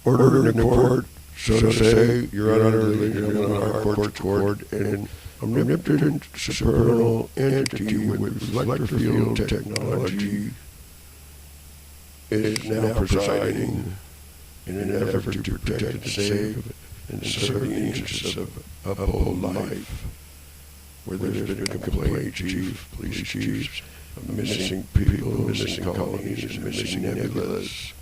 order in the court, so to say, you're under the legion of our court's court, and omnipotent supernal entity with reflector field technology is now presiding in an effort to protect and save and serve the interests of uphold life. Where there's been a complaint, police chiefs, of missing people, missing colonies, and missing nebulas,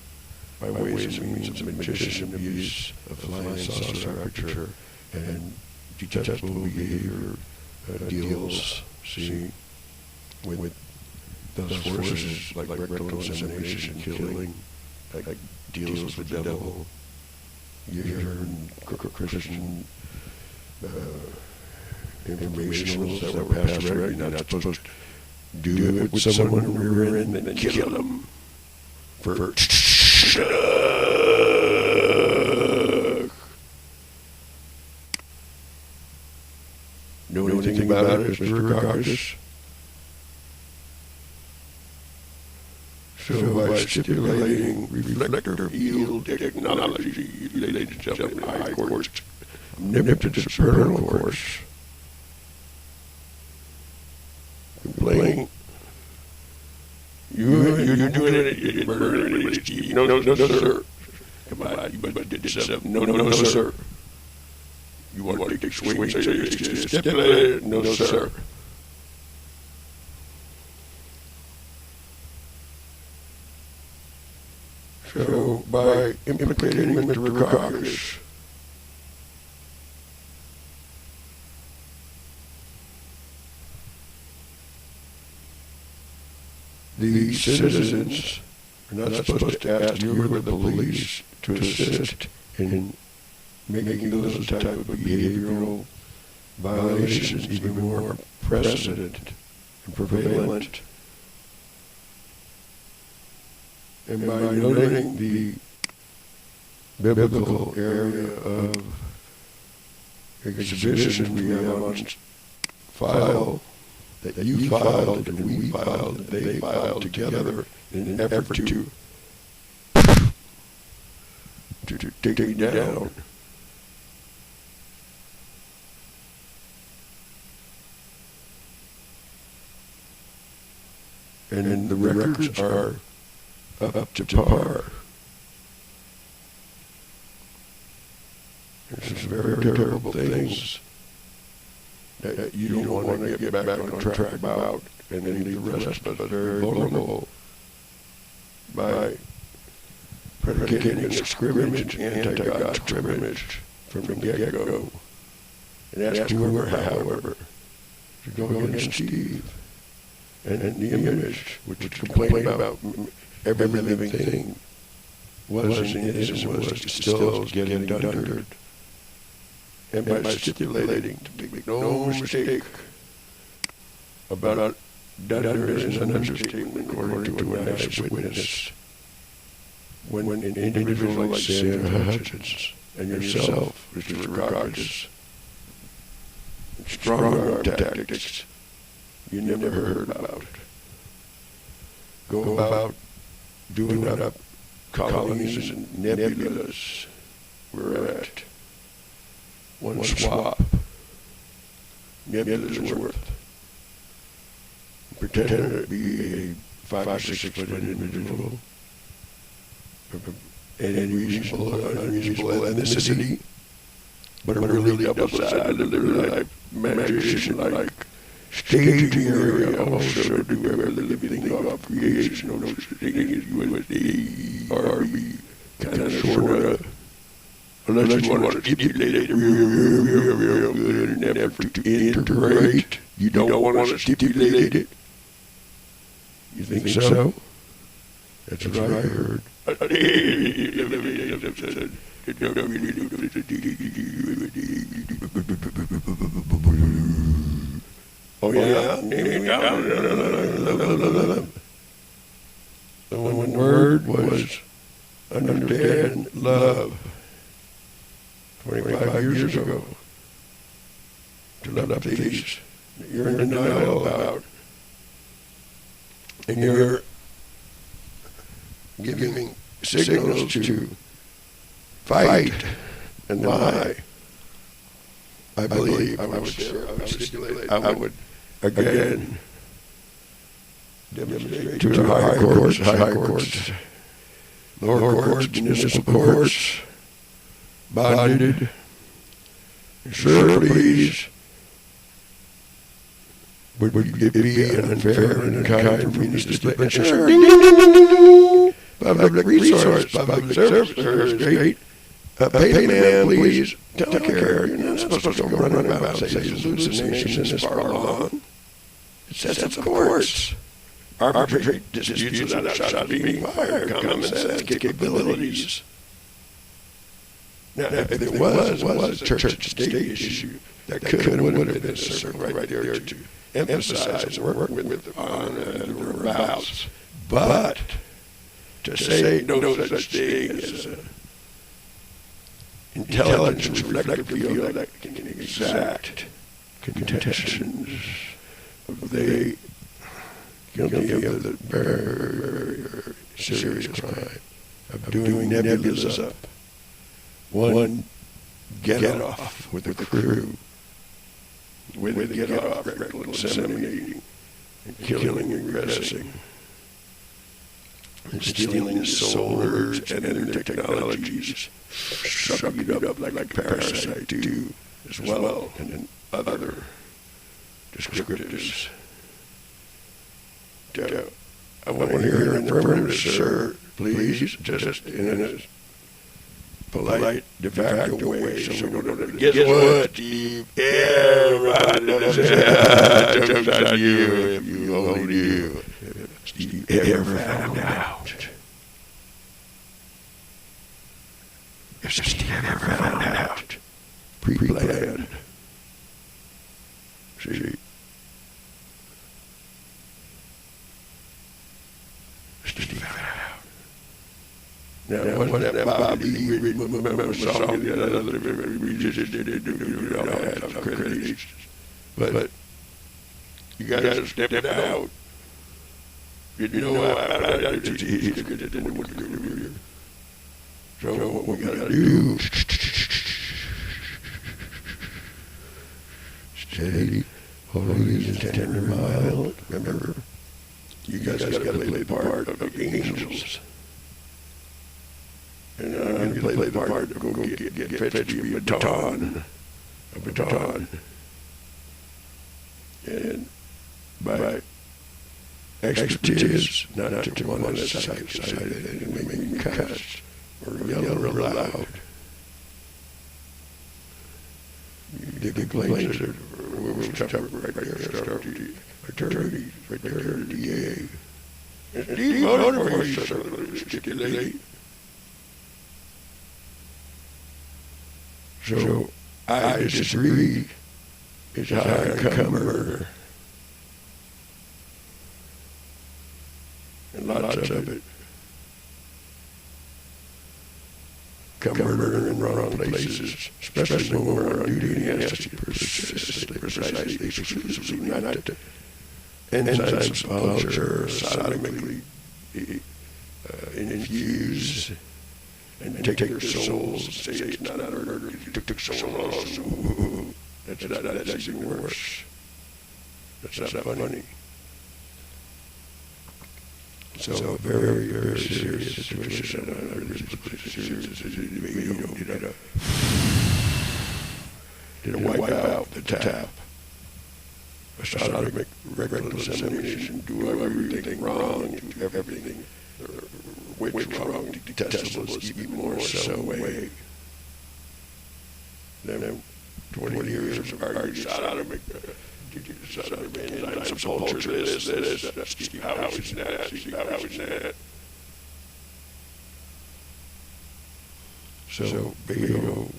by ways and means of magician abuse, of flying saucer aperture, and detestable behavior deals, see, with those forces like rectal insemination, killing, like deals with the devil. You hear in Christian informationals that were passed around, you're not supposed to do it with someone in the rear end and then kill them for know anything about it, Mr. Rackakaus? So by stipulating reflector field technology, ladies and gentlemen, high courts, omnipotent supernal courts, complain. You're doing it, murdering, no, sir. Come on, you did something. No, sir. You want to take swings, stipulate? No, sir. So, by implicating Mr. Rackakaus, the citizens are not supposed to ask you or the police to assist in making those type of behavioral violations even more precedent and prevalent. And by noting the biblical area of exhibition we have on file, that you filed and we filed and they filed together in an effort to take it down. And the records are up to par. There's some very terrible things that you don't want to get back on track about, and then leave the rest of us very vulnerable by predicating a scrimmage, anti-God scrimmage from the get-go, and asking whoever, however, to go against Steve and the image, which complained about every living thing was and is and was still getting dundered. And by stipulating, to make no mistake about dunder is an understatement according to a nice witness. When an individual like Sandra Hutchens and yourself, Mr. Rackakaus, strong-arm tactics you never heard about, go about doing up colonies and nebulas, we're at one swap, nebula's worth. Pretending to be a 5 or 6 foot individual, any reasonable or unreasonable ethnicity, but really double-sided, like magician, like staging area, also do every living thing of creation, no such thing as USD, RB, kind of, sort of. Unless you want to stipulate it real good in an effort to integrate, you don't want to stipulate it. You think so? That's what I heard. Oh yeah? The one word was understand love. 25 years ago, to love these that you're in denial about. And you're giving signals to fight and lie. I believe I would stipulate. I would again demonstrate to the high courts, lower courts, municipal courts, bonded, sure, please, would it be unfair and unkind for me to stipulate? Sure, ding, ding, ding, ding, ding, ding. Public resource, public service is great. Payment, please, telecare. You're not supposed to go running about and say hallucinations this far along. It says, of course. Arbitrate disputes without shot being fired, common sense, capabilities. Now, if there was a church-state issue, that could and would have been a circle right there to emphasize and work with on and thereabouts. But to say no such thing as intelligence reflective field that can exact contentions of the guilty of the very, very serious crime of doing nebulas up. One get off with the crew, with the get off, rectal inseminating, and killing and aggressing, and stealing soul urge and their technologies, sucking it up like a parasite do as well, and other descriptives. I want to hear an affirmative, sir, please, just in a polite, de facto way, so we don't guess what, Steve? Everybody knows it. Joke's on you if you only knew. Steve ever found out. If Steve ever found out. Pre-planned. See? Steve found out. Now, wasn't that Bobby remember song and other we just did all had some accreditations. But you guys stepped out. You know, I so what we gotta do, steady, holy and tender mild. Remember, you guys gotta play the part of the angels. And I'm going to play the part of go get fetch me a baton. And by expertise, not to one on the side and make me cuss or yell real loud. You dig planes that we'll stop right there, start with the attorneys, right there, the DA. And Steve voted for you, so stipulate. So I disagree. It's a high income murder. And lots of it. Come murder in wrong places, especially when we're on duty and has to be precisely, exclusively not to enzymes, culture, sodomically infuse. And take their souls and say it's not a murder, you took souls. That's even worse. That's not funny. So a very, very serious situation. Did a wipe out the tap. A sodomic rectal insemination, do everything wrong, do everything which wrong, detestable is even more so way. Then 20 years of arguing sodomic, enzymes, culture, this, how is that. So, Beto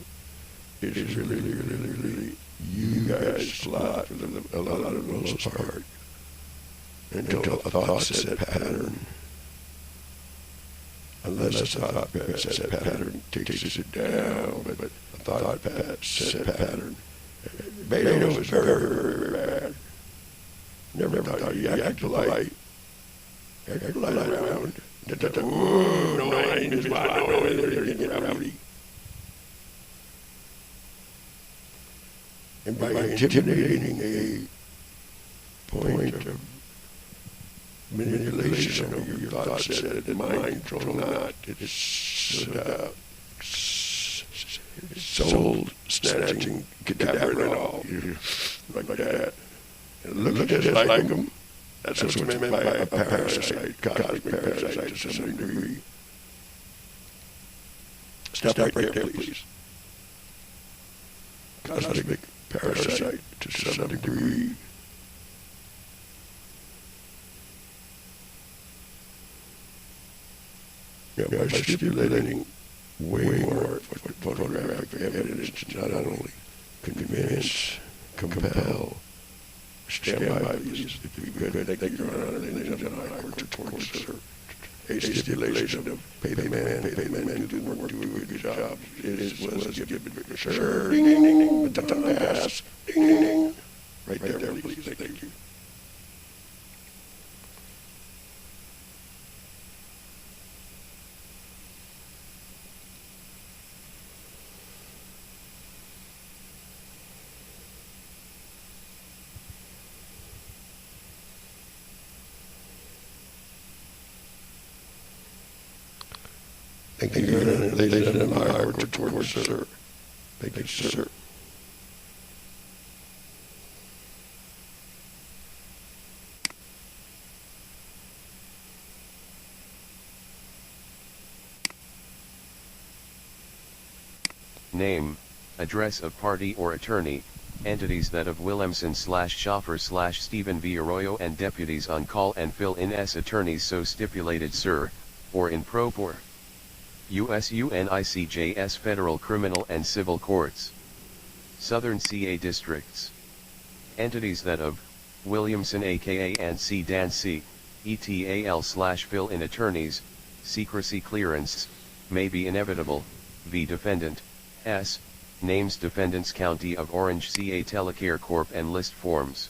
is really, you guys slot for a lot of the most part until a thought set pattern. Unless a thought set pattern takes it down, but a thought set pattern. Beto was very, very bad. Never thought he acted polite. Acted polite around. No, I ain't just rowdy. and by intimidating a point of manipulation of your thoughts that mind control not, it's soul snatching cadaver and all, like that. And look just like them. That's what's meant by a parasite, cosmic parasite to some degree. Stop right there, please. Cosmic parasite to some degree. By stipulating way more photographic evidence, not only convince, compel, stand by these, if you could, take your honor, and I court to consider a stipulation of pay the man to do work, do a good job, was given, sure, ding, ding, ding, ding, baton pass, ding, ding, ding, right there, please, thank you. Thank you, ladies and gentlemen, towards sir. Thank you, sir. Name, address of party or attorney, entities that of Williamson/Schaffer/Stephen V. Arroyo and deputies on call and fill in as attorneys so stipulated sir, or in pro por. U.S. UNICJS Federal Criminal and Civil Courts. Southern CA Districts. Entities that of Williamson aka Antzee Dancy, ETAL/fill in attorneys, secrecy clearance, may be inevitable, v. Defendant, S. Names Defendants County of Orange CA Telecare Corp and list forms.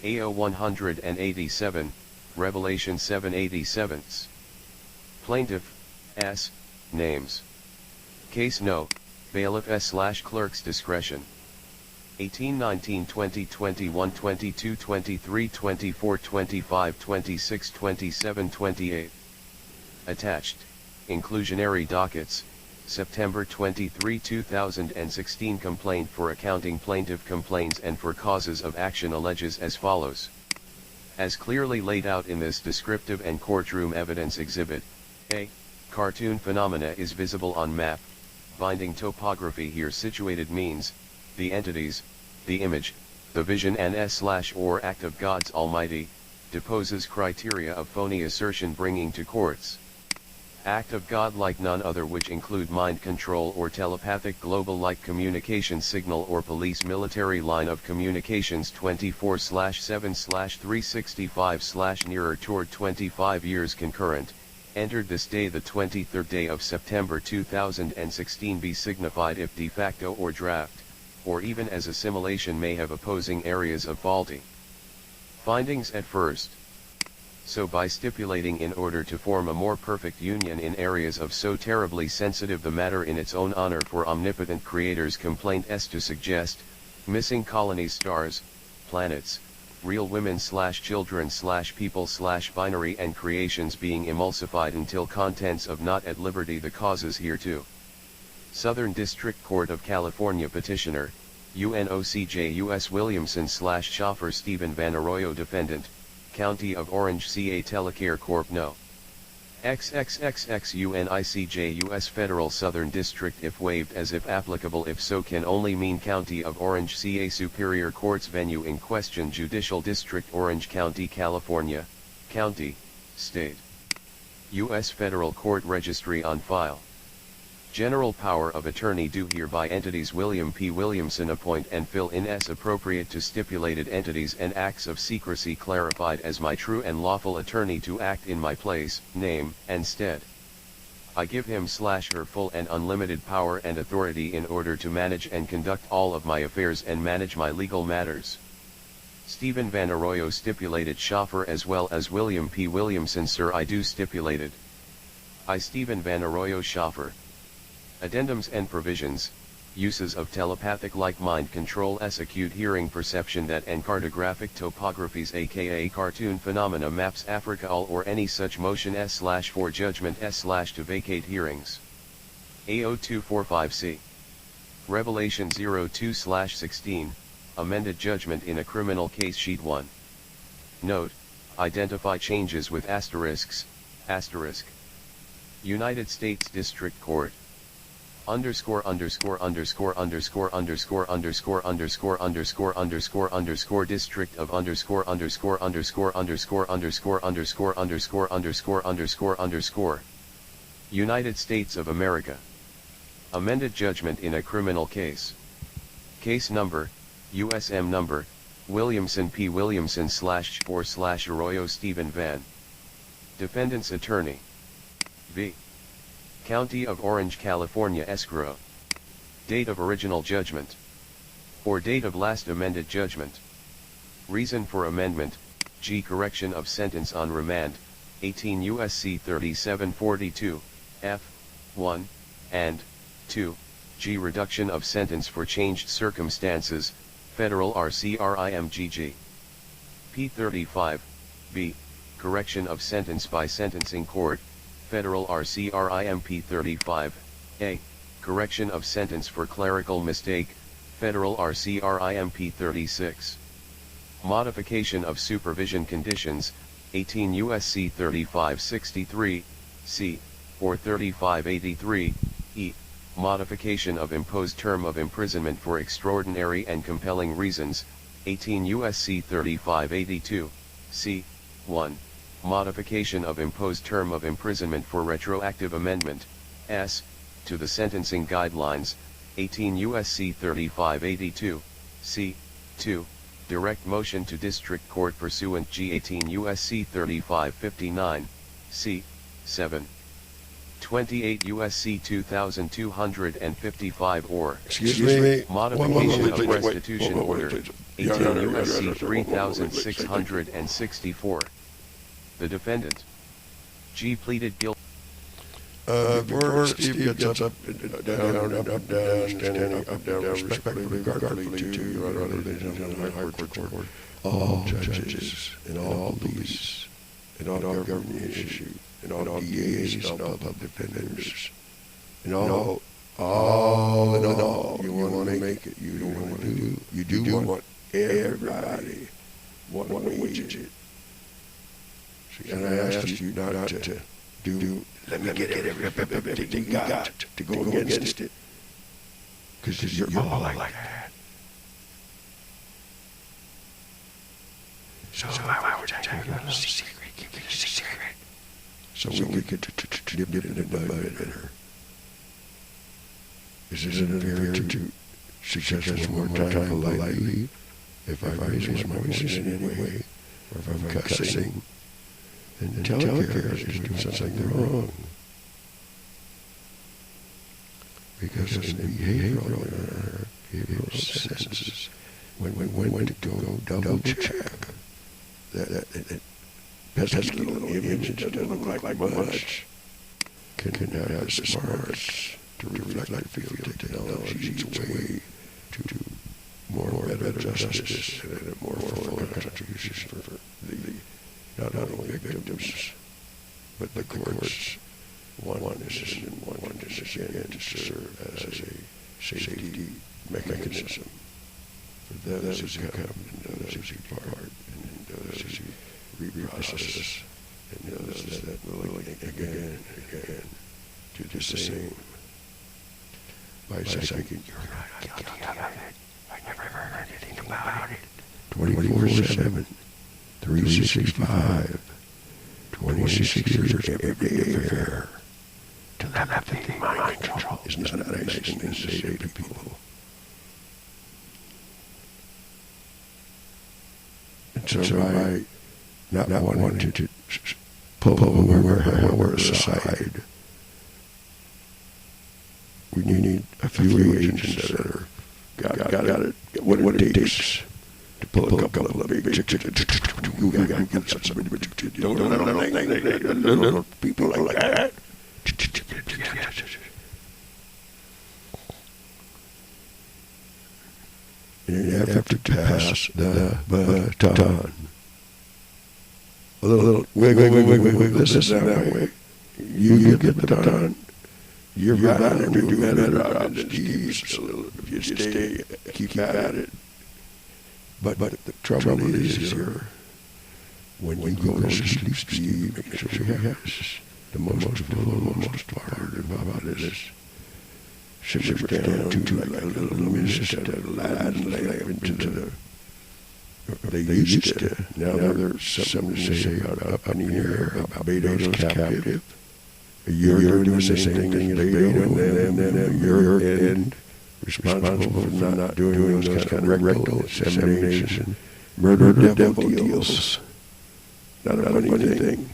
AO 187, Revelation 787. Plaintiff, S. Names. Case No. Bailiff S/clerk's discretion. 18, 19, 20, 21, 22, 23, 24, 25, 26, 27, 28. Attached, inclusionary dockets, September 23, 2016 complaint for accounting plaintiff complains and for causes of action alleges as follows. As clearly laid out in this descriptive and courtroom evidence exhibit, A. Cartoon phenomena is visible on map, binding topography here situated means, the entities, the image, the vision and S/or act of God's Almighty, deposes criteria of phony assertion bringing to courts. Act of God like none other which include mind control or telepathic global like communication signal or police military line of communications 24/7/365 toward 25 years concurrent. Entered this day the 23rd day of September 2016 be signified if de facto or draft, or even as assimilation may have opposing areas of faulty findings at first. So by stipulating in order to form a more perfect union in areas of so terribly sensitive the matter in its own honor for omnipotent creator's complaint s to suggest, missing colonies stars, planets, real women/children/people/binary and creations being emulsified until contents of not at liberty the causes hereto. Southern District Court of California Petitioner, UNOCJ U.S. Williamson/Schaffer Stephen Van Arroyo Defendant, County of Orange CA Telecare Corp. No. XXXX UNICJ U.S. Federal Southern District if waived as if applicable if so can only mean County of Orange CA Superior Court's venue in question Judicial District Orange County California, County, State. U.S. Federal Court Registry on file. General power of attorney do hereby entities William P. Williamson appoint and fill in as appropriate to stipulated entities and acts of secrecy clarified as my true and lawful attorney to act in my place, name, and stead. I give him/her full and unlimited power and authority in order to manage and conduct all of my affairs and manage my legal matters. Stephen Van Arroyo stipulated Schaffer as well as William P. Williamson sir I do stipulated. I Stephen Van Arroyo Schaffer. Addendums and provisions, uses of telepathic-like mind control s acute hearing perception that and cartographic topographies aka cartoon phenomena maps Africa all or any such motion s/for judgment s/to vacate hearings. A0245C. Revelation 02/16, amended judgment in a criminal case sheet 1. Note, identify changes with asterisks, asterisk. United States District Court. Underscore underscore underscore underscore underscore underscore underscore underscore underscore underscore district of underscore underscore underscore underscore underscore underscore underscore underscore underscore underscore United States of America. Amended judgment in a criminal case. Case number, USM number, Williamson P. Williamson /4/ Arroyo Stephen Van. Defendant's attorney. V. County of Orange, California escrow. Date of original judgment. Or date of last amended judgment. Reason for amendment, G. Correction of sentence on remand, 18 U.S.C. 3742, F. 1, and 2, G. Reduction of sentence for changed circumstances, Federal RCRIMGG. P35, B. Correction of sentence by sentencing court, Federal RCRIMP 35, A. Correction of sentence for clerical mistake, Federal RCRIMP 36. Modification of supervision conditions, 18 U.S.C. 3563, C, or 3583, E. Modification of imposed term of imprisonment for extraordinary and compelling reasons, 18 U.S.C. 3582, C, 1. Modification of imposed term of imprisonment for retroactive amendment, S, to the sentencing guidelines, 18 U.S.C. 3582, C, 2. Direct motion to district court pursuant G 18 U.S.C. 3559, C, 7. 28 U.S.C. 2255 or modification of restitution order, 18 U.S.C. 3664. The defendant, G, pleaded guilty. Before Steve gets up, down, standing up, down, respectfully, regardfully to you, Your Honor, ladies and gentlemen, High Court, all judges, and all police, and all government issue, and all DAs, and all public defenders, and all, you want to make it, you do want everybody want to wage it. And I asked you not to do, let me get everything you got to go against it. Because you're all like that. So I would tell you a little secret, keep it a secret. So we could nip it in the bud better. Is it unfair to suggest one more time politely if I raise my voice in any way, or if I'm cussing? And telecare is doing something wrong. Because in behavioral senses, when we went to go double check, that pesky little image that doesn't look like much can now have the smarts to reflect the field of technology's way to more better justice and a more full contribution for the not only victims, but the courts want this and want this again to serve as a safety mechanism for those who come and those who depart and those who reprocess and those that will again and again do the same by saying, you're not guilty of it. I never heard anything about it. 24/7. 365, 26 years every day affair. Telepathy, mind control is not a nice thing to say to people. And so by not wanting to pull whoever aside, we need a few agents that are got it. What it takes to pull a couple of big little people like that. pass the baton. A little wiggle this and that way. You get the baton. You're bound to do a better job than Steve. So if you stay, keep at it. But the trouble is here, when you go to sleep, Steve, make sure you have the most part about this. Shift down to like a little mist of Aladdin lamp into the. They used to. Now there's something to say about up in the air about Beto's captive. You're doing the same thing as Beto, and then you're in responsible for not doing those kind of rectal examination, murder devil deals. Not a funny thing.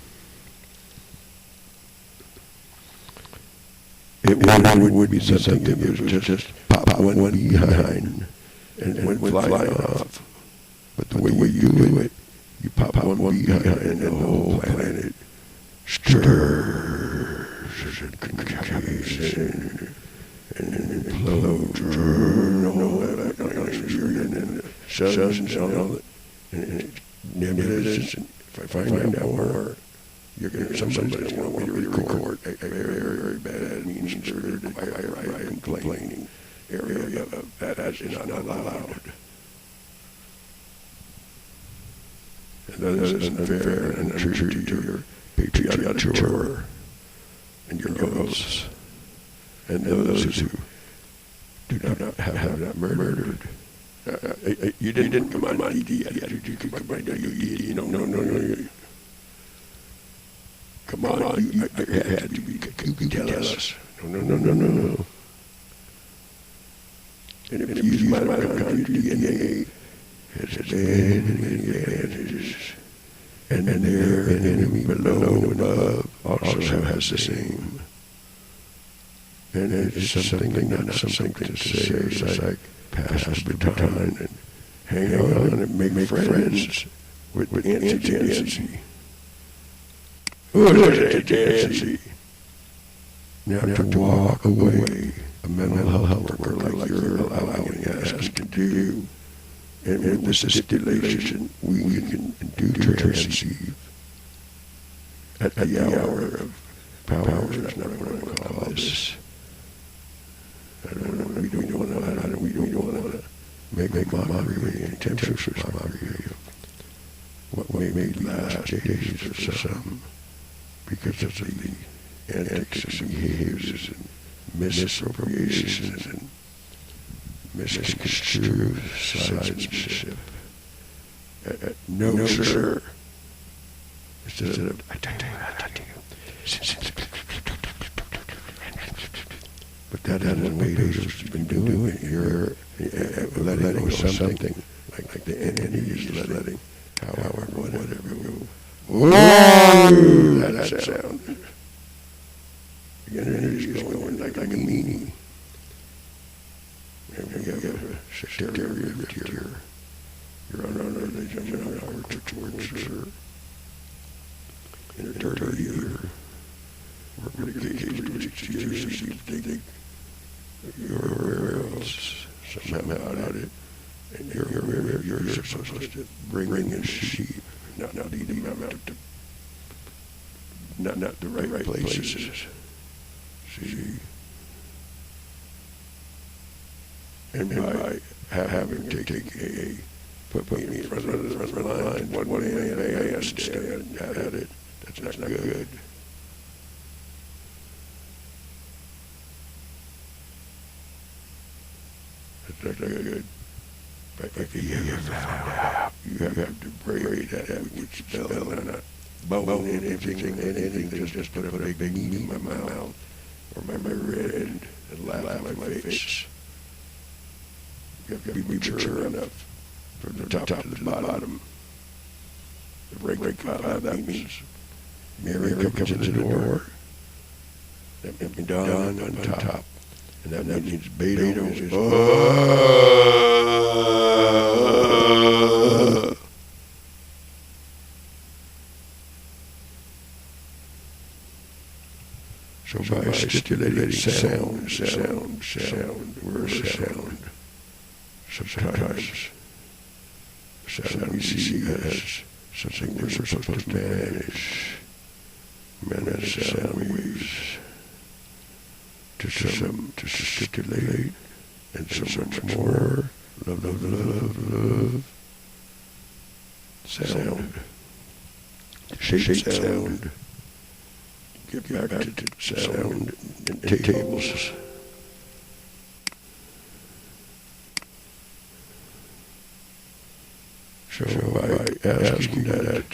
It would be something that was just pop one behind and went flying off. But the way you do it, you pop one behind and the whole planet stirs and concatenates and implodes and all that kind of shit, and then the suns and all that, and nebulas. And if I find out more, somebody's going to want me to record a very bad mean-spirited, complaining area of that is not allowed. And that is unfair and untrue to your patriotic tour and your goals. And those who do not have that murdered. You didn't come on DD yet. You come on DD. No. Come on, you had to be. You can tell us. No. And if you use my mitochondrial DNA, has many advantages. And their enemy below and above also has the same. And it's something, not something to say. It's like pass the baton and hang on and make friends with Antzee. Antzee. Now to walk away, a mental health worker like you're allowing us to do, and with the stipulation, we can do transceive at the hour of power. That's not what I want to call this. We don't want to make mockery and contemptuous mockery of what may last days or some, because of the antics and behaviors and misappropriations and misconstrued citizenship. No, sir. Instead of, I tell you. But that hasn't what Beto's been doing here. Letting go something like the entity is letting, however, whatever go. Whoa! That sound. The entity is going like a meanie. And we have a secretariat here. Your Honor, they jump in our towards her. In a dirty year. Work with the case to excuse you're aware of somehow about it, and you're supposed to bring in sheep, not lead them out to not the right places. See, and by having to take put me in front of the line, one man I stand at it. That's not good. That's not good. But if you have found out, you have to braid that which spell and not bone anything, just put a big meat in my mouth or my red and laugh in my face. You have to be mature enough from the top to the bottom. The break five, that means Mary comes into the door. That means Don on top. And that means Beto is So by stipulating sound, word sound, sometimes sound we see as something we're supposed to manage sound waves to stipulate, and so much more. Love. Sound. Shape sound. Get back to sound and tables. So by asking that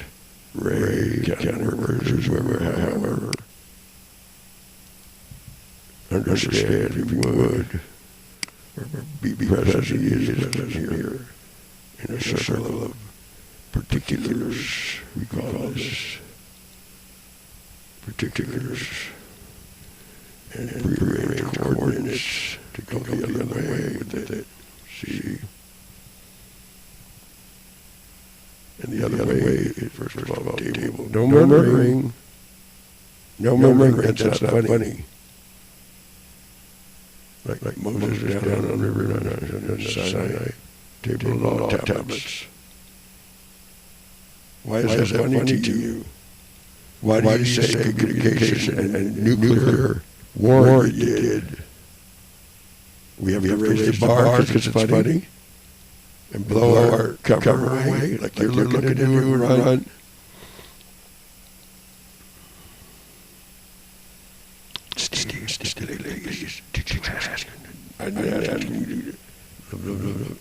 Ray, counterworkers, however, understand if you would, or be present here in a circle of particulars, we call this particulars, and prearranged coordinates to go the other way with it. See? And the other way is, first of all, table. No murmuring. No murmuring. That's not funny. Like Moses down on the river on Sinai. Table of law tablets. Why is that funny to you? Why do you say communication and nuclear war you did? We have to raise the bar because it's funny? And blow our cover away like you're looking to do and run? I'm asking you to...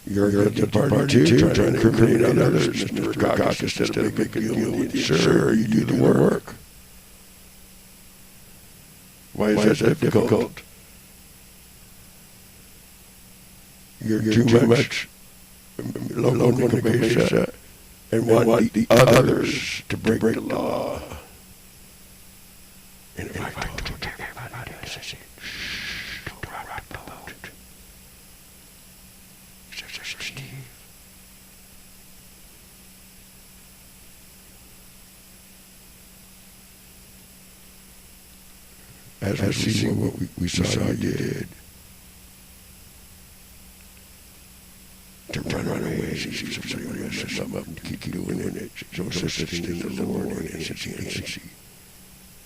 You're at the party too, trying to incriminate others, Mr. Rackakaus, instead of making a deal with the insurer, you do the work. Why is that difficult? You're too much local motivation and want the others to break the law. And if I told you about this, I said, shh, don't rock the boat. Steve. As we see what we saw you did, to run away, see somebody mess something up and keep doing it. No such thing as the Lord in Antzee.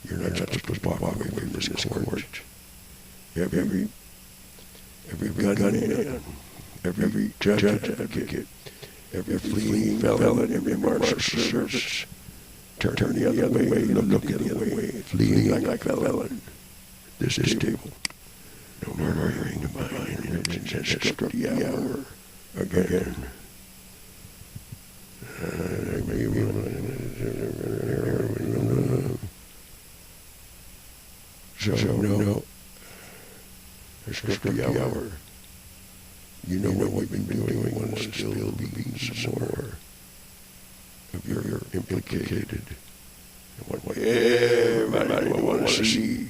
You're not supposed to walk away from this court. Every gunman, every judge advocate, every fleeing felon, every marshal service, turn the other way, look the other way, fleeing like a felon. This table. No murmuring of mine, and struck the hour again. So no. Struck the hour. You know what we've been doing. We want to still be some more of your implicated. And what everybody will want to see.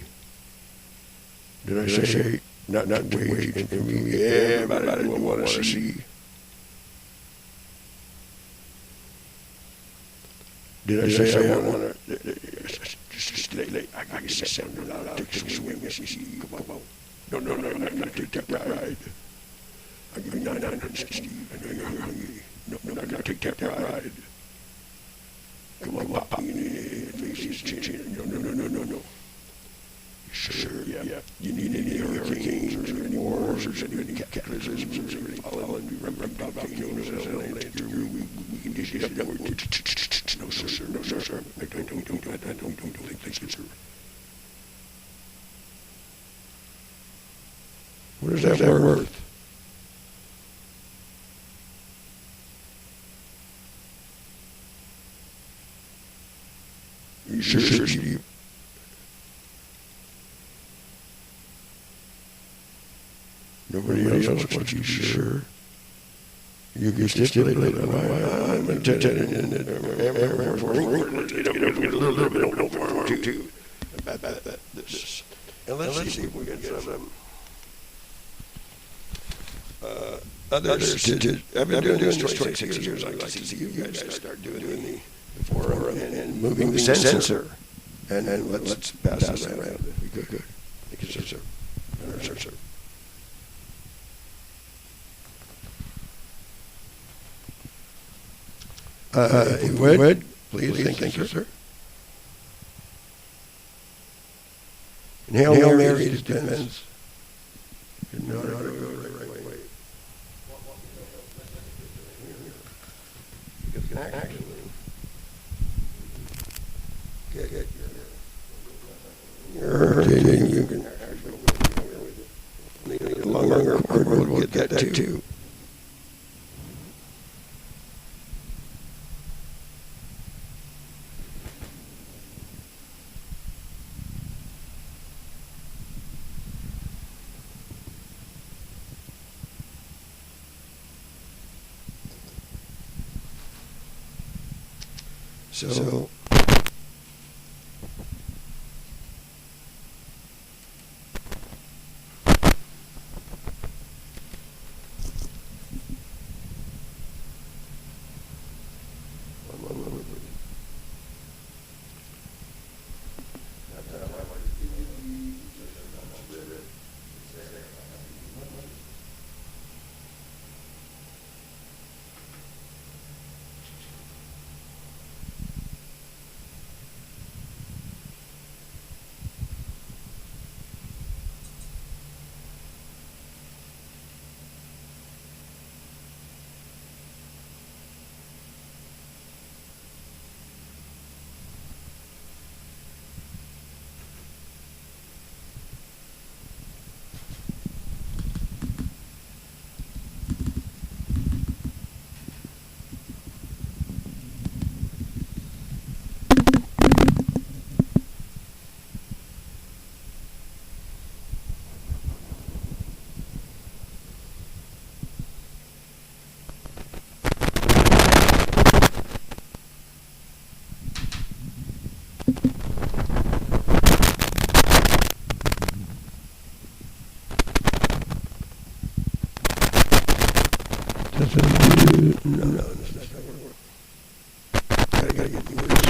Did I say not wage infamy? Everybody will want to see. Did I say I want to? Just I can say something loud. Take some swing. Come on. No, take that ride. I'll give you 960. I know you're hungry. No, take that ride. Come on, pop me in the head. Face chin. No. Sure, yeah. You need any hurricanes or any wars or any cataclysms or any pollen. We run volcanoes and avalanches. We can dish it up. No, sir. I don't think so, sir. What is that worth? You sure, Steve? Nobody else wants you sure. You can stipulate it. I'm a lieutenant in the Air Force. A little bit of farm too. This. And let's see if we get some others. I've been doing this 26 years. I'd like to see you guys start doing the forum and moving the sensor. And let's pass this around if we could. Thank you, sir. If you would, please, thank you, sir. And Hail Mary is defense. No, go the right way. Actually, get you can need a longer cord, we'll get that too. So no, that's not gonna work. Gotta get you loose.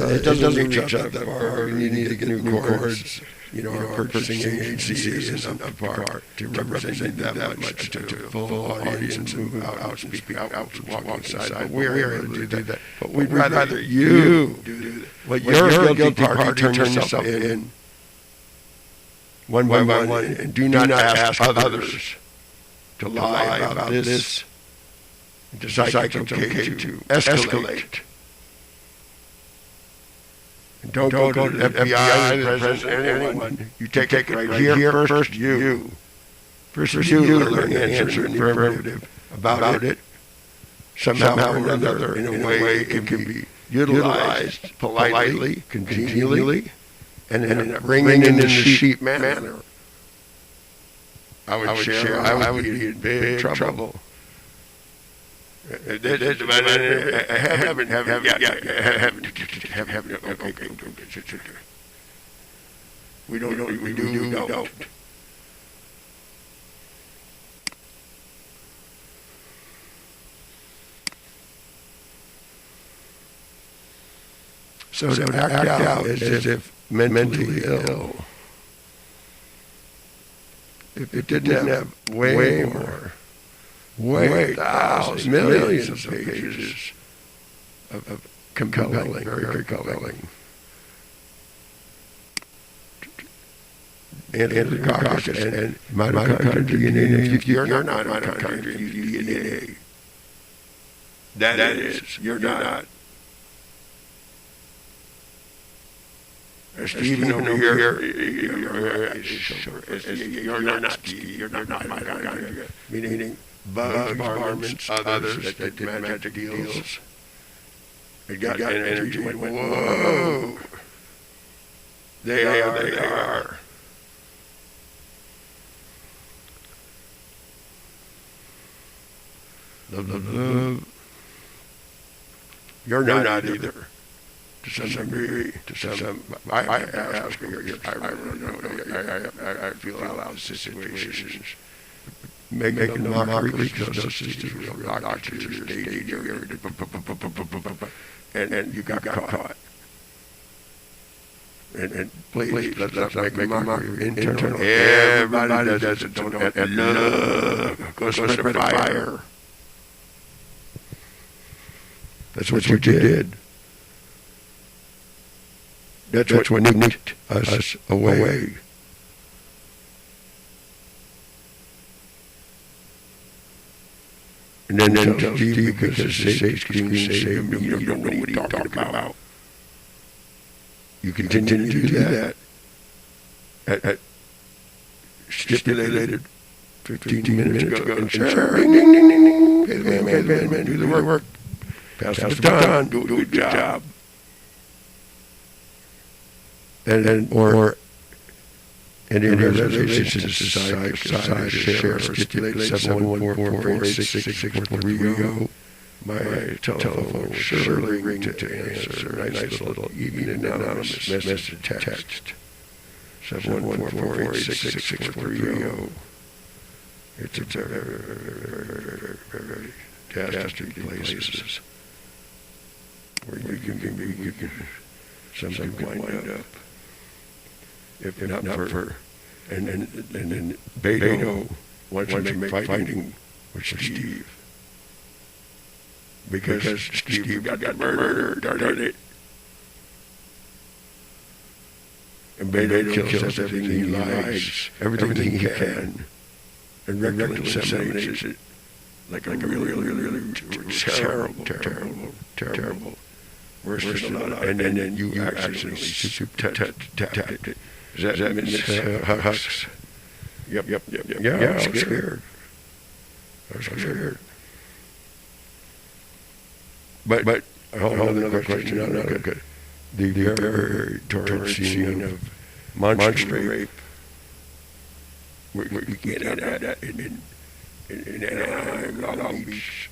It doesn't reach out that far. We need to get new cords. Our purchasing agency isn't up to par to represent that much to a full audience and move out and speak out and walk inside. But we're able to do that. But we'd rather you do that. Let your guilty party turn yourself in one by one, and do not ask others to lie about this. Decide it's okay to escalate. Don't go to the FBI, the president, anyone. You take it right here first. You learn the answer in the affirmative about it. Somehow or another, in a way, it can be utilized politely, congenially, and in a bringing in the sheep manner. I would be in big trouble. We don't. So to act out as if mentally ill. If it didn't have way more, thousands, millions of pages of compelling, very compelling, anti-coccus and mitochondrial DNA. If you're not mitochondrial DNA, that is, you're not. Stephen over here, you're not Steve, you're not mitochondria, meaning bugs, varmints, others that did magic deals. They got energy, went, whoa, they are. Love. You're not either. To some degree, I ask you, I feel out of situations. Making a mockery because those sisters were real doctors, and you got caught. And please, let's make a mockery. Internal, everybody does it, don't and love goes to the fire. That's what you did. That's what knocked us away. And then tell Steve because the sage screen saved him, you don't know what he's talking about. You continue to do that at stipulated 15 minutes ago. And sure, ding, ding, ding, ding, ding. Pay the man, do the work. Pass the baton, do a good job. And in relation to society, share, stipulate 71444866430. My telephone will surely ring to answer a nice little even anonymous message text. 71444866430. It's a very fantastic places where you can something wind up. If not for and then Beto wants to make fighting with Steve because Steve got murdered, darn it. And Beto kills everything he likes, everything he can, and rectally inseminates it like a really terrible. Worse than a lot. And then you actually tapped it. Is that Miss Hux? Yep. Yeah, I was scared. But hold on, another question. Okay. The very torrid scene of monster rape. We can't have that in Anaheim, Long Beach.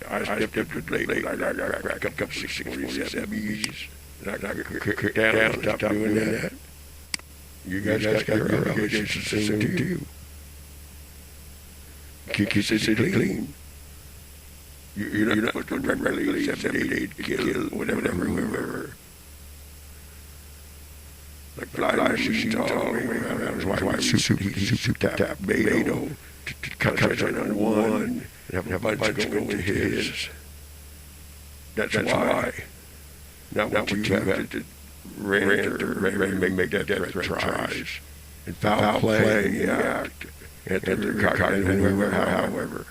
I stepped up to the plate, I racked up 647 B's, and I kicked down, stop doing that. You guys got your obligations the same to you. Keep the city clean. You're not supposed to regularly 7-8 kill, whatever. Like fly machines all the way around. That's why we soup tap Beto to concentrate on one and have a bunch go into his. That's why. Not what you have to make death tries and foul play in the act. However,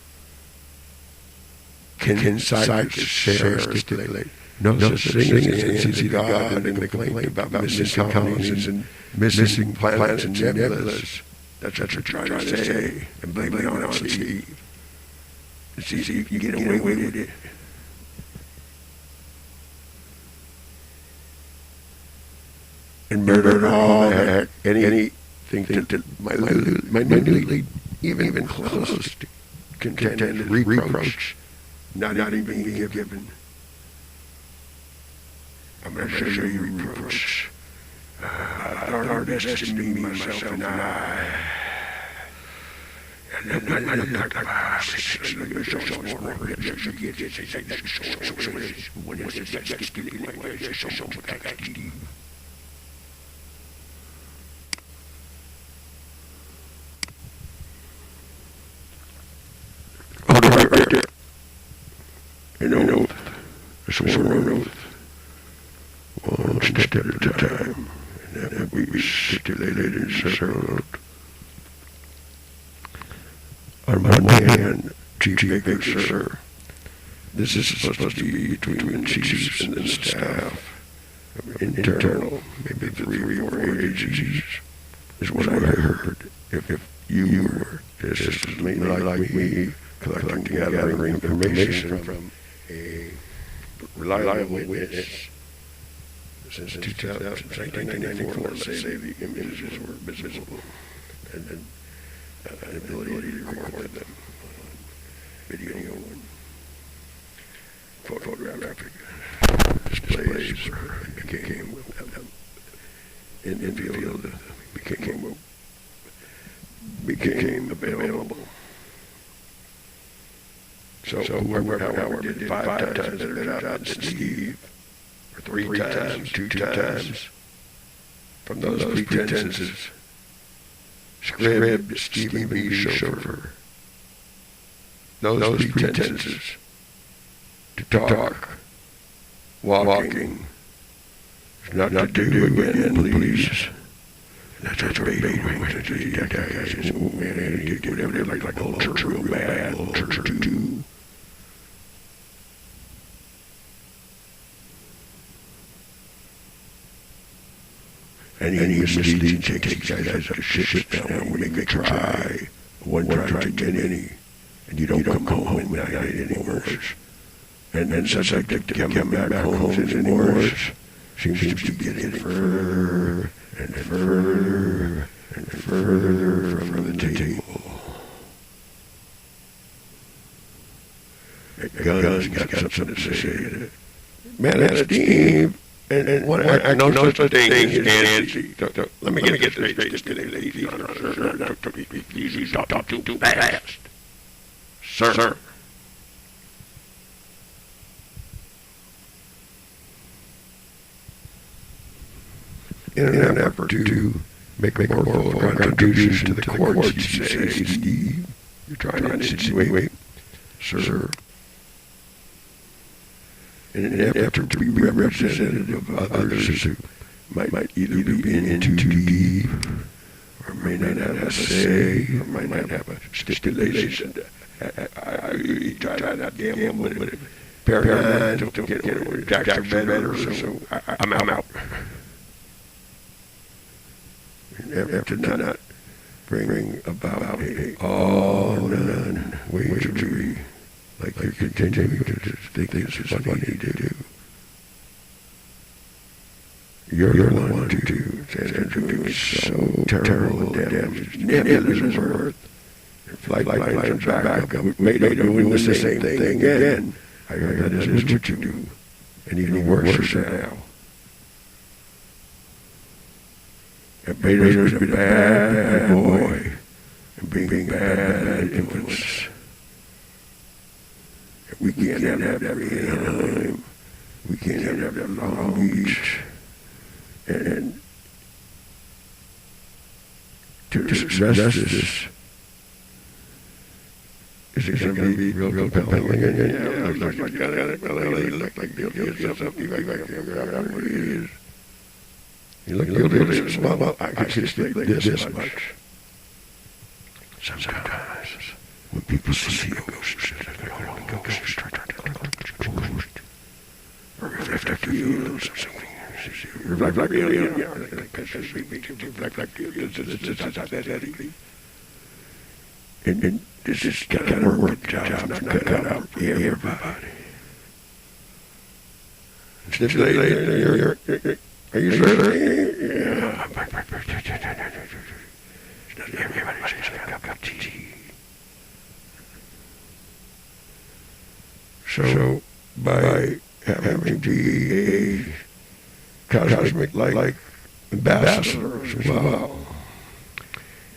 can psychics share stipulate? No such thing as the God and the complaint about missing colonies and missing planets and nebulas. That's what you're trying to say and blame it on Antzee. It's easy, you can get away with it. And murder all that, anything to minutely, even close to contended reproach, not even being given. I'm going to show you reproach. Our destiny, myself and I, Right there. An oath. A sworn oath. One step at a time. And that would be stipulated and settled. On one hand, Chief Aggravating, this is supposed to be between chiefs and the staff. Internal, maybe 3 or 4 agencies, is what I heard. If you were assistantly like me, collecting, gathering information from a reliable witness since 1994, let's say the images were visible, and then an ability to record them on video and photographic displays became in field became available. So whoever did 5 times better job than Steve, or 3 times, 2 times, from those pretenses, scribbed Stephen B. chauffeur. Those pretenses to talk, walking, not to do again, please. That's what Bateman went to the guy says, oh man, you do whatever like old church real bad, old church too. And he misleads and takes guys up to ships down when they try. One try to get any, and you don't come home at night anymore. And then such like to come back home anymore seems to be getting further and further and further from the table. Guns got something to say. Man, that's Steve. And I know no such thing as Antzee. Let me get this straight. Easy on her, sir. You talk too fast. Sir. In an effort to make more full contribution to the courts, you say, Steve, you're trying to insinuate, sir, in an effort to be representative of others who might either be in too deep, or may not have a say, or might not have a stipulation. I try not to gamble with it. Paradigm to get over Jackson better, so I'm out. After not bring about a all or none wagery, like you continue to think this is what you need to do. You're the one to stand doing so terrible damage. Nebulas worth. Flight lines back up. Made doing the same thing again. I heard that is what you do. And even worse now. And Bader's been a bad boy, and being bad influence. We can't have that Anaheim. We can't have that Long Beach. And to address this, is it going to be real compelling? Yeah, it looks like something like what it is. You look guilty of this. Well, I can just think this much. Sometimes, when people see a ghost, they don't go straight to the ghost. Or if they feel something, reflect and this is kind of work job, not cut out for everybody. Stipulate, are you sure? Yeah. Everybody's just got a cup of tea. So, by having to be a cosmic like ambassador as well,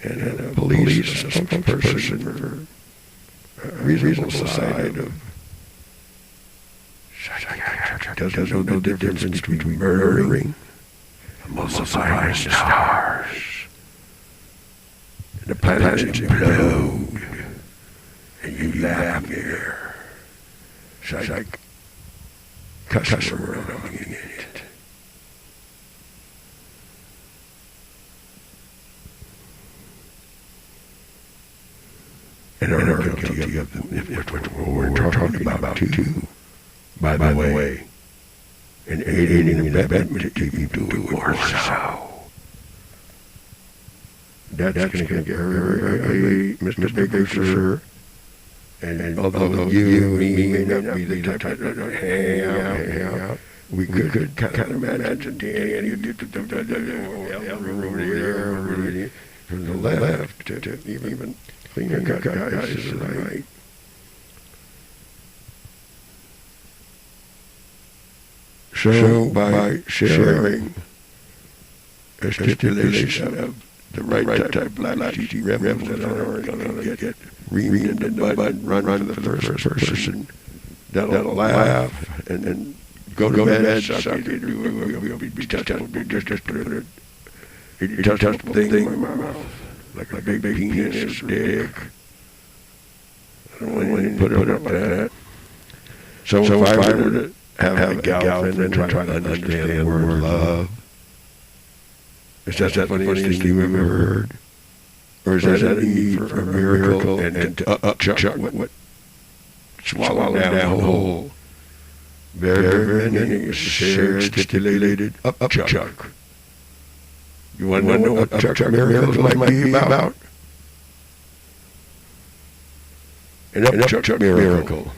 and a police spokesperson for reasonable side of doesn't know the difference between murdering, emulsifying stars, and the planets implode, and you laugh here. Psych, customer around in it. And are guilty of what we're talking about too. By the way, and aiding and abetting to keep doing more so. That's going to get very, Mr. Bigger, sir. And although you and me may not be the type that hang out, we could kind of imagine Danny over there, from the left to even cleaner guys to the right. So by sharing a stipulation of the right type of black sheep rebels that are going to get reamed in the butt and run for the first person that'll laugh and go to bed, suck it, we'll be touchable, just put it touchable thing in my mouth, like a big penis or dick. I don't want to put it up like that. So if I were to have a gal friend and try to understand the word love, is that the funniest thing you've ever heard? Or is that a need for a miracle and to upchuck what swallow down whole? Very many shared, stipulated upchuck. You want to know what upchuck miracles might be about? An upchuck miracle.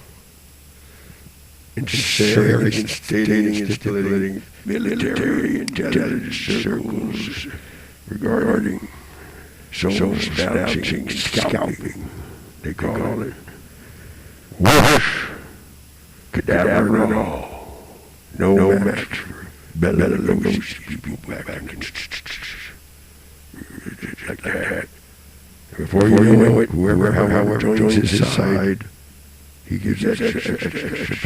Sharing, stating, and stipulating military intelligence circles regarding soul snatching, scalping, they call it. Whoosh! Cadaver and all. No match for Bela Lugosi's people back in like that. Before you know it, however joins his side, he gives extra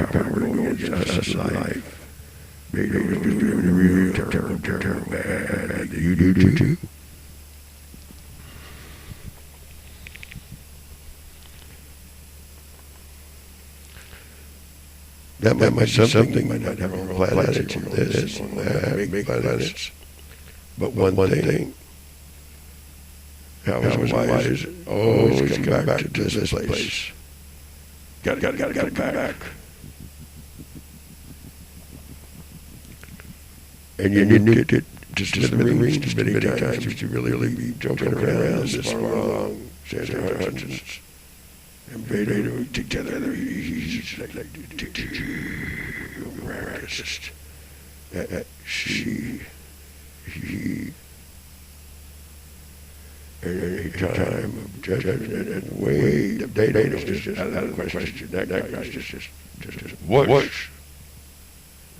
power to go against us in life. Beethoven's doing real terrible bad. You do too. That might be something might not have a planets in this, big planets. But one thing, how wise always come back to this place. Gotta come back. And you nuke it just to the range many times to really be jumping around this far along. Sandra Hutchens and Vader together, he's like practiced. She, at any time of judgment and way, they don't just out of the question. That guy's just whoosh.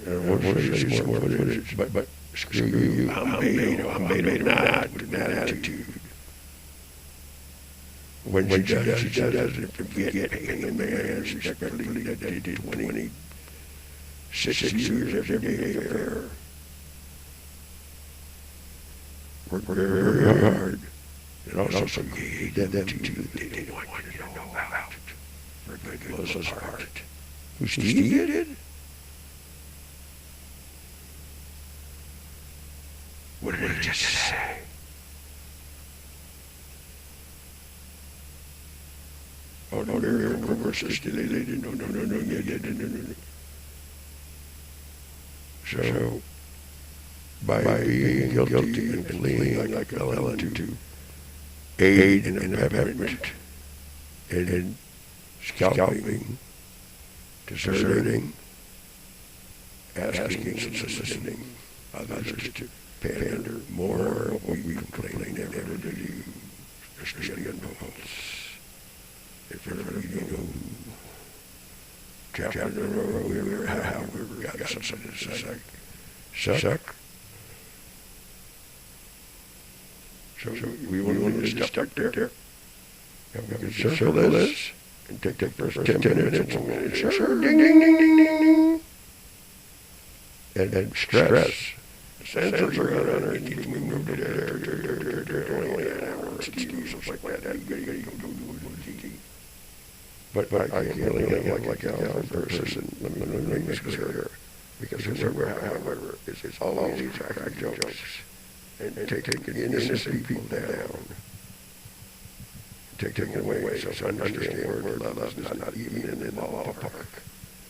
What is more footage? But screw you. I'm Beto not with that attitude. When she doesn't forget paying a man respectfully that they did 26 years every day affair. Worked very hard. And also gave them to they didn't want you to know about. For good Melissa's heart. Who Steve did? What did he just say? Oh, no, they're stipulated. No. So, by being guilty and fleeing like a felon to aid in abetment and scalping, deserting, asking and soliciting others to pander more of what we complain never to do, especially on votes. If ever you go chapter in a row, we got something to suck. So we want to just stuck there. And we can circle this and take the first 10 minutes and we'll insert, ding, ding, ding, ding, ding, ding. And stress. Sensors are on our keep me moved there, only an hour or 60 something like that. But I can't really have like an hour person. Let me make this clear. Because however, it's all these crack jokes and taking innocent people down. Taking away, so understand word love is not even in the ballpark.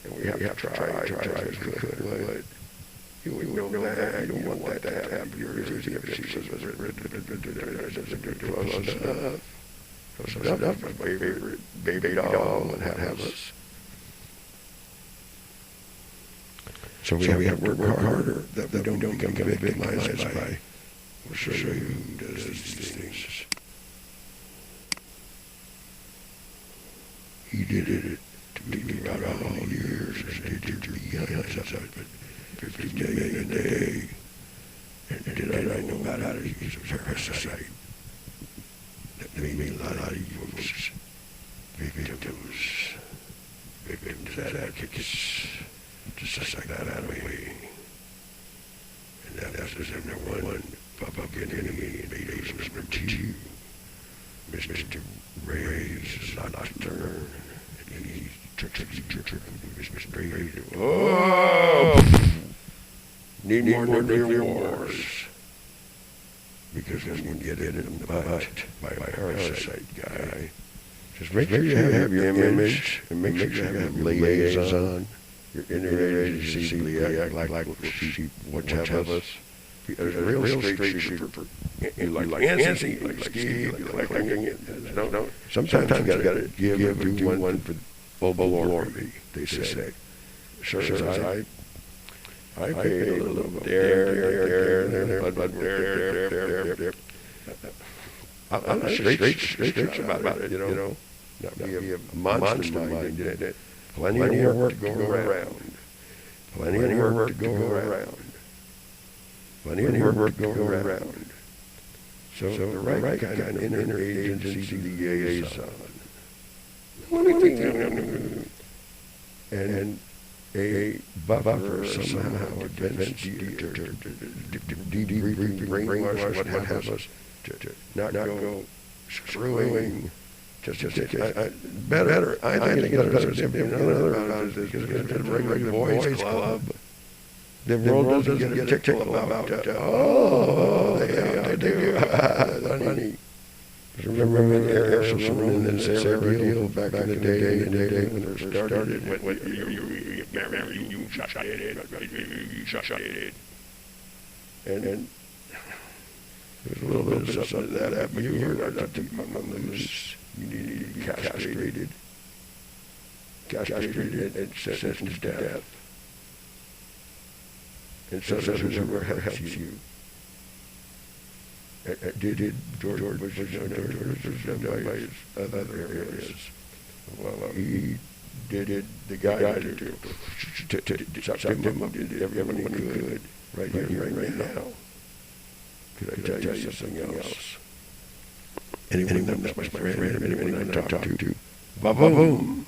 And we have to try as we could, but you know that, you don't want that to happen to your easy if she was close enough, my favorite baby doll and have us. So we have to work harder that we don't become victimized by, we'll show you who does these things. He did it to me about all years, and did it to me outside, but 50 days a day. And did I know about how to use a parasite? That made me a lot of use. Victims, advocates, just like that out of me. And that was number one, Republican enemy, and Beatles was number two. Mr. Ray's nocturne, and he's Mr. Ray's. Oh! Need more nuclear wars. Because when you get it in the butt by a parasite guy, just make sure you have your image, and make sure you have your liaison, your enraged, act like what have us. There's a real straight shooter for like Antzee, like Steve, like collecting it. No. Sometimes you gotta give do one for full glory, they say. Sure, I paid a little bit there. I'm not straight about it, you know. Not be a monster minded. Plenty of work to go around. Plenty of work to go around. So the right kind of interagency liaison. And a buffer somehow prevents debriefing, brainwash, what have us, to not go screwing. Better. I think it's better than another about it because it's a regular boys club. The world doesn't get a tickle about they do. Funny. Remember when Air Solomon and Sarah deal back in the day when they started? You shut it. And there's a little bit of something that happened. You heard that on the news. You need to be castrated and sentenced to death. And so whoever helps you. Did George Bush was done by his other areas. Well, he did the guy to suck him up, did everyone he could, right here, right now. Could I tell you something else? Anyone that's my friend, anyone I talk to, ba-boom.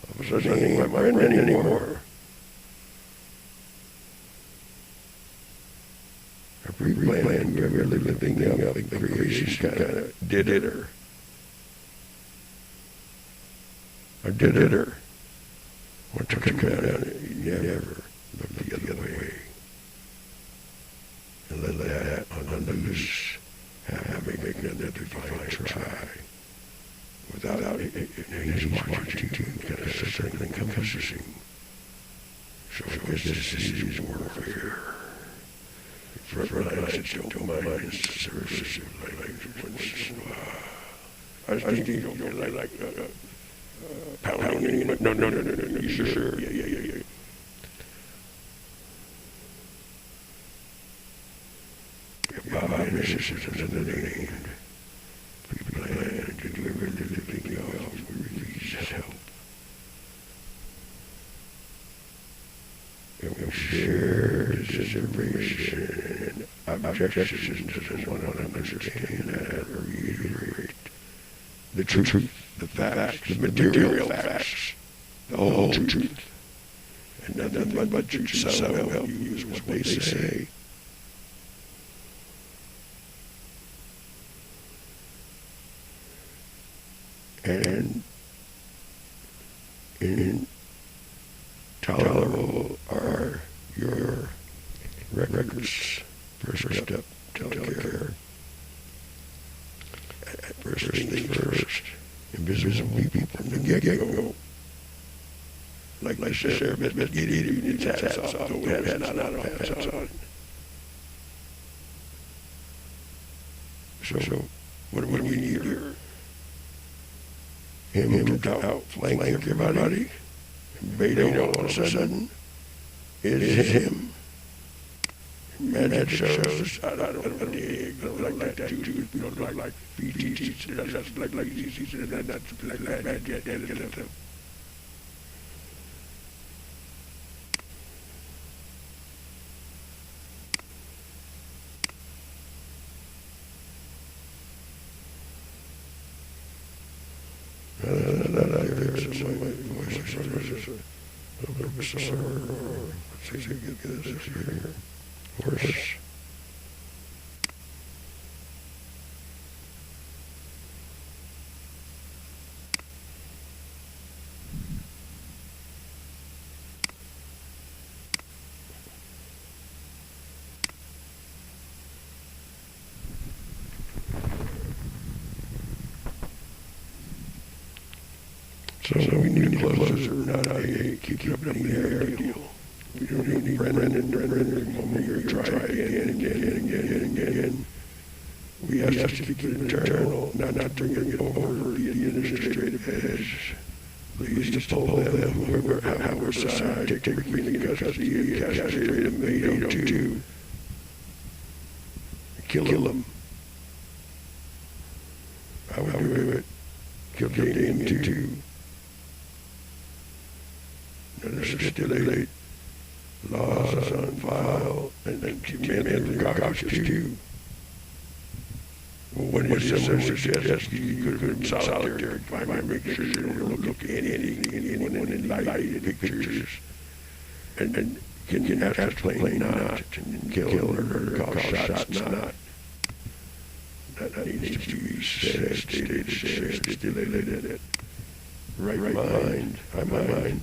All of a sudden, he ain't my friend anymore. A pre-planned, really living up in creation kind of did-itter. I did-itter. When I took him down, he never looked the other way. And let that on the loose have me make another divine try. Without it, he's watching too, kind of something encompassing. So I guess this is warfare. Frontlines don't mind service once in a while. I just don't like pounding. No. You sure? Yeah. Bob Mrs. is another name. People plan to do everything else with release help. And we share this information. I'm objections doesn't want to understand that or reiterate the truth, the facts, the material facts, the whole truth, and nothing but truth so help you is what they say. And intolerable are your records. First step, telecare. First things first. Invisible people from the get-go. Like I said, get it, you need hats off. Don't have hats on. So, what do we need here? Him to outflank everybody. Beto all of a sudden is him. Magic shows. I don't dig. I don't like that too. We don't like PTs. That's like these. That's like that. Horse. So we need closer, not a keep up in the air deal. We don't need Brennan. You're trying again. We have to keep it internal, not bring it over the administrative edge. Please just pull them, whoever, however side, take Green in custody, castrate them, Beto too. Kill them. I would do it. Kill Damien too. Stipulate laws on file and command the caucus too. Well, when someone suggests you could have been solitary, make sure you don't look at anyone in lighted pictures, and can ascertain not and kill or call shots not. That needs to be said, stipulated. Right mind, my mind.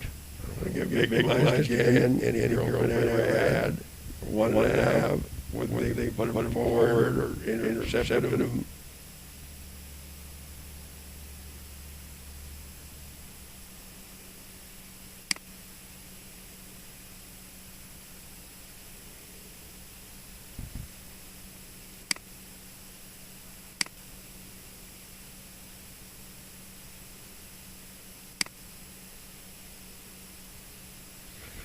Big lines again, any girlfriend I ever had, one I have, whether they put them forward or intercepted them.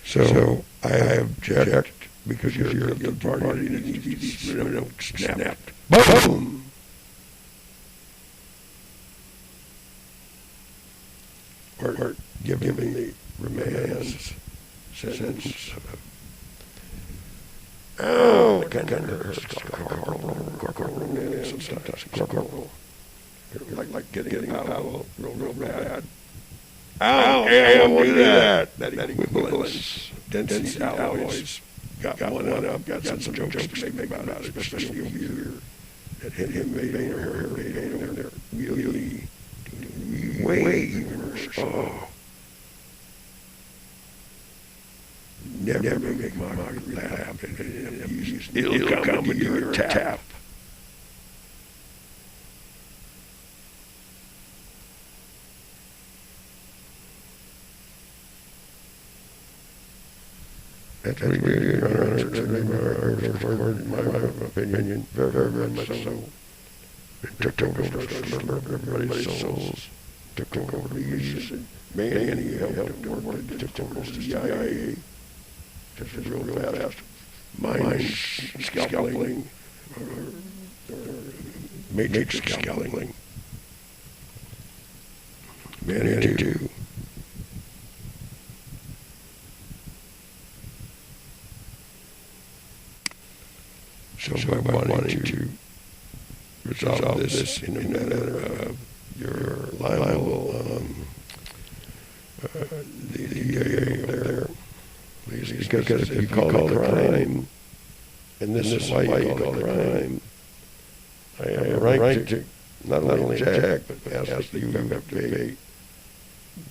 So I object because you're the party that needs to be snapped. Boom! Or give him the remand sentence. Oh, it kind of hurts. Corporal. Like getting out real bad. Oh, yeah, I won't do that. That equivalence. Density alloys. Got one up. Got some jokes to make about it, especially over here. That hit him, made her, they're really way even worse. Oh. Never make Margaret laugh and use ill come when you're a tap. That's pretty good, Your Honor. In my opinion, very much so. It took over everybody's souls, took over the use, and man, he helped work, it took over the CIA, just real fast. Mind scalping, or matrix scalping. Manny too. So I want resolve this in a manner of your liable, the DA over there, please, because if you call it a crime, and this is why you call it a crime, I have a right to not only object, but ask that you have to pay,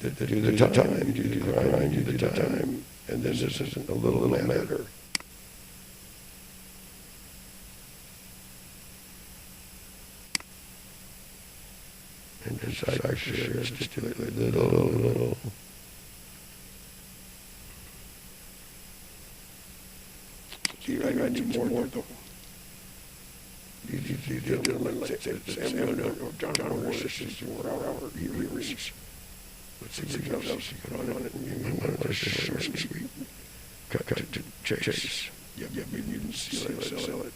to do the time, do the crime, do the time, and this isn't a little matter. And decide to share, stipulate little. See, I need more though. These gentlemen, like Samuel or John Morris, our hearings. Let's see what else you put on it. You want to share sweet. Cut to chase. Yeah, maybe you can sell it.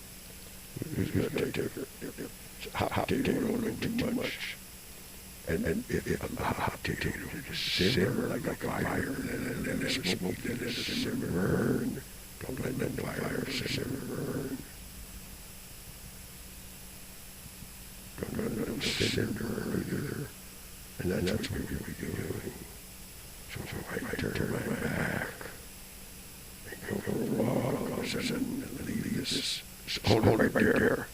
Who's going to take it? Hot potato don't do too much. And if a hot potato just simmer like a fire, and then let it smoke, then let it simmer burn. Don't let the fire simmer burn. Don't let them simmer either. And that's what we'll be doing. So I turn my back and go for a walk all of a sudden and leave this, hold it right there.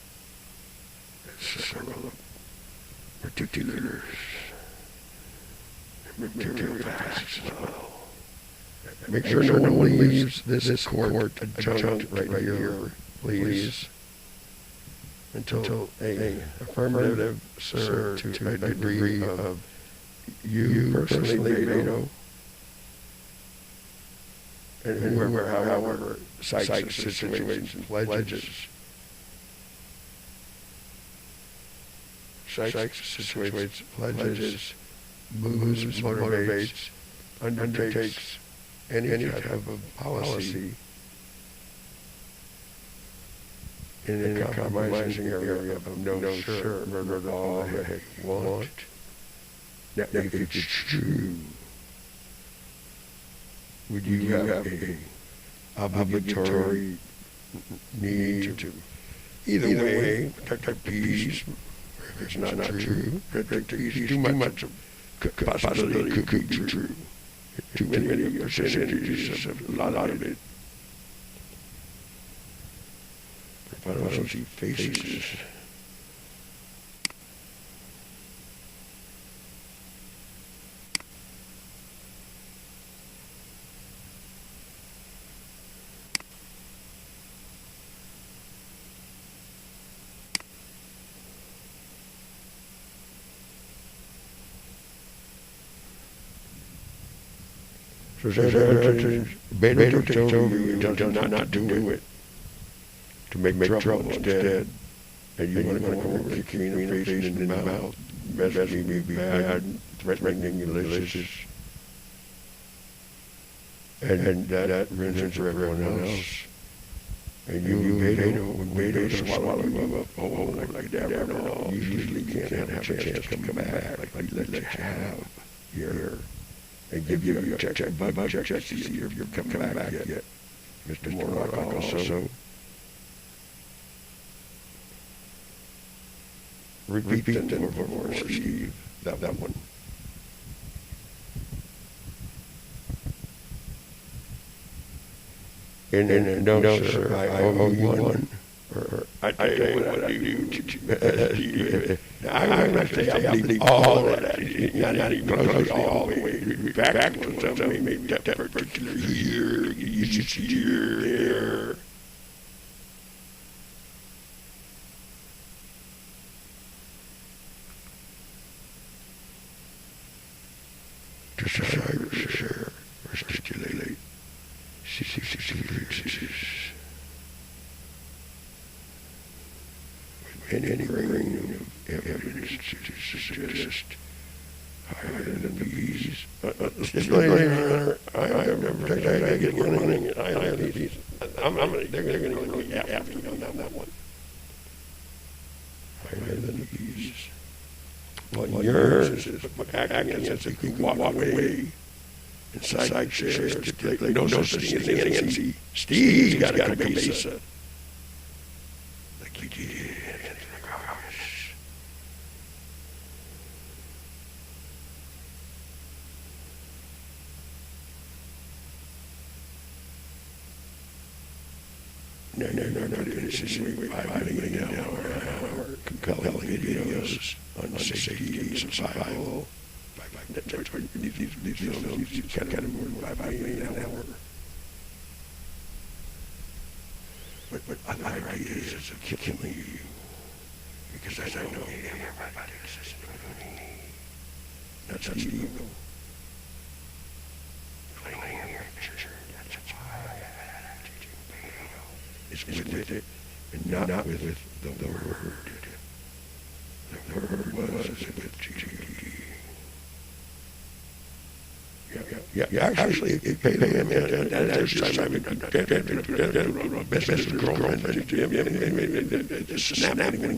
Circle of particulars, material facts as well. Make sure no one leaves this court adjunct right here, please, until a affirmative, sir, to a degree of you personally, Beto, and whoever, however, cites situations, pledges, situates, pledges, moves, motivates, undertakes any type of policy in a compromising area of no, sir, murder all the heck you want. Now, if it's true, would you have a obligatory need to either way protect peace? If it's not true, protect peace. Too much possibility could be true. Too many percentages of a lot of it. If I don't see faces. So Beto takes over you and tells you not to do it, to make trouble instead. And you want to go over and kick me in the face and in the mouth, messaging me bad, threatening me malicious. And that rinses for everyone else. And you, Beto, swallow you up whole like that and all. You usually can't have a chance to come back like we let you have here. And give you a check, bug check to see if you're coming back yet. Mr. Morlock also. Repeat that for Steve, that one. And no, sir, I owe you one. Or I tell you what I do to you. I'm not saying I believe all of that. Not even closely all the way. Back to something, maybe that particular year, you should see here, there. Decide or share or stipulate. Any ring of evidence to suggest higher than these. I have never taken I get running. I have these. They're going to be after me on that one. Higher than these. Well, yours is acting as if you could walk away inside shares. No such thing as the Antzee. Steve's got a base like you did. No, insinuate 5 million an hour, compelling videos on safety and survival. These films kind of more than 5 million an hour. But other ideas of killing you, because I know everybody is including me. That's evil. Playing your picture, that's why it's with it, and not with the word. The word was with G. Yeah, actually, it paid him. There's time I've been best girlfriend, snapping when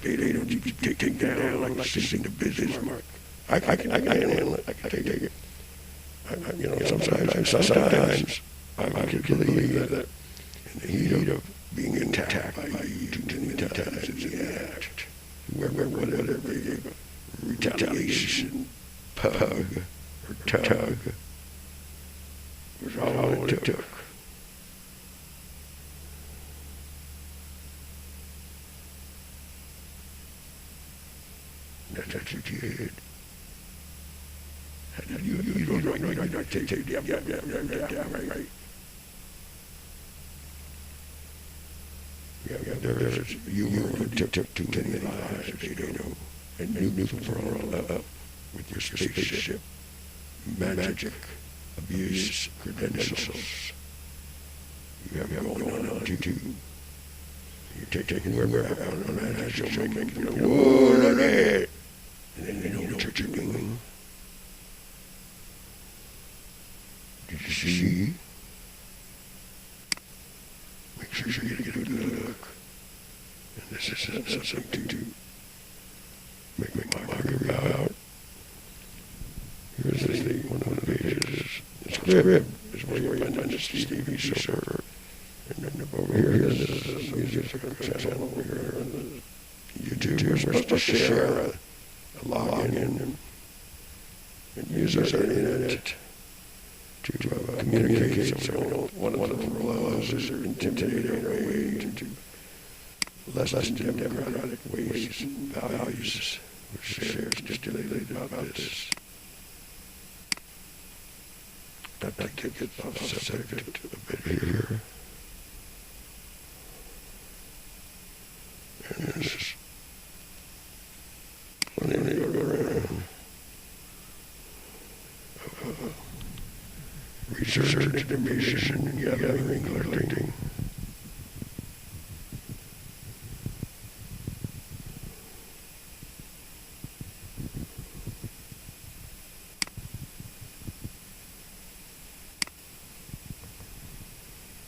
they don't take down like sing the Bismarck. I can handle it. I can take it. Sometimes I can believe that in the heat of being attacked by you too many times in the act, whatever retaliation, pug, or tug, was all it took. That's what you did. You don't take right. There's you took too many lives, and nuke the world up with your spaceship, magic, abuse, credentials. You have going on too. You're taking whoever out on that show, making whoa, look at it. And then you know what you're doing. Did you see? Make sure you get a good look. And this is something to make my mark about. Here's one of the pages. The script is where you find the Stevie server. And then over here, here's the music channel over here on the YouTube. We're supposed to share a login and use our internet to communicate, so we don't want to blows or intimidate our way into less democratic ways and values. We're stipulated about this. I'd like to get off subject a bit here. And this when they go around research and information and gathering and collecting.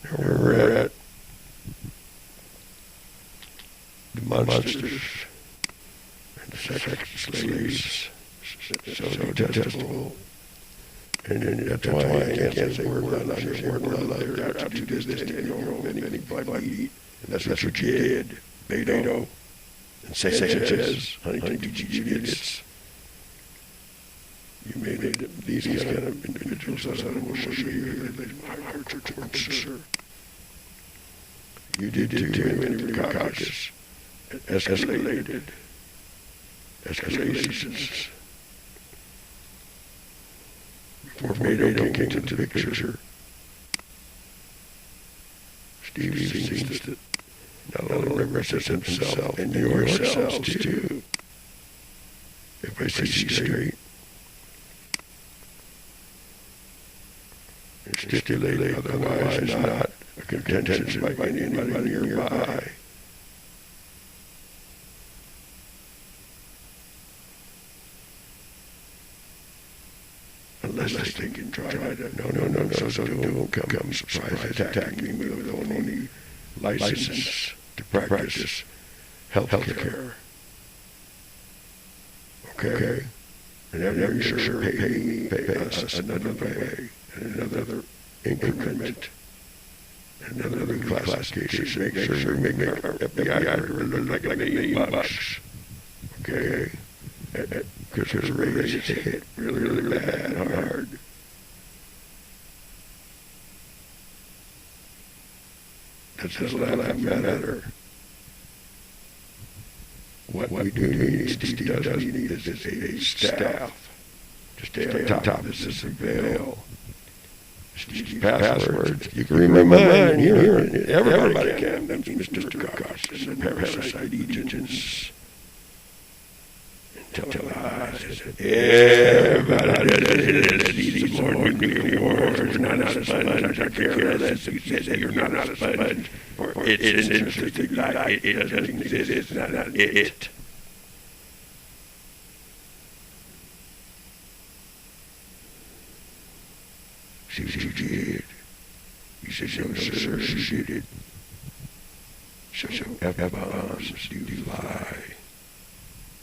Now we're at the monsters and the sex slaves, so detestable. And that's why I can't say word on your word leather to do this to any blood eat. And that's what you did, Beto. And Sanchez, Huntington Beach idiots. You made these kind of individuals out of will show you that my hearts are torn, sir. You did too many Rackakaus. Escalations. Before Beto came into the picture, Stevie seems to not only represent himself and yourselves too. If I see straight, and stipulate otherwise not a contention by anybody nearby. Unless they can try to, so don't come surprise attacking me with only license to practice healthcare. Okay? And then you're sure pay us another pay, and another increment, and another reclassification. Make sure we make our FBI look like $1,000,000. Okay? Because the raise hit really bad, hard. does not matter. What we do need, Steve does need, is a staff to stay on top of this veil. Steve's passwords. You can remember mine here. Everybody can. That's Mr. Cautious and parasite agents. Tell lies. Everybody needs more nuclear wars. We're not out of sponge. I care of that. You're not out of sponge. It's interesting. It doesn't exist. It's not it. See what you did. You said, no, sir, she did. So F-bombs do lie.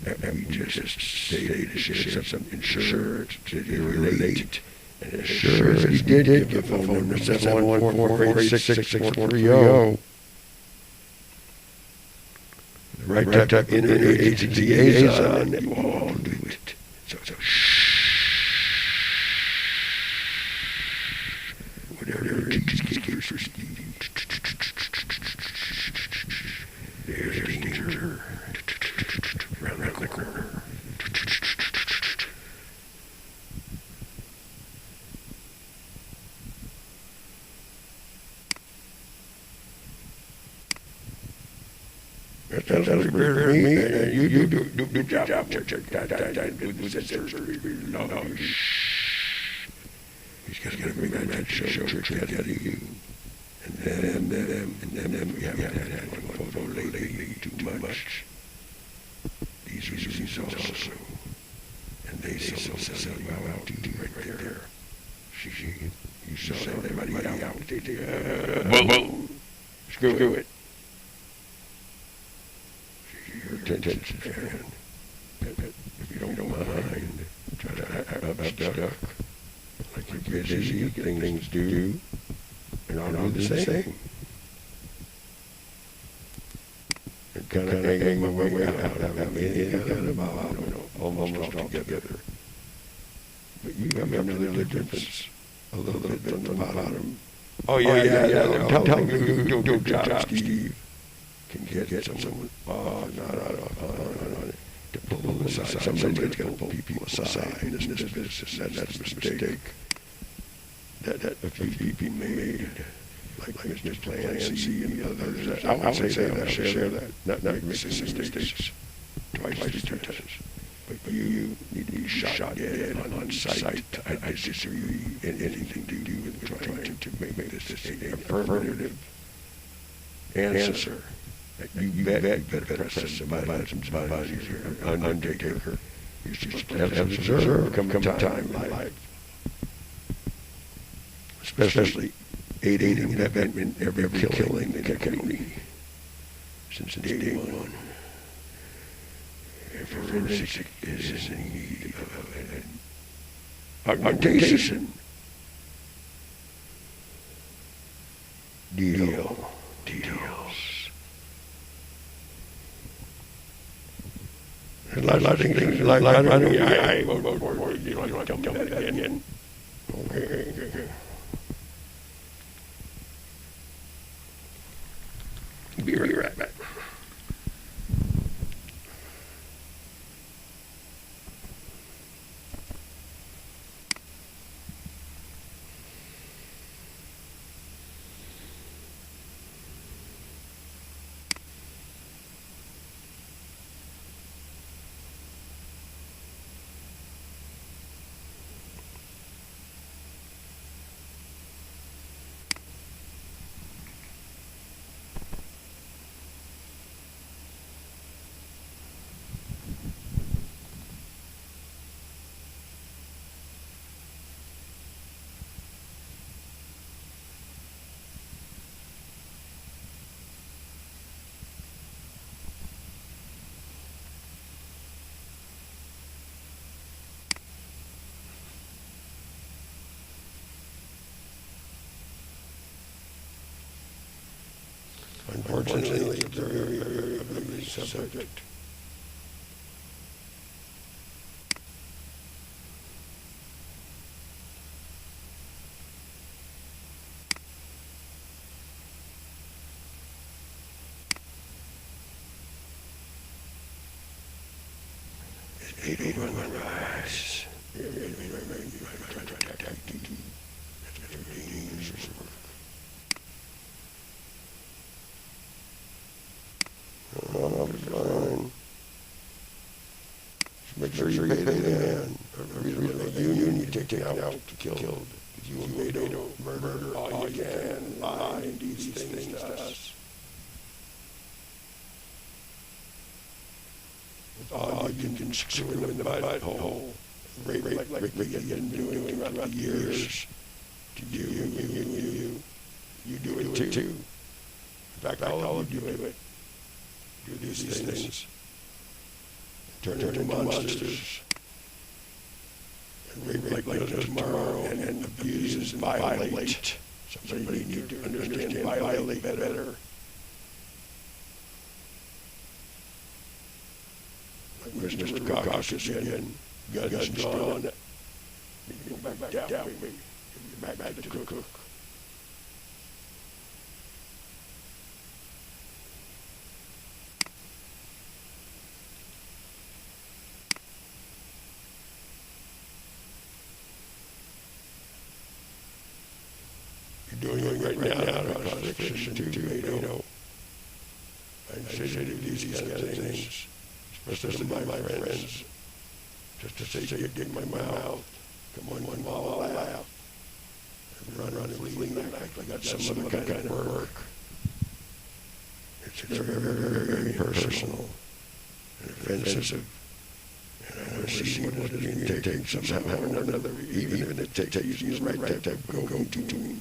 And we just stated some insurers to relate. And insurers, he did give phone number 714-486-6630. The right type of interagency liaison, you all do it. So shh. Whatever it is for Steve. There's danger. Round the corner. That sounds clear to me. You do job. He's got to bring that show trick out of you. And then we haven't had one photo lately too much. These reasons also. And they saw you out right there. You saw everybody out. Whoa. Screw it. Your attention span. If you don't mind, try to act stuck. Like you're busy, things do, and I'll do the same. And kind of hanging my way out, having any kind of almost all together. But you have another difference, a little bit from the bottom. Oh yeah. Tell me you do a job, Steve. Can get someone not on it. To pull them aside. Somebody's got to pull people aside in this business. That's a mistake that a few people made, like Mr. Antzee and the others. I would say that. Share that. Not making mistakes twice, three times. But you need to be shot dead on sight. I disagree in anything to do with trying to make this an affirmative answer. You bet better press some buttons here. Undertaker. You just have to observe come time in life. Especially aiding and abetting every killing in the county since day one. Forensic is in need of an augmentation. Deals. There's a lot of things like I vote for you want to come back again. Okay. Be right back. Unfortunately, it's a very ugly subject. 801 rise. I'll be fine. Make sure you pay the man. The union you take out killed. You made a murder all you can and lie and do these things to us. All you can screw in the butthole. Rape like you've been doing throughout the years. To you. You do it too. In fact, all of you do it. Do these things. Turn into monsters. And rape like no tomorrow and abuse and violate. Somebody need to understand violate better. Like Mr. Rackakaus again, guns drawn. You go back down, baby. You're back to cook. You're doing it right now, contradiction to tomato. I say to do these kind of things, especially to my friends, just to say, get my mouth, come on, one while I laugh, and run and flee like I got some other kind of work. It's very personal and offensive. And I want to see what is being taken somehow or another, even if it takes using the right type of go-to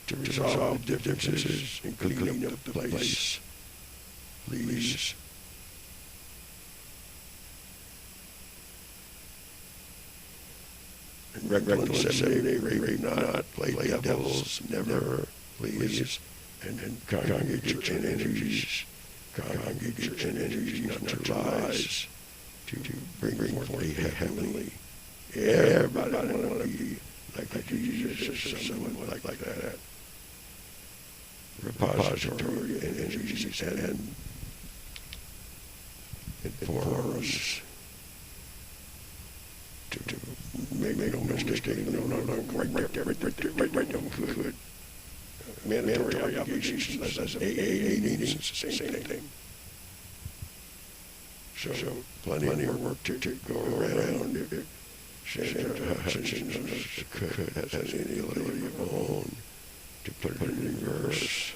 to resolve the differences and clean up the place. Please. And Reckon 7-day rape not, play devils, never, please. And congregate your energies. Congregate your energies, not your lies, to bring forth the heavenly. Everybody want to be like Jesus or someone like that. Repository and energies and forms to make no mistake, right, don't good. Mandatory obligations, as AA meetings, same thing. So plenty of work to go around. Sandra Hutchens has any ability of her own to put it in reverse.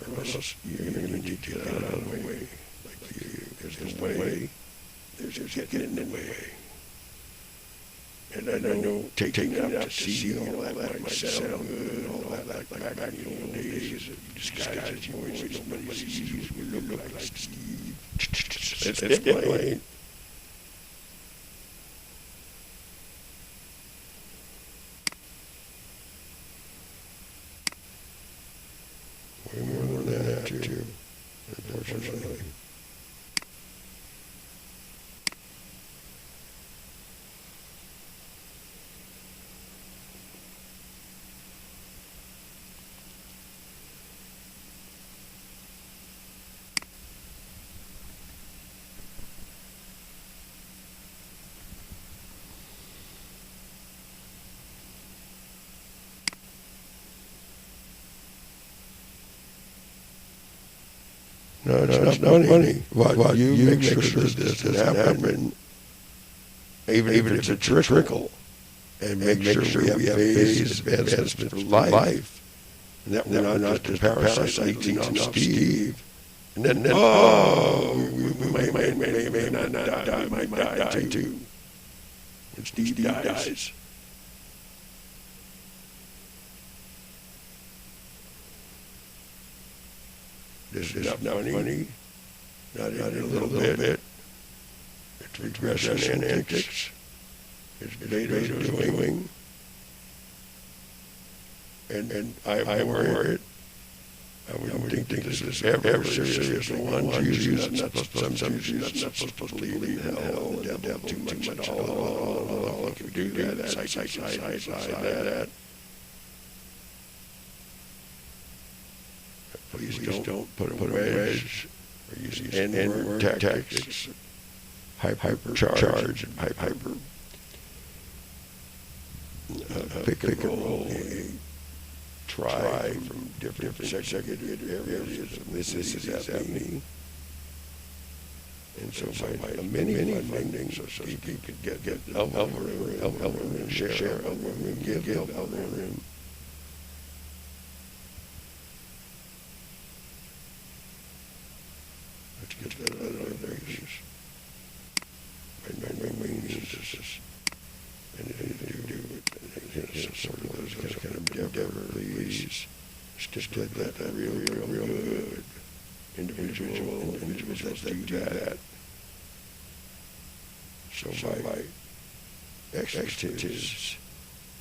Or else you're going to need to get out of the way. Like there's the way, there's just getting in the way. And I know taking out to see all that might sound good, all that like back in the old days, you disguise your voice, nobody sees you, you look like Steve. It's plain. Way more than that, too, unfortunately. No, it's not funny. What you make sure this doesn't happen, even if it's a trickle, and make sure we have phase advancement for life, and that we're not just parasiting on Steve, and then we may not die, might die too, when Steve dies. This is not funny, not even a little bit. It's regression and antics. It's Beto's doing. And I worry it. I wouldn't think this is ever serious. The ones using not supposed to believe in hell and the devil too much at all. If we do that, that. Please don't put a wedge or use N-word tactics, hypercharge, and hyper pick and roll, try from different segregated areas. This is happening. And so by many funding, so you could get elbow room, share elbow room, give elbow room. Let's get that out of there. My means is anything to do with some sort of those kind of endeavor, please. Stipulate that real good. Individuals that do that. So my expertise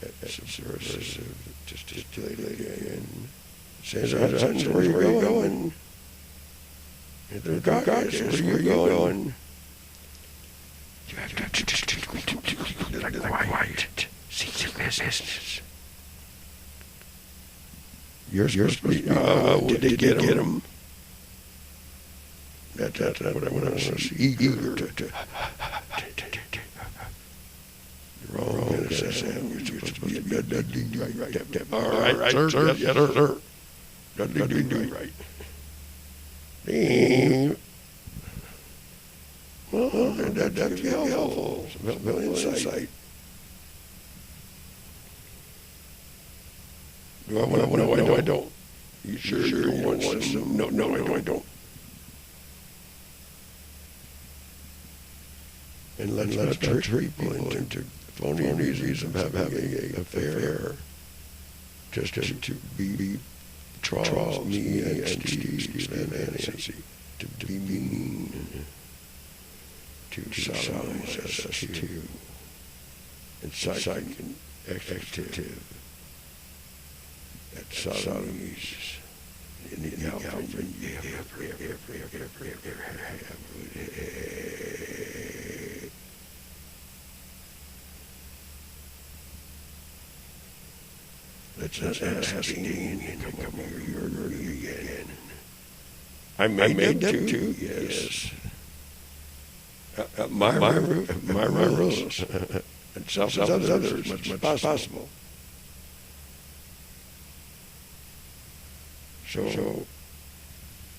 at subversive to stipulate again. Sandra Hutchens, where you going? God, where you going? You have to like quiet. See the business. Yours, did they get him? That's what I want to see. Eager to. You're wrong, Sam. You're supposed to be a Dudley do right. All right, sir. Yes, sir. Dudley do right. Well, that'd be helpful. Some insight. Do I want to? No, I don't. You sure you want some? No, I don't. And let's trick people into phony reasons of having an affair just to be trolls, me and Steve and Antzee, to be mean, to sodomize us to incite and executive at sodomies in the Alfred. Let's not ask Dean to come over here again. I made them too, yes. My rules. And self as others as much as possible. So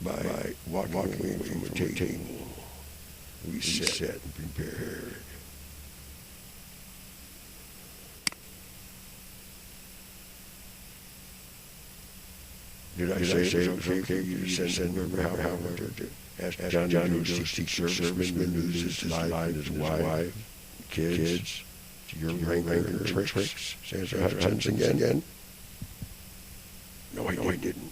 by walking away from a table, we sat and prepared. Did I say it was okay you to send Howard to ask John to seek servicemen lose his life and his wife, kids, to your rank and tricks? Sandra Hutchens again? No, I didn't.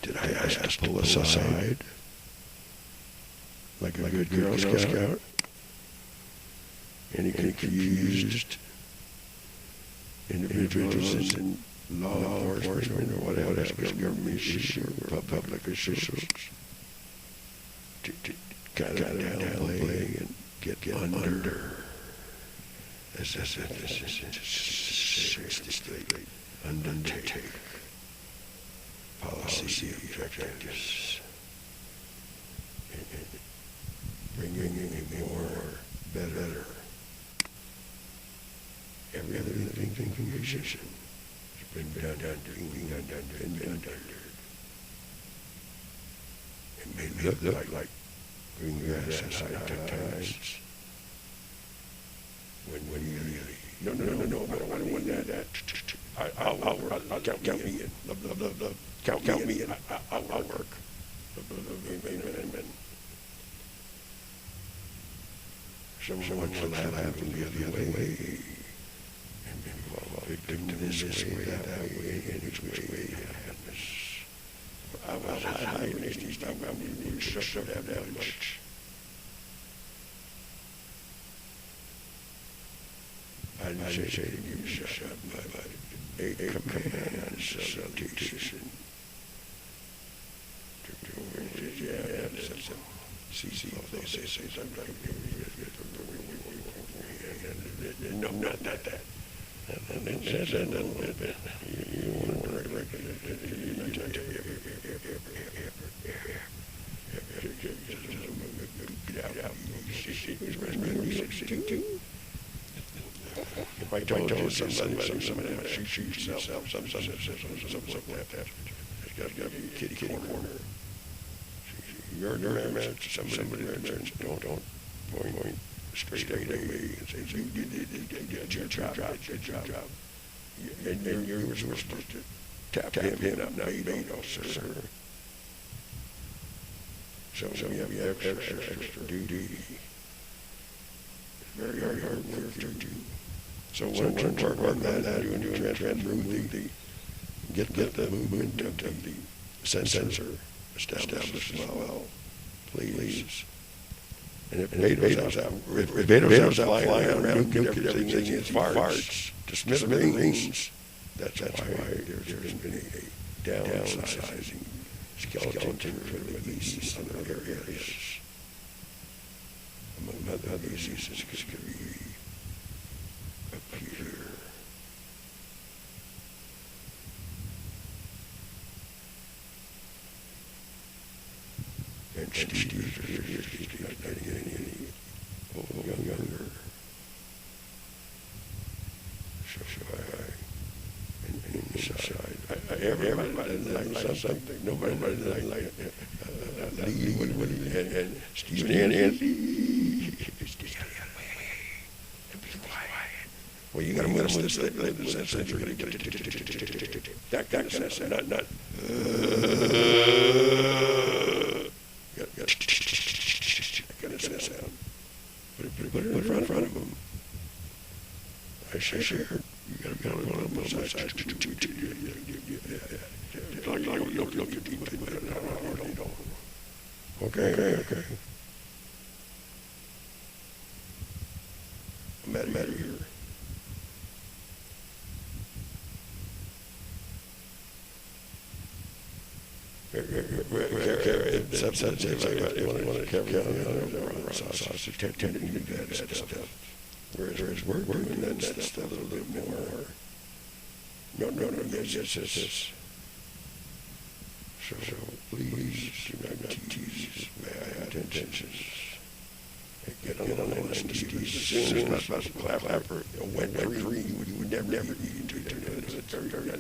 Did I ask to pull us aside? Like a good Girl Scout? Any confused individuals in law enforcement or whatever, government issue or public officials to kind of downplay and get under. This is undertake policy objectives and bringing a more better every other living condition. Been done. It may look like green grass at times. When you really no, I don't want that. I'll count me in. Count me in. I'll work. Amen. Someone will have to be the other way. Victim this way, that way, and which way happens. I was hiding these things. I'm being shut that much. I didn't say to you shut up, but a command salutation. Yeah, that's a see, they say something. No, not that. And then says that you want to reckon it. If I told you somebody shoots yourself, something like that, there's got to be a kitty corner. You're mad, somebody don't point straight away and say, you did your job. And you were supposed to tap him up, now you don't, sir. So we have extra duty. It's very hard work to do. So when we work on that, doing transfer, get the movement of the sensor established as well, please. And if Beto's out flying around, nuke everything is farts, dismiss means, that's why there's been a downsizing skeleton for the east and other areas. Among other diseases, could be up here. And Steve's not getting any younger. So inside, everybody likes something. Nobody likes Lee and Steve and Antzee. Well, you got to move this sensor. You got to get it. That kind of sensor, not. Got to sound. Put it in front of them. I shared. You got to go on both sides. Okay. Matter here. Whereas we're doing that stuff a little bit more. No, yes. So please do not tease my attentions. Get on and tease. As soon as my spouse clapper went green, you would never eat to it. It's very I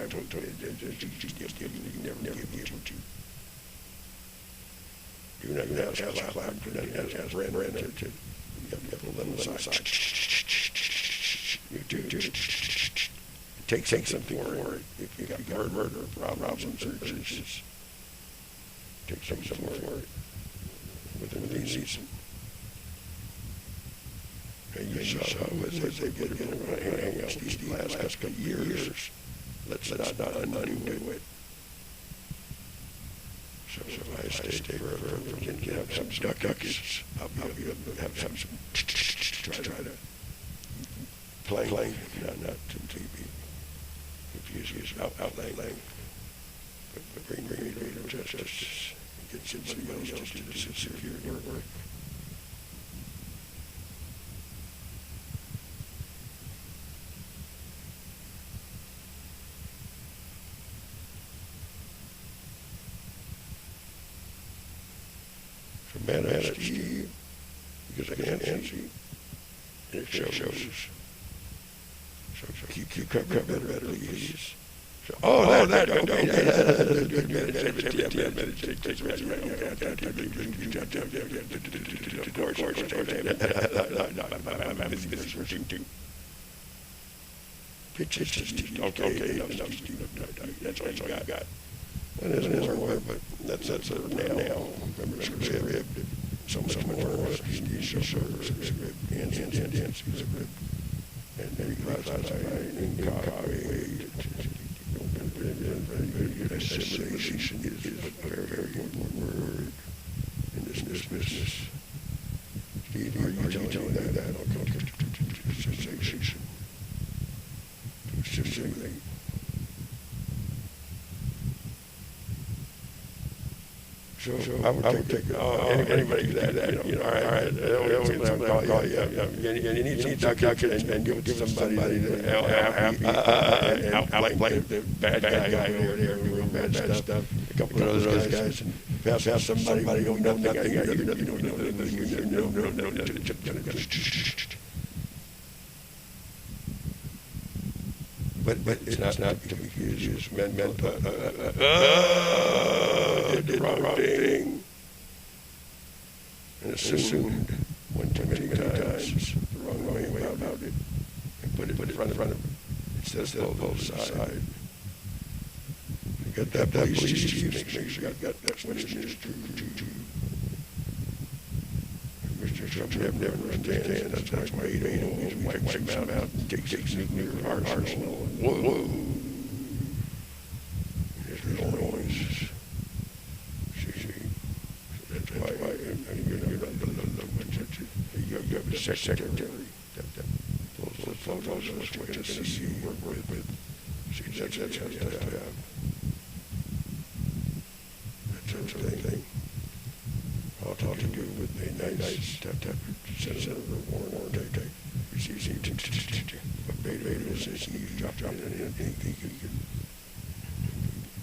told you, you never give to. Do not clap. Do not ask ran to. You have to pull them aside. You do. Take something for it. If you got murder problems and searches, take something for it. Within reason. And you saw as they get hang out these last couple years. Let's not undo it. So I stay forever and can have some ducks. I'll have some try to play, not to be confused outlaying. But bring me to justice and get somebody else to do security work. Man, Steve, because I can't Antzee, and it shows. So keep cover better, please. So, that, that's all you got. And there's more, but that's now. Remember, it's ribbed. So much more. Steve's ribbed. Antzee's ribbed. And then you classify incognito. Assimilation is a very important word in this business. Steve, are you telling me that? I'll come to assimilation. To assimilate. So I would take anybody do that, all right, I'll call you. You need some duck and give it to somebody to outplay the bad guy over there doing bad stuff. couple of those guys and pass somebody who know nothing. But it's not to be used. Men did the wrong thing. And assumed one too many times the wrong way about it. And put it in front of it. It says both side. You got that police chief, make sure you got that witness to. Mr. Trump never understands. That's why he always wipes him out and takes nuclear arsenal. Whoa. His loins. See. That's why you're not you have a secretary. Those photos are what to see you work with. See, that's how to have. That's the thing. All to do with the nice Senator Warren take. But Beta is dropping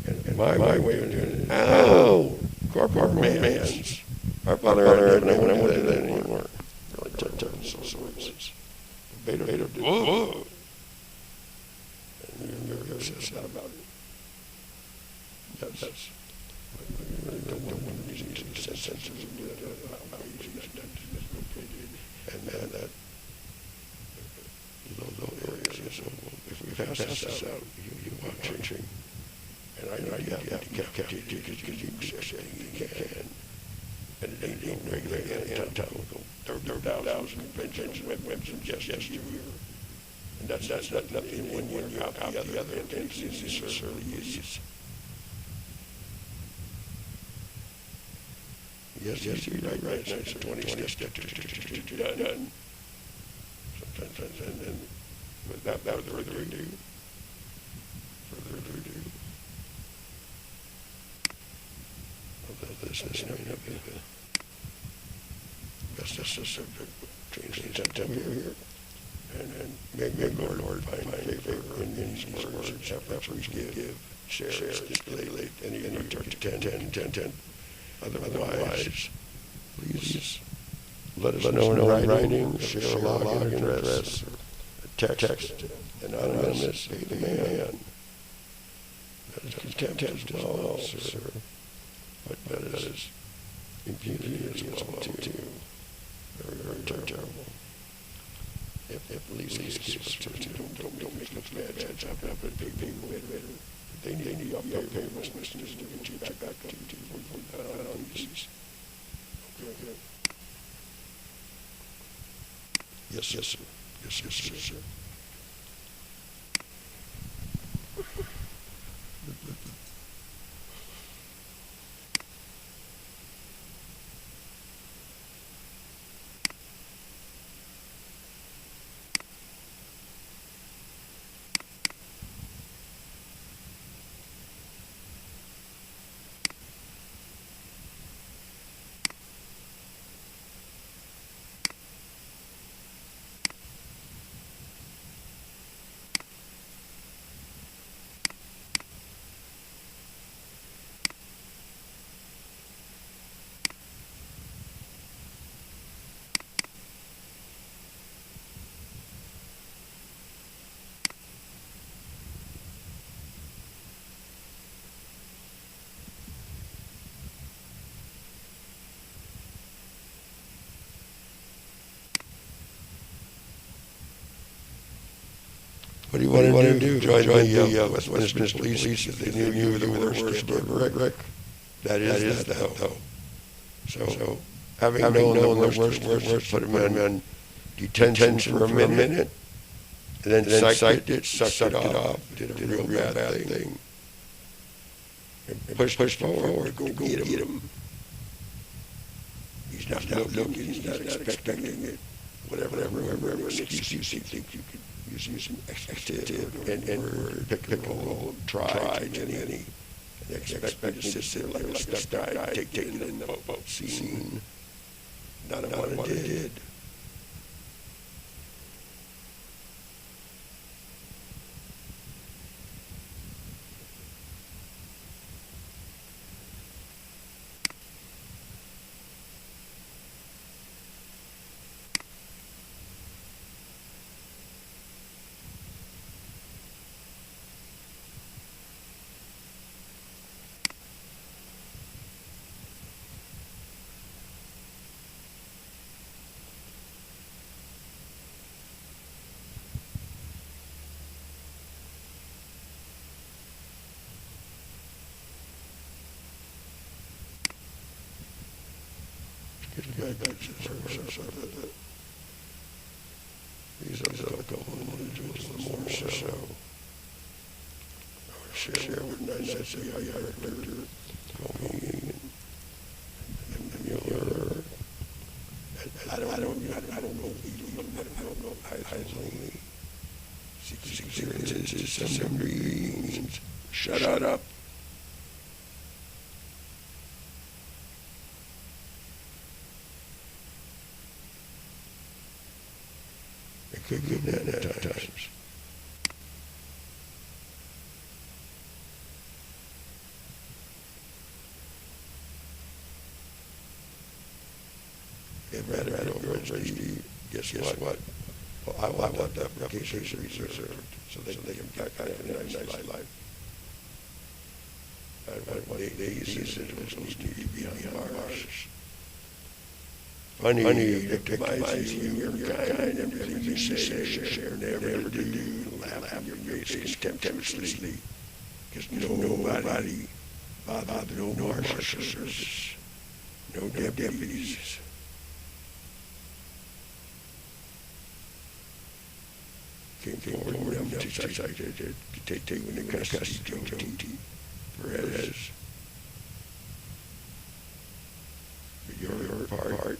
and my way of doing it. Ow! Corporate man's. Our father had and I wouldn't do that anymore. Really so it's Beta did. Whoa! And you're obsessed about it. That's really don't want to use senses of and that those areas. So if we pass this out, you watching, and I you have to capture because you can, and it ain't regular anatomical 30,000 inventions, webs, and just year. And that's not nothing one year out the other, and it's necessarily is. Yes, you're right. Nice 20 steps done. Sometimes, and then, without further ado. This may not be the best subject, change the intent here. And make Lord find favor in these words after we give, share, stipulate, any to 10. Otherwise, please let us know in writing, share a login address, or a text, anonymous, pay the man. That is contempt as well, sir. But that is impunity as well, too. Very terrible. If police cases don't make us bad, but big people better. They need your payments, Mr. Back to on these. Okay. Yes, sir. What do you want to do? Join the Westminster Police if they knew you were the worst ever. That is that, though. So, having known the worst, put him in detention for a minute, and then sucked it off, did a real bad thing, and push forward, go get him. He's not looking, he's not expecting it, whatever excuse you think you could use an expectative and pick a role, try to any, and expect me to sit there like a stuck guy, take it in the boat scene. None of what it did. These are a couple of individuals, the more so. Share with nice character, calming, and muller. I don't know. Idly. Experiences some beings. Shut up. It could be that at times. Guess what? Well, I want that application reserved so they can get back in a nice life. These individuals need to be behind bars. Funny, victimize you and your kind, everything you say, share, never do, laugh in your face contemptuously, because nobody bothered, no marshals, no deputies. Came forward and decided to take when it comes to Perez. But your part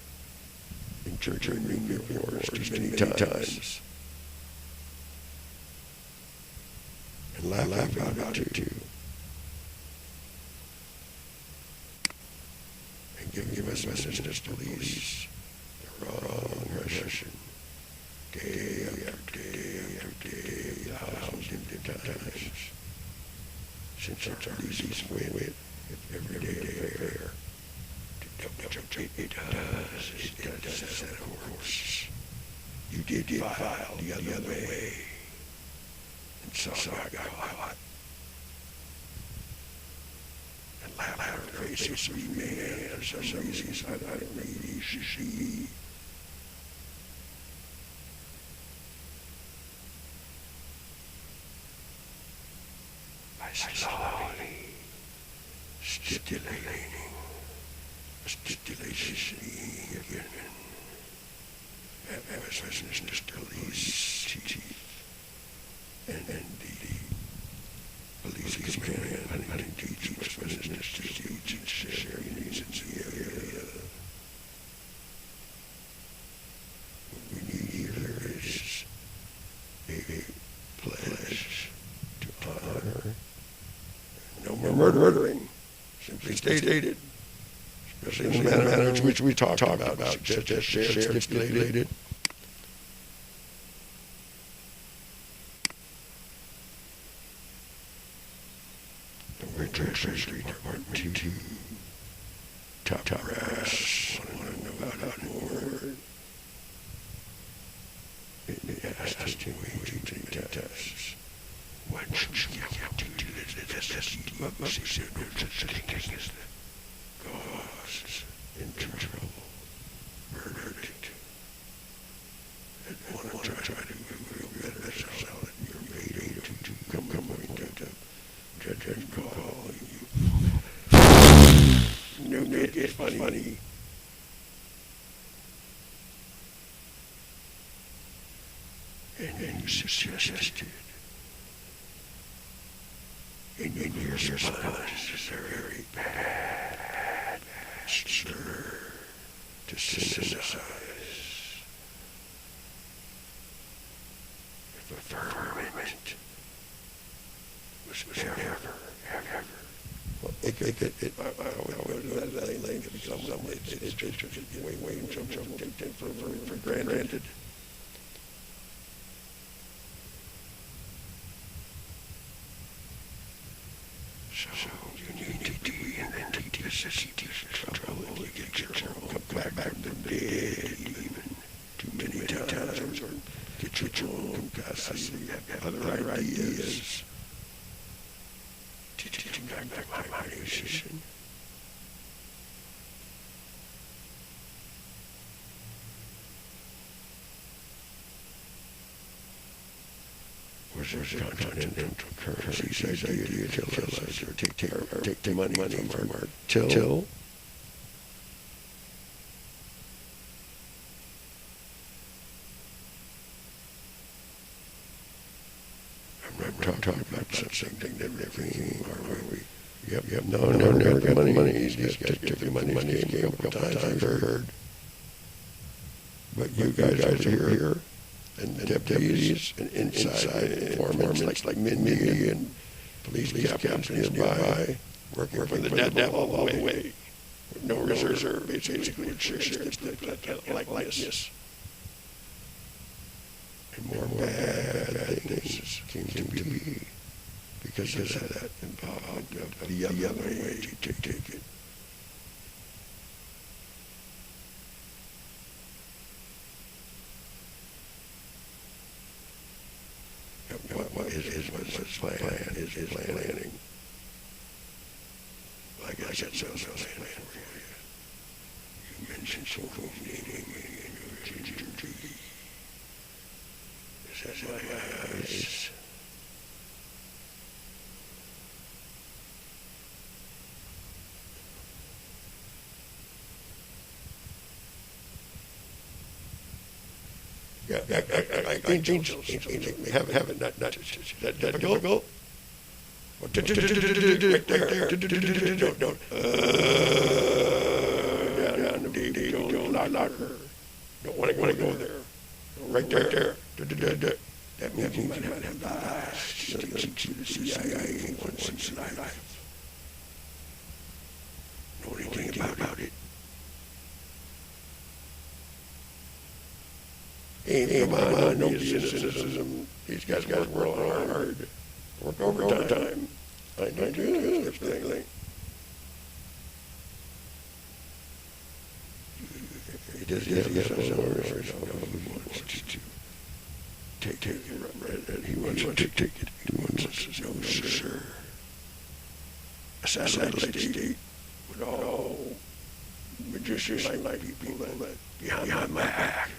in church and your force many times. And laugh about it too. And give us messages to police the wrong impression. Day after day, thousands of times. Since our police win everyday affair. It does set a course. You did file the other way. And so I got caught. And laugh faces remain for some reasons I don't need to see. Slowly stipulation again. Emphasis to police chief and the police command and teaching business to teach and share needs in the area. What we need here is a pledge to honor. No more murdering, simply stated. Especially in the manner in which we talked about just shared, stipulated. The Treasury Department 2, top brass, want to know about more. They asked him to tests. What should you have to do this? What she said, no such thing as the cause into trouble, verdict. And want to try to feel better yourself and your mate to come to judge call you. No, it's funny. And then you suggested. In your response is a very bad slur to synthesize. If affirmative was ever. Well, I always do that lane because it's just way for granted. So you need to be in trouble to get yourself back from the dead even too many times or get your own capacity, have other ideas. Teaching back my position. Was there continental currencies idea to kill us or take money from our till? I'm talking about something that where we. Yep. No, never got money. These guys took the money came a couple times. I've heard. But you guys over here, and deputies, and inside informants like Mindy and police captains nearby, working for the devil all the way. With no reserve, basically, insurers like this. And more bad things came to be because of that involved the other way to take it. What his plan is planning. Like I said, so plan for you. You mentioned so meaning in your ginger tea. Is that my eyes? Yeah, angels have it not that difficult. Right there. Don't. Down deep. Don't lock her. Don't want to go there. Right there. That means you might have the eyes. She thinks you the CIA once in her life. Know anything about it? Come on, no cynicism. These guys work hard. Work overtime. I know do this thing. He does have orders who wants to take it. Right? He wants to take it. He wants to know, sir. A satellite state with all magicians like people that behind my back.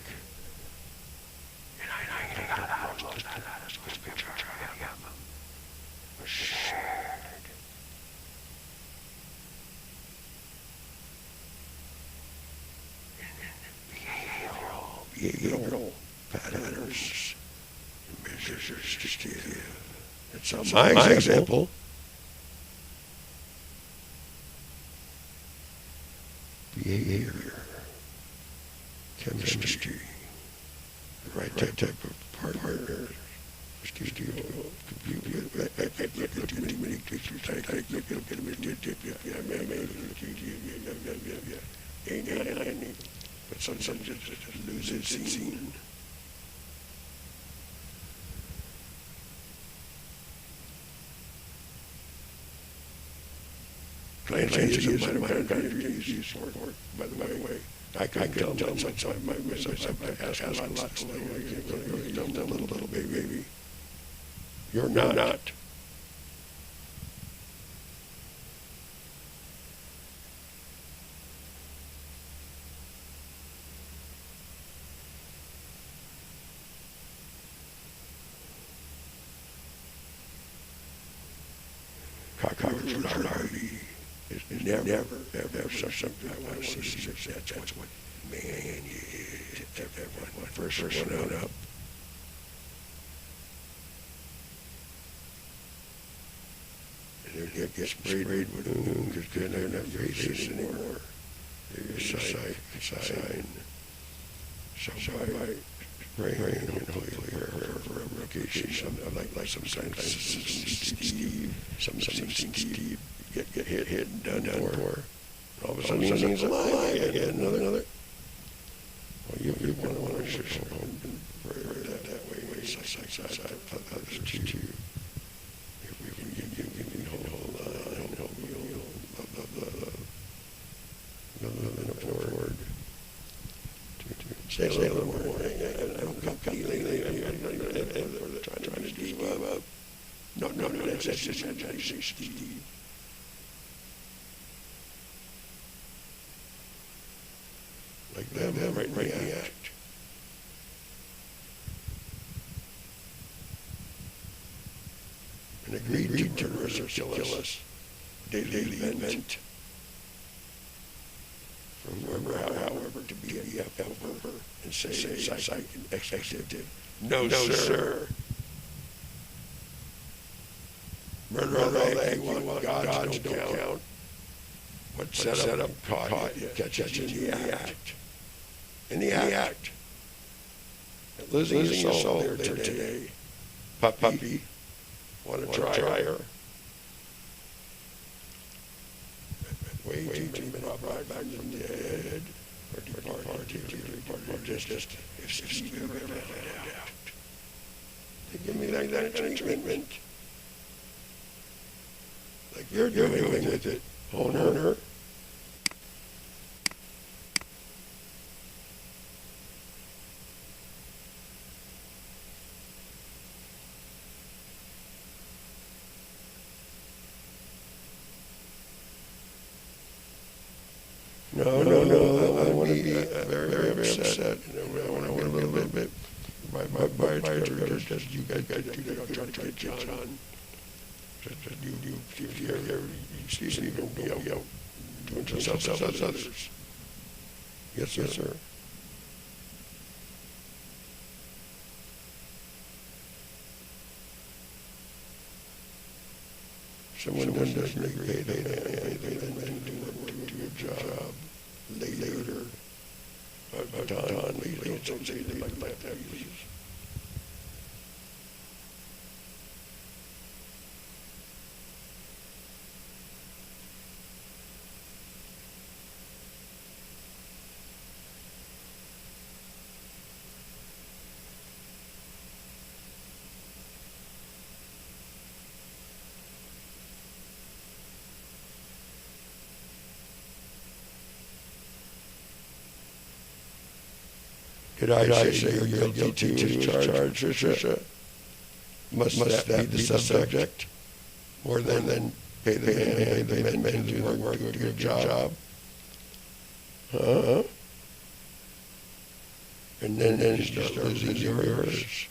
Behavioral patterns and measures to steer. That's my example. Behavior, chemistry, the right type of partner. But some just lose it scene. Plain changes of my countries by the way. I can tell myself I ask a lot a little baby. You're not. Cockroach is never something I want to see. That's what man is. Everyone first one up. And they get sprayed with noon because they're not racist anymore. They're just sign. So by spraying and hopefully for application, like sometimes Steve, get hit and done for. All of a sudden he's alive again. Another. Well, you want to show that way. Side. Others too. If we can hold on, help you love afford to say a little more. I don't come feeling trying to give up. No, that's just Steve. Like them right react. An agreed terrorist or kill us. Daily event. From however, to be over and say psych and executive. No, sir. they want God's don't count. What set up caught you, catches you in the act. In the act. Losing your soul there today. Puppy. Want to try her? Way too many brought back from the dead. Or departed. Just if you ever had a doubt. They give me that treatment. Like you're doing with it, owner. No. I want to be very upset. I want to be a little bit. My just you guys try to get John. You see him be out doing himself as others. Yes, sir. Someone doesn't agree, they then do a job later. Don later, don't say they like that uses. Did I say you're guilty to charge, Tricia? Must that be the subject? More than pay the men to do the work, do a good job? Huh? And then you start losing yours.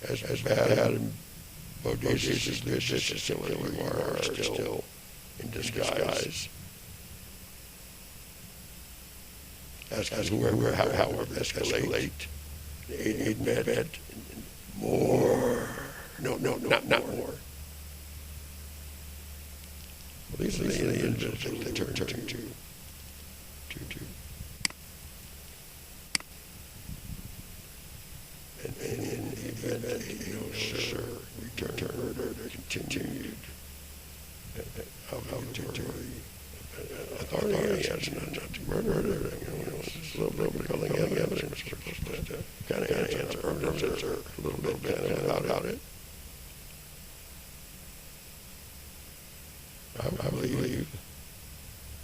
As bad and bodacious as vicious as you are still in disguise. As however escalate, aid med, more. No, not more. Well, these are the engines that they turn to. And in the event sir, return murder continued. Authority has not to murder. It's a little bit of evidence. Kind of answer a little bit about it. I believe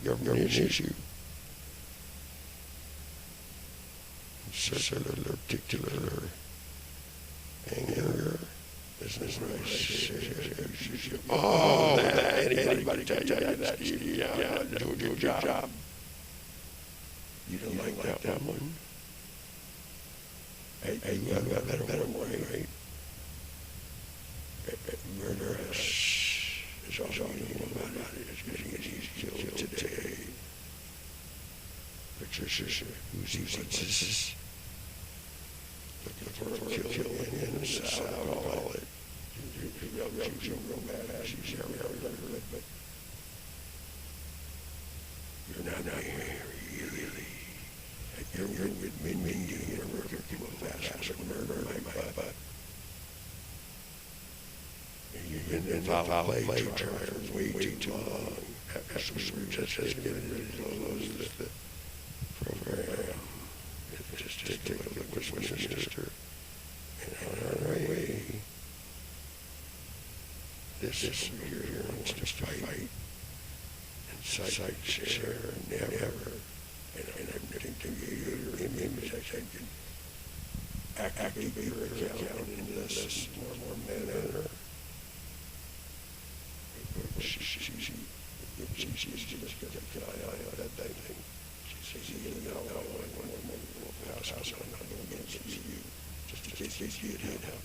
government issue. Circular, particular anger. Business rights. Oh, that anybody tell you that? Do a good job. You don't like that one? Hey, you have a better one, right? Murderous is also you know about it. It's getting easy killed today. Patricia, who's looking for a kill in the South, I'll call it. She's real bad. She's but you're not really. You're with me, you're working people fast with murder my butt. You've been in foul play trials way too long. After we were just getting ready to close the program. Just take a look at Westminster. And on our way, this here wants to fight. And sight, share, never. And I'm thinking your image, I can activate your account in this more manner. She's just got an eye on that thing. She's eating out one house on against you. Just in case you did have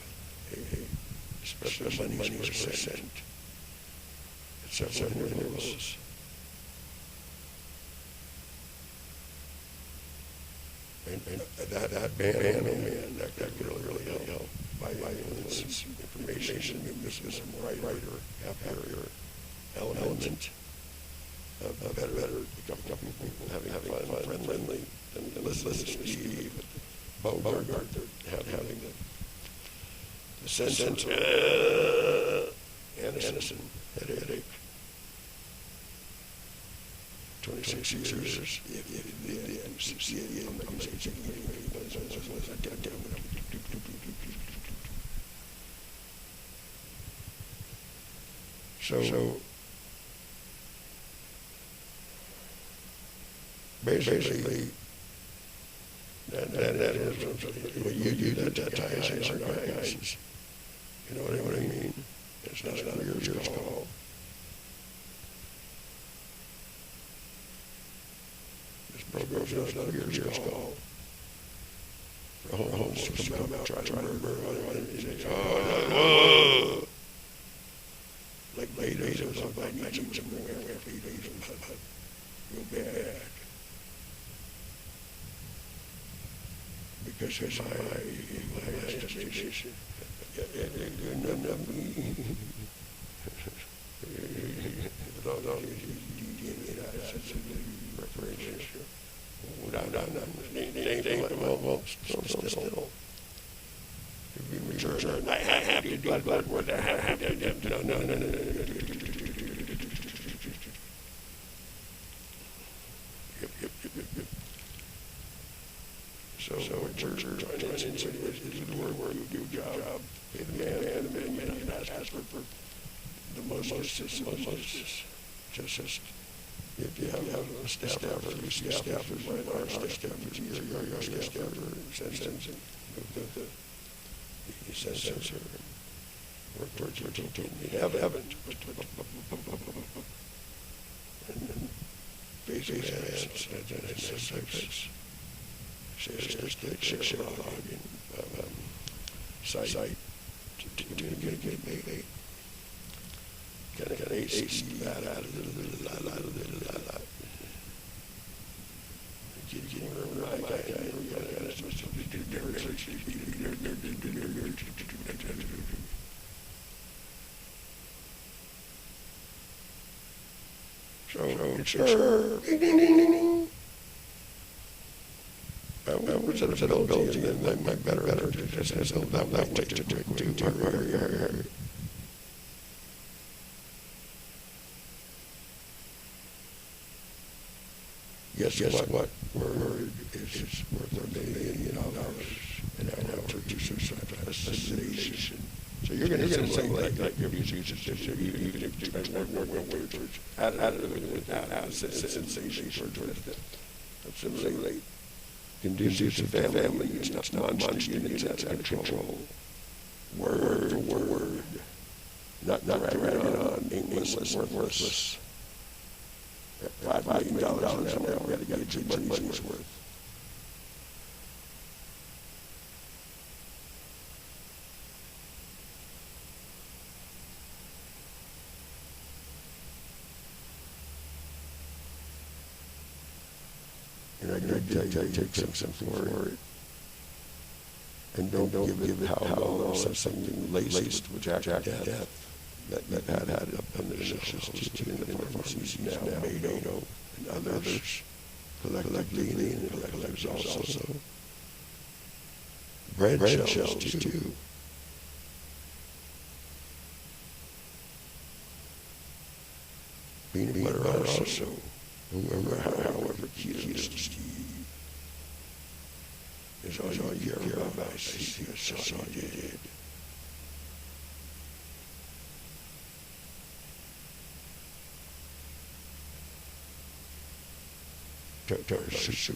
a special money was sent. It's several rules. And that man, that could really help. by influence, information, nucleus, brighter, happier element of better becoming people, having fun, friendly, and listen to Steve, Bogart, having the sense of Anderson, headache. 26 years. So basically, that is what you do that ties our guidance. You know what I mean? It's not yours call. This program's not yours call. For Holmes to come out, try to murder like ladies or something, I need some more real bad. Because it's my estimation. Still. Return. I have to do blood work. I have to. No. Yep. So what you're trying to insinuate is the word you do job. Pay the man, ask for the most justice. Just if you have a staffer, our staffer, your staffer, sensing the sensor, work you haven't, and basic site to get kind of AC that out of the so sure. I was at a building and then my better just has that way to do. Guess what? Word is worth $1 million an hour for assassination. So you're going to get something like your music even if you spend more words added without sensation assimilate. Conducive to family, it's not monster units out of control. Word for word. Not dragging on, aimless, worthless. At $5 million an hour, we got to get your money's worth. You're not going to take something for it. And don't give it how long something laced with death. That had up in the initials in the pharmacies now, Mado and others, collectively and collectives also. Bread shells too. Peanut butter also. However cute Steve is all you care about. I see you saw you did.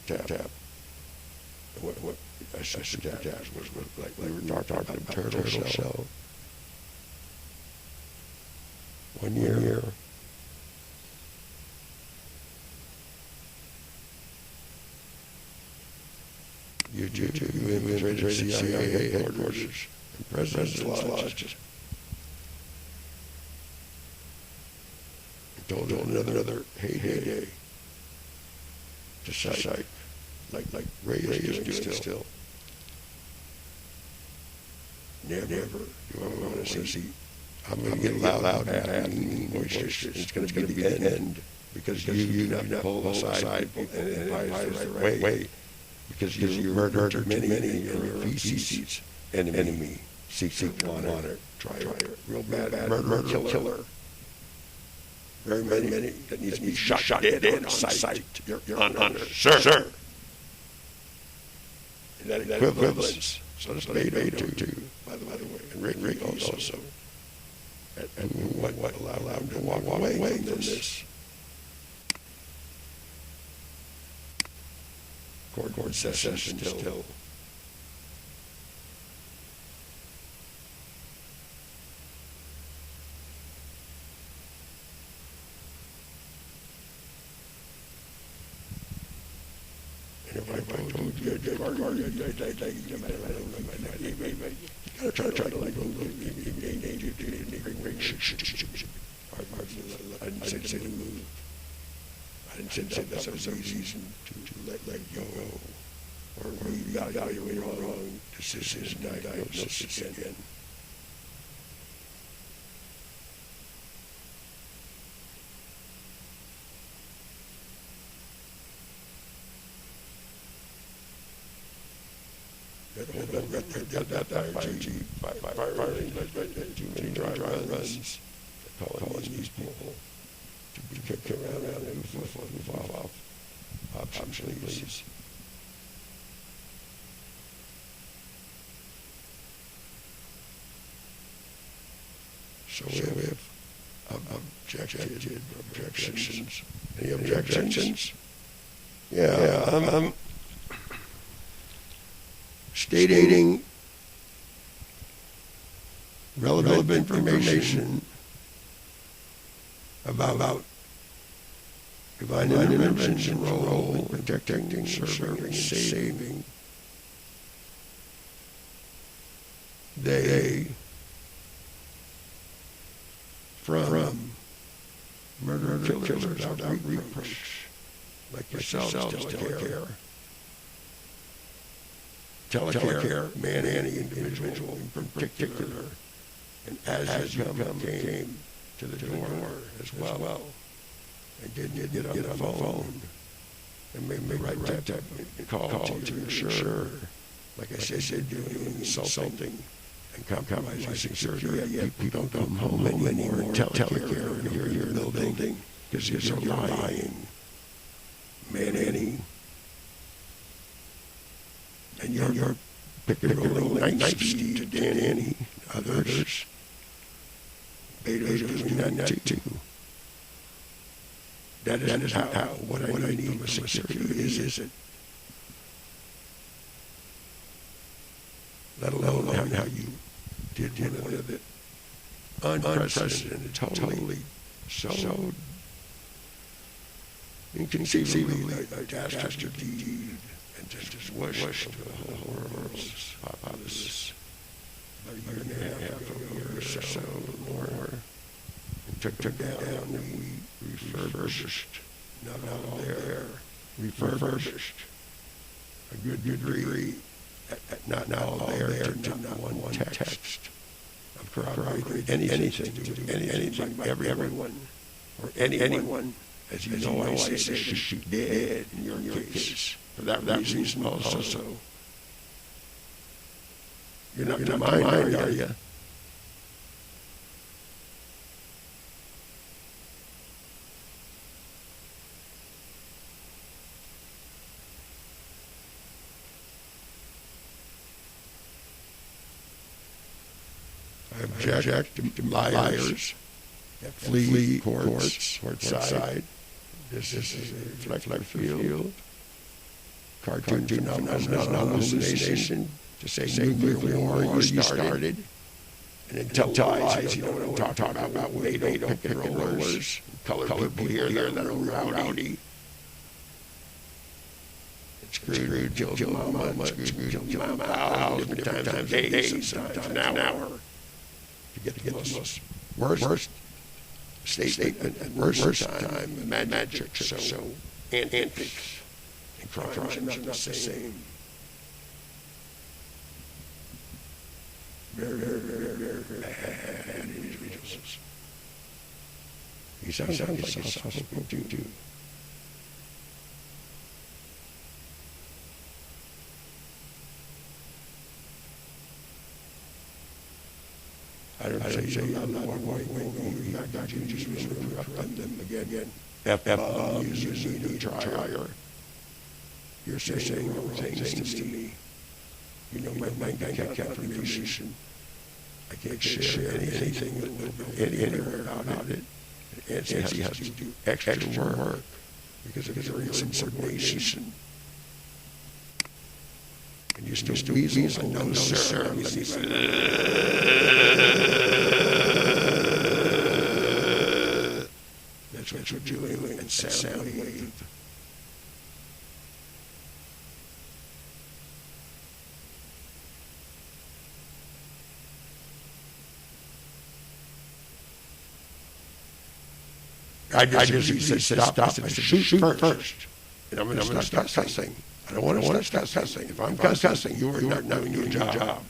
Tap. What I said was like we were talking about turtle shell. 1 year. You infiltrated CIA headquarters and President's Lodge. Told another hey. Just like Ray is doing still. Never. You want to see, I'm going to get loud, bad, mean, boisterous. It's going to be the end because you not pull aside people and advise the right way. Because you murdered many and your feces enemy. Seek water. Try it. Real bad murder killer. Very many that needs to be shot dead on sight. You're on sir. And that equivalence. So does Beto too, by the way. And Rick also. And what allowed him to walk away from this? Court session still. And if I told you, you gotta try to like go I didn't say to move. I didn't say that was a reason to let go. Or you evaluate wrong decisions and diagnosis again. That firing, too many dry runs, calling these people to be kicked around and move off options, please. So we have objections. Any objections? Yeah, stating relevant information about divine intervention role in protecting, serving, and saving. They from murder killers without reproach, like yourselves, telecare, man, any individual in particular, and as you came to the door as well, and didn't get on the phone, and made me write that call to your insurer, like I said, doing insulting and compromising security. People don't come home anymore and telecare in your building because you're lying, man, and you're picking night Steve to Danny, others. Beto's doing that too. That is how what I need from a security is it. Let alone how you did one of the unprecedented, totally so inconceivably dastardly deed. And just wish to the whole world's populace about a year and a half or so more, and took down, and we refurbished, not all there, refurbished a good degree, not all there to not one text of corroborating anything to do anything by everyone, or anyone, as you know I say, shoot dead in your case. For that reason also. You're not to mind, are you? I object to liars that flee courtside. This is a reflective field. Cartoon phenomenon is not an hallucination to say nuclear war you started, and then tell lies you know what I'm talking about Beto, picket rollers, colored people here that are rowdy. And Scrooge killed Mama, and Scrooge killed Mama, different times a day, sometimes an hour, to get the most worst statement and worst time, magic, so antics. And crimes are not the same. very bad individuals. He sounds like he's soft-spoken too. I don't say I'm not one you got you just interrupt them again. F-bomb, you need to try. You're saying wrong things to me. You know, my bank account information. I can't share anything anywhere about it. Antzee has to do extra work because of your insubordination. And you still weasel, no sir. That's what you're doing and sound wave. I just said stop. I said shoot first. And I'm going to start cussing. I don't want to start cussing. If I'm cussing, you are not doing your job.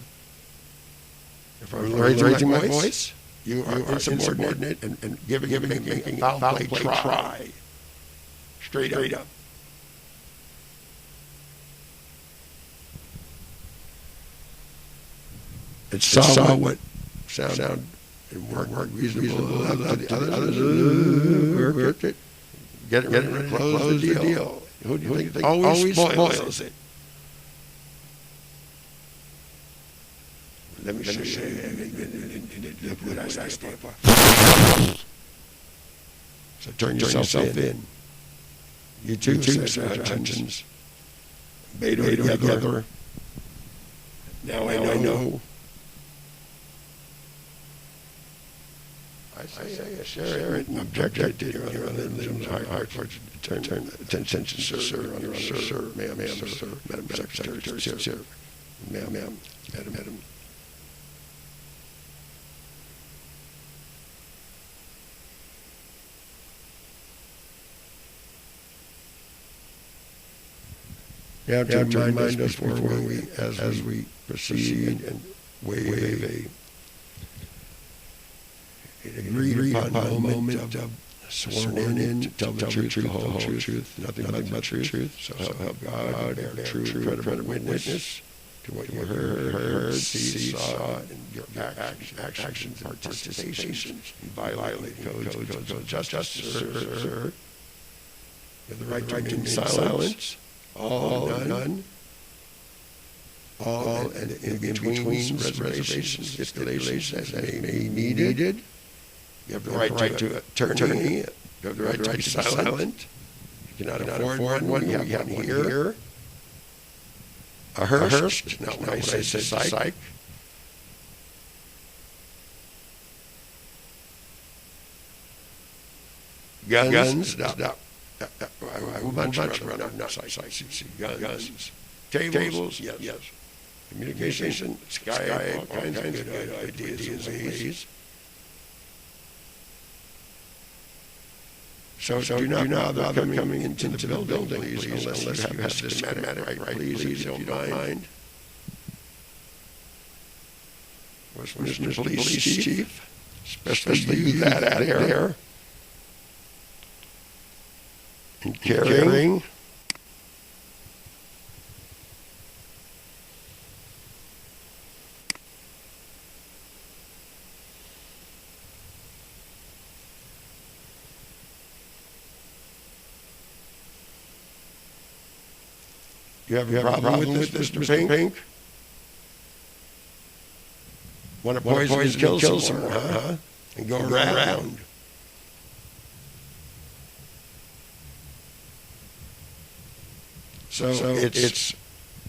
If I'm raising my voice, you are insubordinate and making a foul play try. Straight up. It saw what sound and work reasonable. Others get ready to close the deal. Who do you think always spoils it? Let me show you what I stand for. So turn yourself in. You too, Sandra Hutchens. Beta together. Now I know. I say, share it and object to your other limbs. I turn attention, sir, ma'am, sir, Madam Secretary, sir, ma'am, madam. Now to remind us before as we proceed and waive an agreed upon moment of sworn in to tell the truth, the whole truth, nothing but the truth. So help God, bear true, credible witness to what you heard, see, saw, and your actions and participations in violating codes of justice, sir. You have the right to remain silent. All done. All and in between reservations, stipulations as may be needed. You have the right to attorney. You have the right to be silent. You cannot afford one. You have one here. A hearse. Not when I say psych. Guns. I will much rather not guns. Tables, yes. Communication, Skype, all kinds of good ideas and ways. So do not bother coming into the building, please, unless you have the schematic right, please, if you don't mind. Was Mr. Police Chief, especially you that there. And carrying. You have a problem with this, Mr. Pink? Want to poison and kill someone, huh? And go around. So it's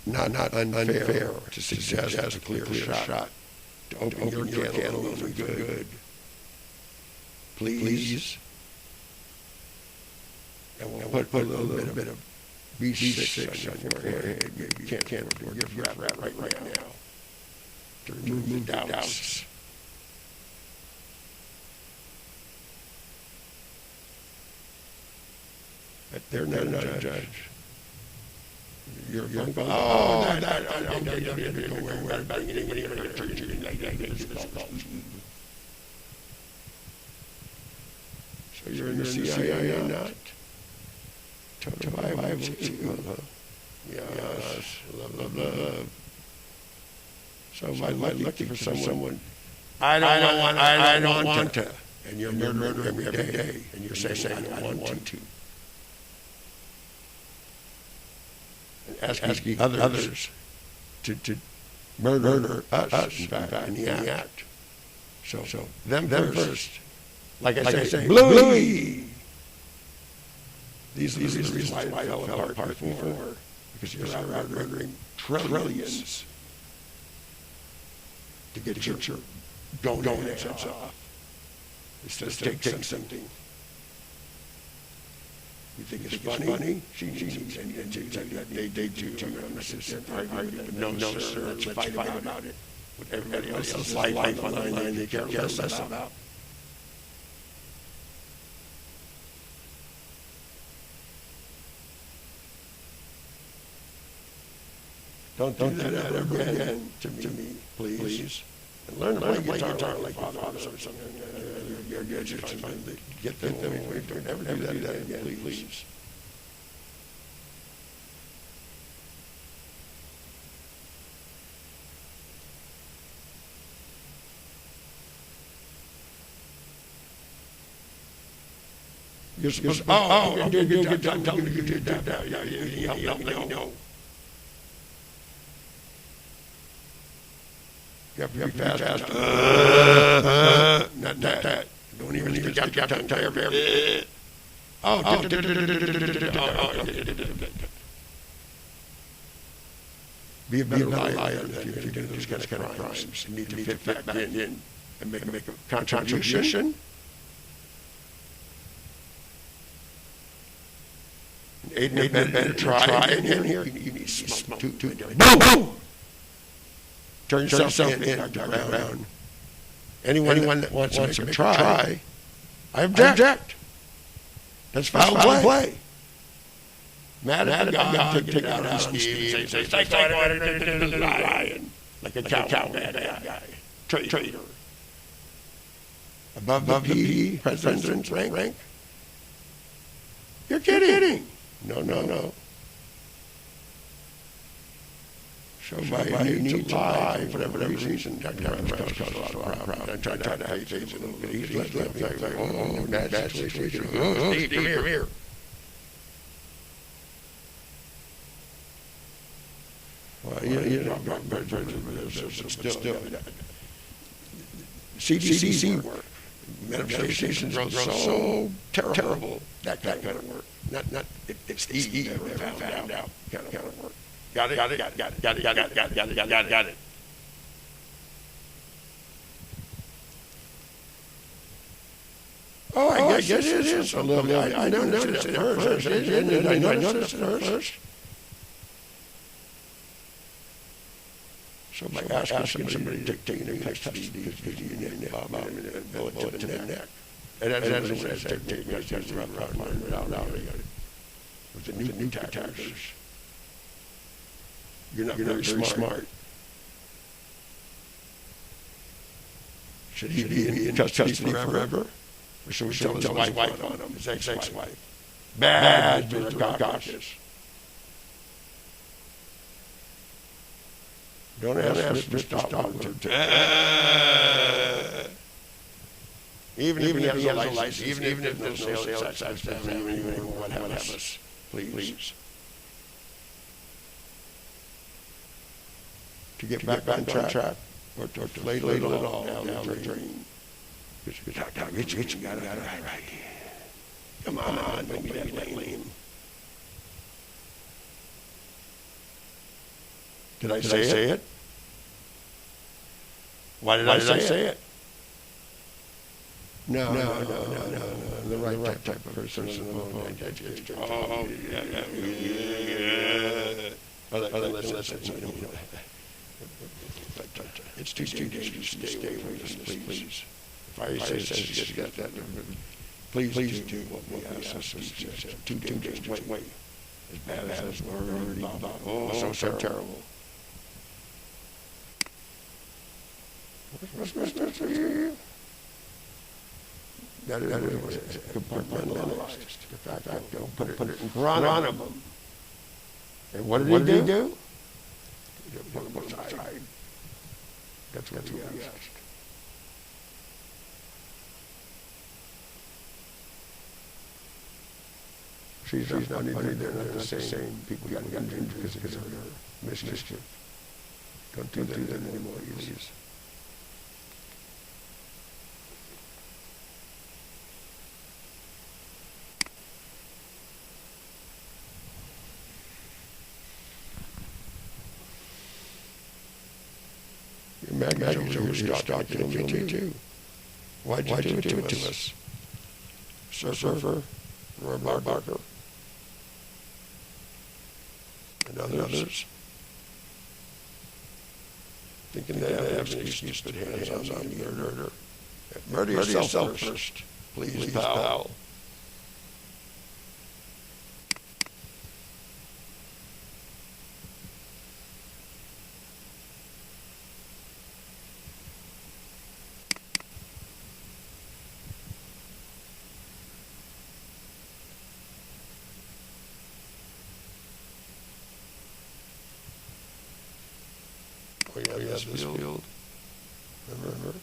not unfair to suggest a clear shot to open your can of good. Please. And we'll put a little bit of B6 on your forehead. You can't forgive your right now to remove the doubts. But they're not a judge. Your uncle, so you're in the CIA not? Survival too, huh? Yes, love. So if I'm looking for someone, I don't want to, and you're murdering every day, and you're saying I want to. Asking others to murder us in the act. So them first. Like I say, Bluey! These are the reasons why I fell apart before. Because you're out murdering trillions to get your gonads off. Instead of taking something. You think it's funny? She needs and they do. No, sir, let's fight about it. With everybody else's life on the line, they care less about. Don't do that ever again to me, please. And learn to play guitar like your father or something. You're trying to get them away from it. Never do that again, please. You're supposed to, good job, tell me you did that. Yeah, let me know. You have to be fast. Not that. Don't even stick out your tongue. Be a liar if you do those kind of crimes. You need to fit back in and make a contribution. Aid and abet, try in here. You need smoke too. Boom! Turn yourself in around. Anyone that wants to make a try, I object. That's foul play. Mad at the guy, take out his scheme, say, lying, like a cow bad guy, traitor. Above the president's rank? You're kidding. No. So by you need to lie for whatever reason. Dr. I try to hide things a little bit. He's like, bad situation. Steve, come here. Well, you know, still, CDC work, manifestations are so terrible, that kind of work. Not it's easy to found out kind of work. Got it. Oh, I guess it is a little bit. I noticed it first. I noticed it first. So by asking somebody to take a custody because you need a bullet to the neck. And that's what it says. Take out. With the new taxers. You're not very smart. Should he be in custody forever? Or should we tell his wife on him, his ex-wife? Bad, Mr. Cautious. Don't ask Mr. Stockton to... Even if he has a license, even if no sales tax, even what have us, please. To get back on track, or to lay it all down the drain. You got it right. Come on, don't be that lame. Did I say it? Why did I say it? No. The right type of person. Listen. It's too dangerous to stay away from this, please. If I say that, please do what we ask us to do. Too dangerous. Wait. as bad as we're already thought. Oh, so terrible. That was compartmentalized. De facto, put it in front of them. And what did he do? Put them aside. That's what we asked. She's not they're not the same people got injured because of their mischief. Don't do that anymore, please. Your maggots over here stop killing me too. Why'd you do it to us? Surfer, Roy Barker, and others. Thinking they have an excuse to put hands on the murderer. Murder yourself first, please, pal. Oh yeah, this field. Remember?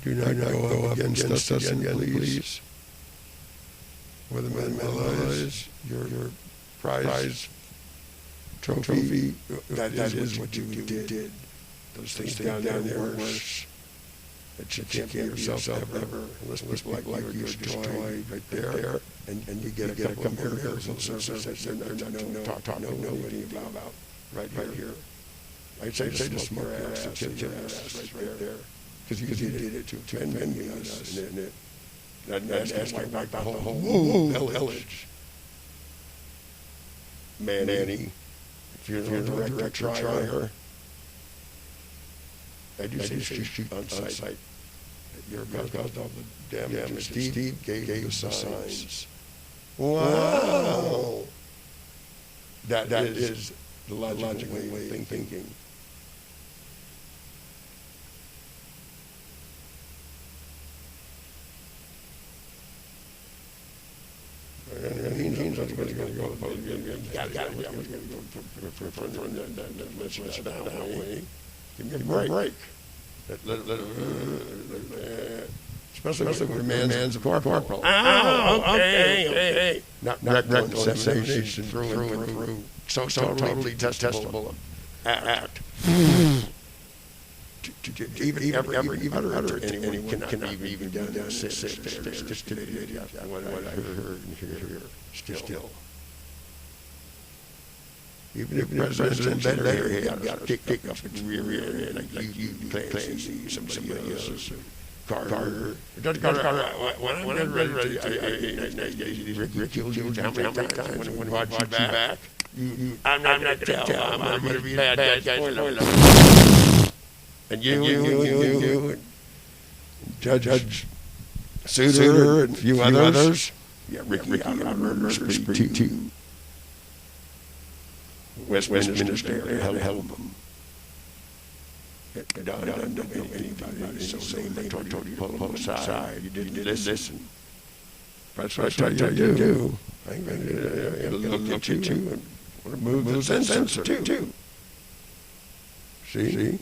Do not go up against us again, please. Where the medal is, your prize trophy, that is what you did. Those things down there were worse. That you can't be yourself ever, unless people like you are destroyed right there, and you get a couple of miracles and services that they're not talking to nobody about right here. I'd say just smoke your ass, kill your ass right there. Because you did it to offend us, and that's like the whole village. Manny, if you're the director, try her. I do say shoot on sight. You're caused all the damage. Steve gave the signs. Wow! That is the logical way of thinking. He's going to go. Give me a break. Especially when man's a corporal. Oh, okay. Not examination through and through. So totally detestable act. Even utter it to anyone cannot even get down just what I heard and hear still. Even if President Bennett got to kick up its rear end, like you Clancy, somebody else, Carter. When I'm ready, Rick killed you how many times when he brought you back? I'm not going to tell. I'm going to be a bad guy. And you, and Judge Souter, and a few others. Yeah, Ricky out on Murder Spree too. Westminster, hell of them. Don't know anybody, so they told you to pull them aside. You didn't listen. That's what I tell you to do. I'm going to look at you and want to move the sensor too. See?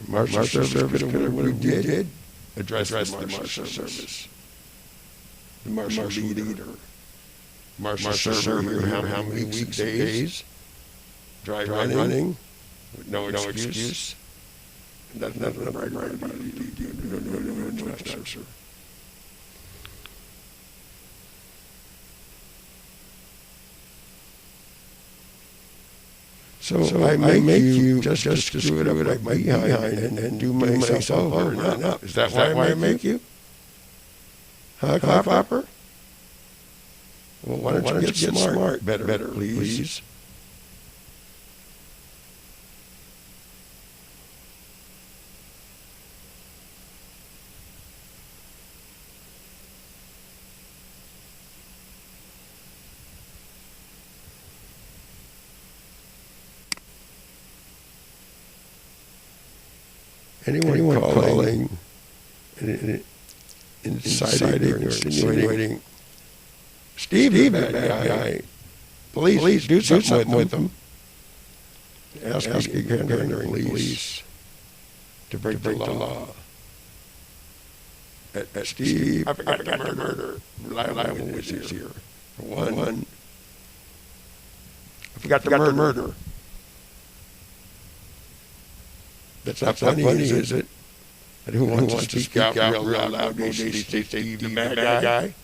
Marshal service we did address the marshal service. The marshal leader. Marshal server how many weeks, days? Dry running with no excuse. That's nothing right about it. No trust, sir. So I make you just to screw it up right behind and do myself over and up. Is that why I make you? Huh, Copper? Well, why don't you get smart? Better, please. Anyone calling, inciting or insinuating, Steve, the bad guy, please do something with them. Asking police to break the law. At Steve, I forgot the murder. Reliable witness here. For one, I forgot the murder. That's not funny, is it? And who wants to speak out real loud? Go say Steve, the bad guy.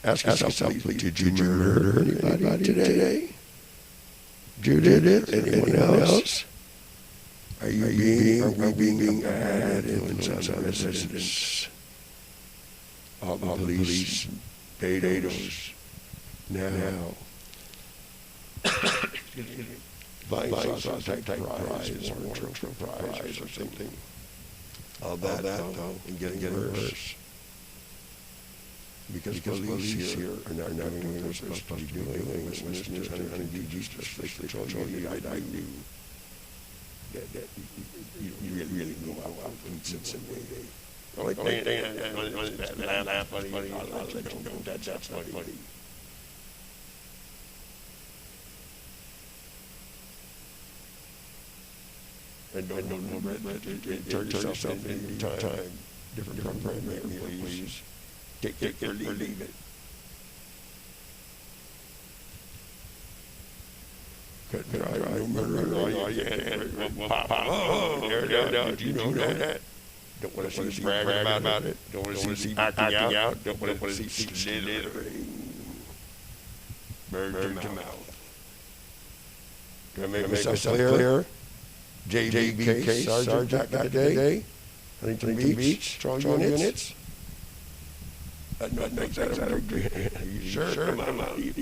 Ask yourself, please, did you murder anybody today? Judith? Anyone else? Are we being bad influence on residents? All the police, potatoes, now. Flying sauce type prize, or trophy prize, or something. All that though, and getting worse. Because police here are not doing what they're supposed to be doing. Westerners and DGs just control you. I knew that you really go out and sit some way. Only thing that's funny. That's funny. And don't turn yourself any time. Different program, please. Take it or leave it. Couldn't try no murder. Oh, yeah. Pop. Oh, there. Do you know that? Don't want to see brag about it. Don't want to see acting out. Don't want to see slithering. Bird to mouth. Can I make myself clear? JBK, Sergeant back that day. Huntington Beach, strong units. That makes that a big deal. Sure, come on.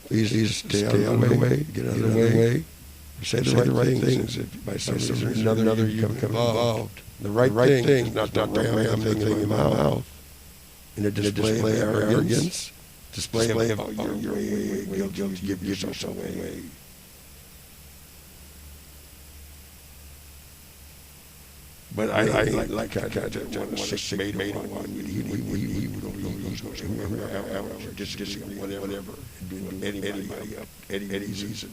Please stay out of the way, get out of the way. Say the right things. If by some reason or another you become involved, the right thing, not ram the thing in my mouth. In a display of arrogance, display of your way, give yourself away. But I like that one six made one. He would go disagree whatever, doing anybody up any reason,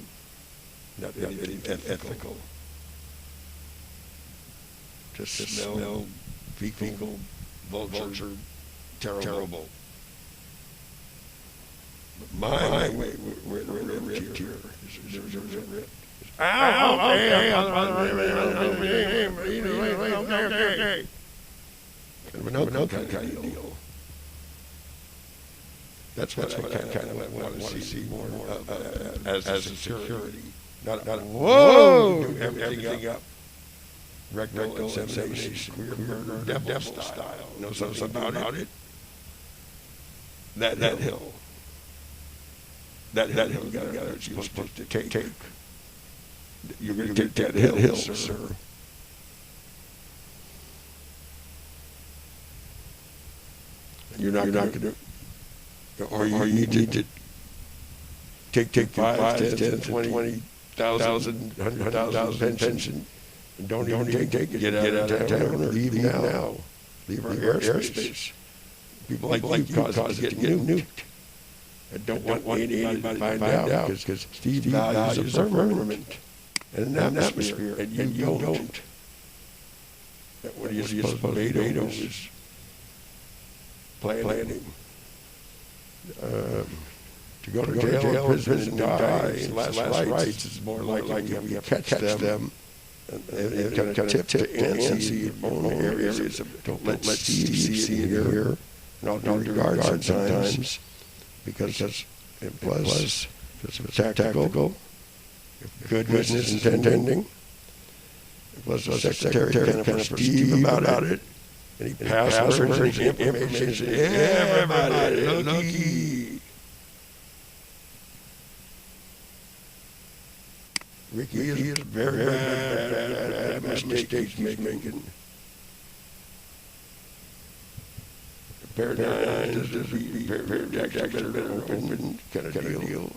not ethical. Just smell fecal, vulture, terrible. My way, we're ripped here. There's a rip. Okay. No kind of deal. That's what I kind of want to see more of as a security. Not whoa, do everything up. rectal insemination, queer murder, devil style. Know something about it? That hill. That hill you're supposed to take. You're going to take that hill, sir. And you're not going to, or you need to take 5, 10, 20,000, 100,000 pension, and don't even take it. Get out of town or leave now. Leave our airspace. People like you cause it to get nuked. I don't want anybody to find out because Steve values a firmament and an atmosphere, and you don't. What are you supposed to do? Is planning. To go to jail, prison, and die in last rites is more like you have to catch them and kind of tip to Antzee in own areas. Don't let Steve see it here. Not regard sometimes because it was tactical. If goodness is intending, it was the secretary kind of Steve about it, and he passed information. Everybody, looky. Ricky is very bad mistakes making. Paradigms is a bit open kind of deal.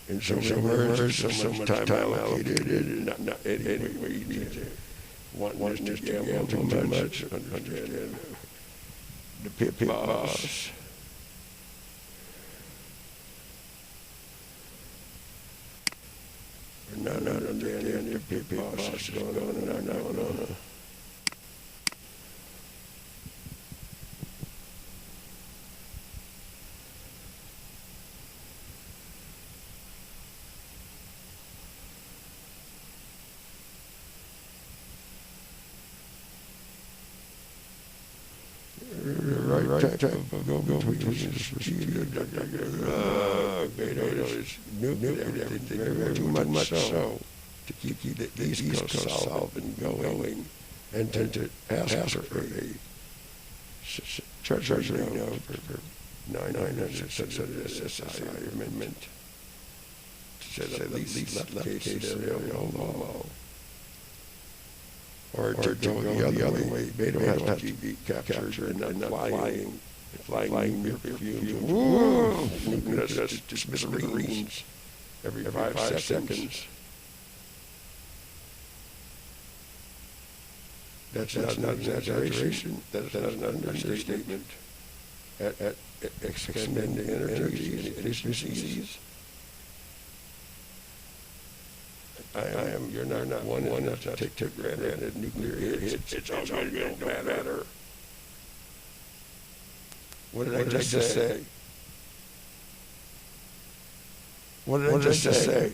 And so much time allocated, and not anyway you need to want to gamble too much, understand the pit boss. Or not understand the pit boss is going on and on. Right type of go between nuke everything very too much so to keep the East Coast solid and going, and to ask for a treasury note for 900 such a SSI amendment to say the least left case scenario law. Or to go the other way. They don't have to be captured and not flying near fumes. Just Marines every 5 seconds. That's not an exaggeration. That's not an understatement. At expending energy and efficiencies. You're not one enough to take for granted nuclear hits. It's all going to go matter. What did I just say? What did I just say?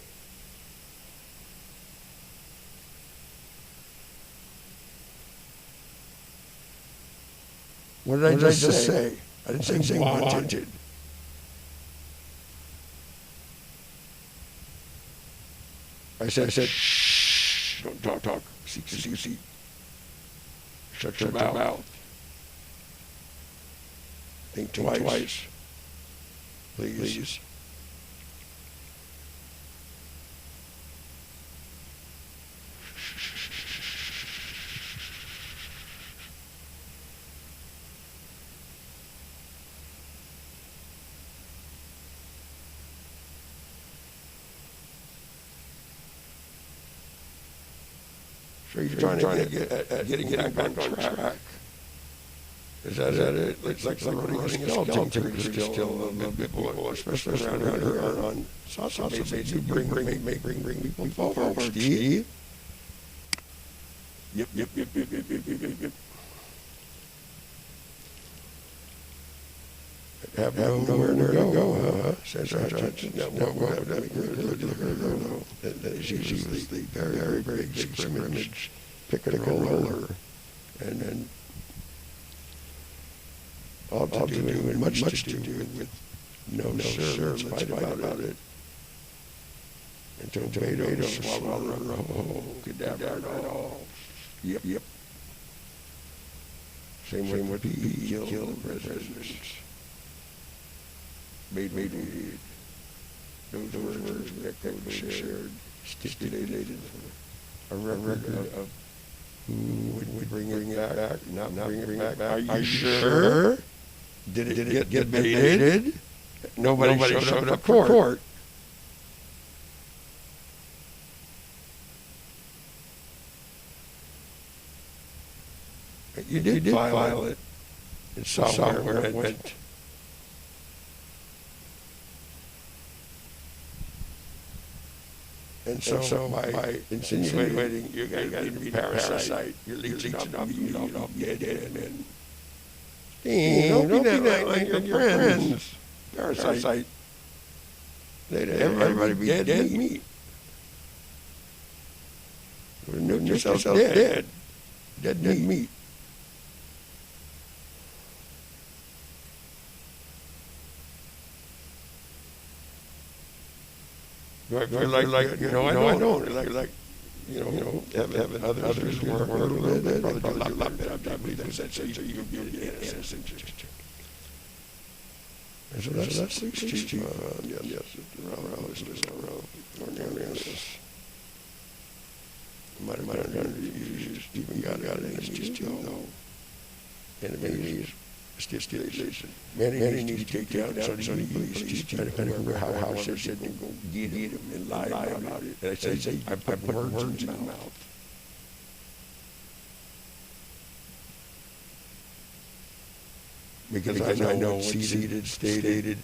What did I just say? I didn't say wanted. I said, shh, don't talk, see. Shut your mouth. Think twice. Please. So you're trying to get at getting back on track. Is that it? It's like running a skeleton still. People, especially around here, are on sausage. You bring people forward, Steve. Yep. Have nowhere to go, huh? Sandra Hutchens. No. She was the very big scrimmage pickle and all to do and much to do with no sir, let's fight about it. And tomato, swallow, cadaver, Yep. Same with PE, kill the presidents. Made. Those words that shared, stipulated a record of who would bring it back, not bring it back. Are you sure? Did it get debated? Nobody showed up for court. You did file it. And saw where it went. And so by insinuating you're going to be a parasite, you're leeching off dead men. Don't be that like your friends. Parasite. Everybody be dead meat. Nuke yourself dead. Dead meat. I feel like I don't. Like, having others work a little bit, probably do a lot better. I believe that's so you get innocent. And so that's chief. Yes, might have even got enemies too. Enemies. Stipulation. Many need to take out so the police depending on how I said to go get him and lie about it. And I say I put words in my mouth. Because I know seated, stated,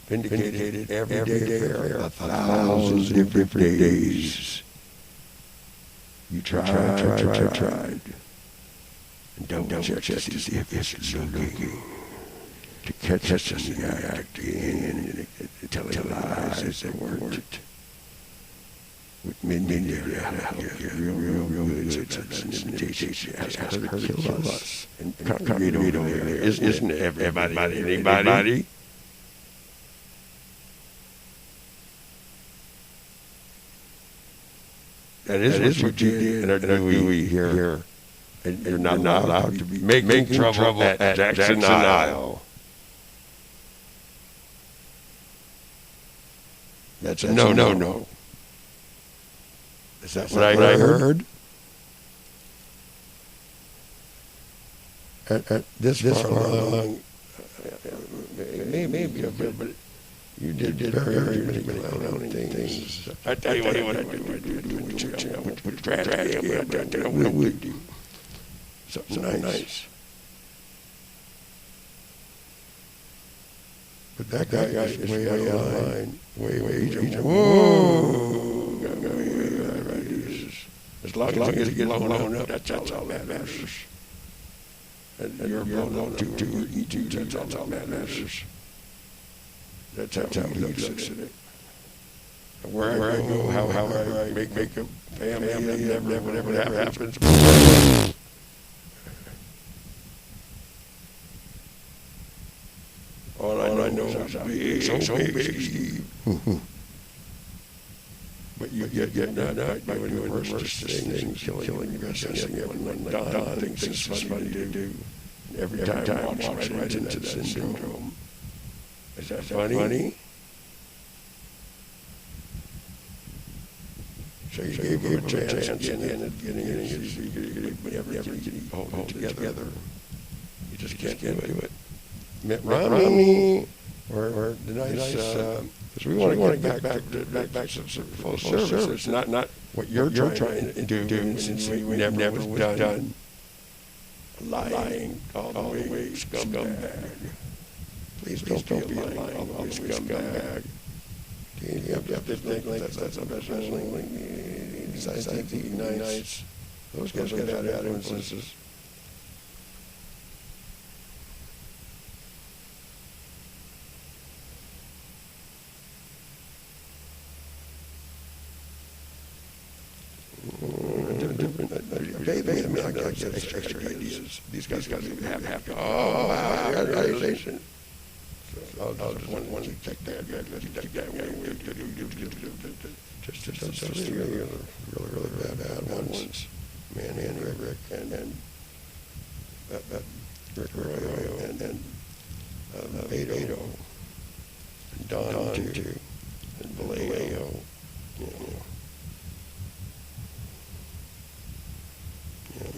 vindicated, everyday affair, 1,000 different days. You tried. Double check to see if it's looking to catch us in the act again and tell lies that weren't. With men there to help you real good. So it's an invitation has her to kill us. And congregate over there. Isn't everybody anybody? That is what you did. And do we here? And you're not allowed to be making trouble at Jackson Isle. That's a no. Is that what I heard? At this far along, maybe a bit, but you did very many clowning things. I tell you what I do. With tragedy, I will do. Something nice. But that guy is way out of line. Way. Whoa! As long as he gets blown up, that's all that matters. And you're blown up too, that's all that matters. That's how he looks at it. Where I go, how I make a family, never happens. All I know is so big, Steve. But you get not by doing the worst things, killing, messing everyone, Don thinks it's funny to do. Every time I walk right into that syndrome. Is that funny? So you gave him a chance and getting everything hold together. You just can't do it. Mitt Romney, or the nice, because we want to get back to full service. Not what you're trying to do, since we never was done. Lying all the way, scumbag. Please don't be lying all the way, scumbag. You have to think like that's the best wrestling. Besides the nights, those guys are bad influences. I get extra ideas. These guys have organization. I'll just want to check that. Just some really bad ones. Man, Rick, and Rick Arroyo, and Beto, and Don too, and Vallejo,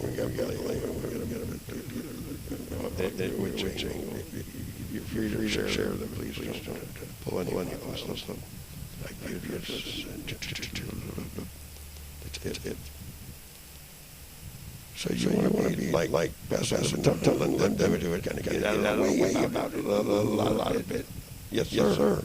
we got Vallejo, which angle, you're free to share them, please don't pull any of them, like this, and so you want to be like passing telling them to do it, kind of get out of the way about it a lot of it. Yes, sir.